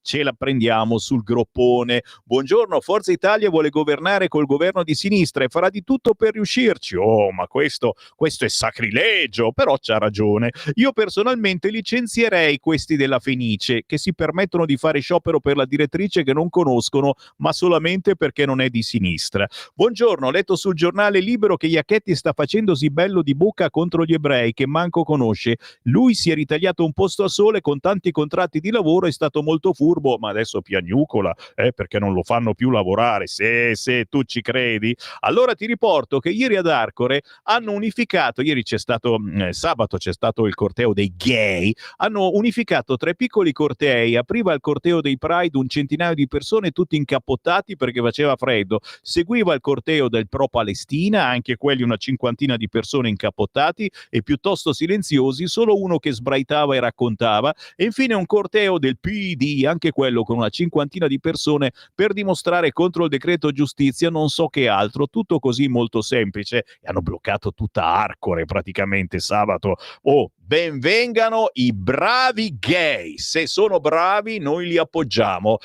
ce la prendiamo sul groppone. Buongiorno, Forza Italia vuole governare col governo di sinistra e farà di tutto per riuscirci. Oh, ma questo è sacrilegio, però c'ha ragione. Io personalmente licenzierei questi della Fenice, che si permettono di fare sciopero per la direttrice che non conoscono, ma solamente perché non è di sinistra. Buongiorno, ho letto sul giornale Libero che Iacchetti sta facendosi bello di bocca contro gli ebrei, che manco conosce. Lui si è ritagliato un posto a sole con tanti contratti di lavoro, è stato molto furbo, ma adesso piagnucola, perché non lo fanno più lavorare. Se tu ci credi. Allora ti riporto che ieri ad Arcore hanno unificato, ieri c'è stato, sabato c'è stato il corteo dei gay, hanno unificato 3 piccoli cortei, apriva il corteo dei Pride un centinaio di persone tutti incappottati perché faceva freddo, seguiva il corteo del pro Palestina, anche quelli una cinquantina di persone incappottati e piuttosto silenziosi, solo uno che sbraitava e raccontava, e infine un corteo del PD, anche quello con una cinquantina di persone per dimostrare contro il decreto giustizia, non so che altro, tutto così molto semplice, e hanno bloccato tutta Arcore praticamente sabato. Oh, benvengano i bravi gay, se sono bravi noi li appoggiamo,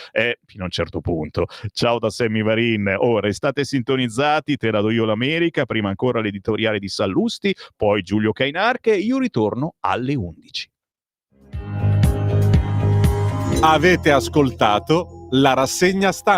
fino a un certo punto. Ciao da Sammy Varin. Restate sintonizzati, te la do io l'America, prima ancora l'editoriale di Sallusti, poi Giulio Cainarche, io ritorno alle 11. Avete ascoltato la rassegna stampa.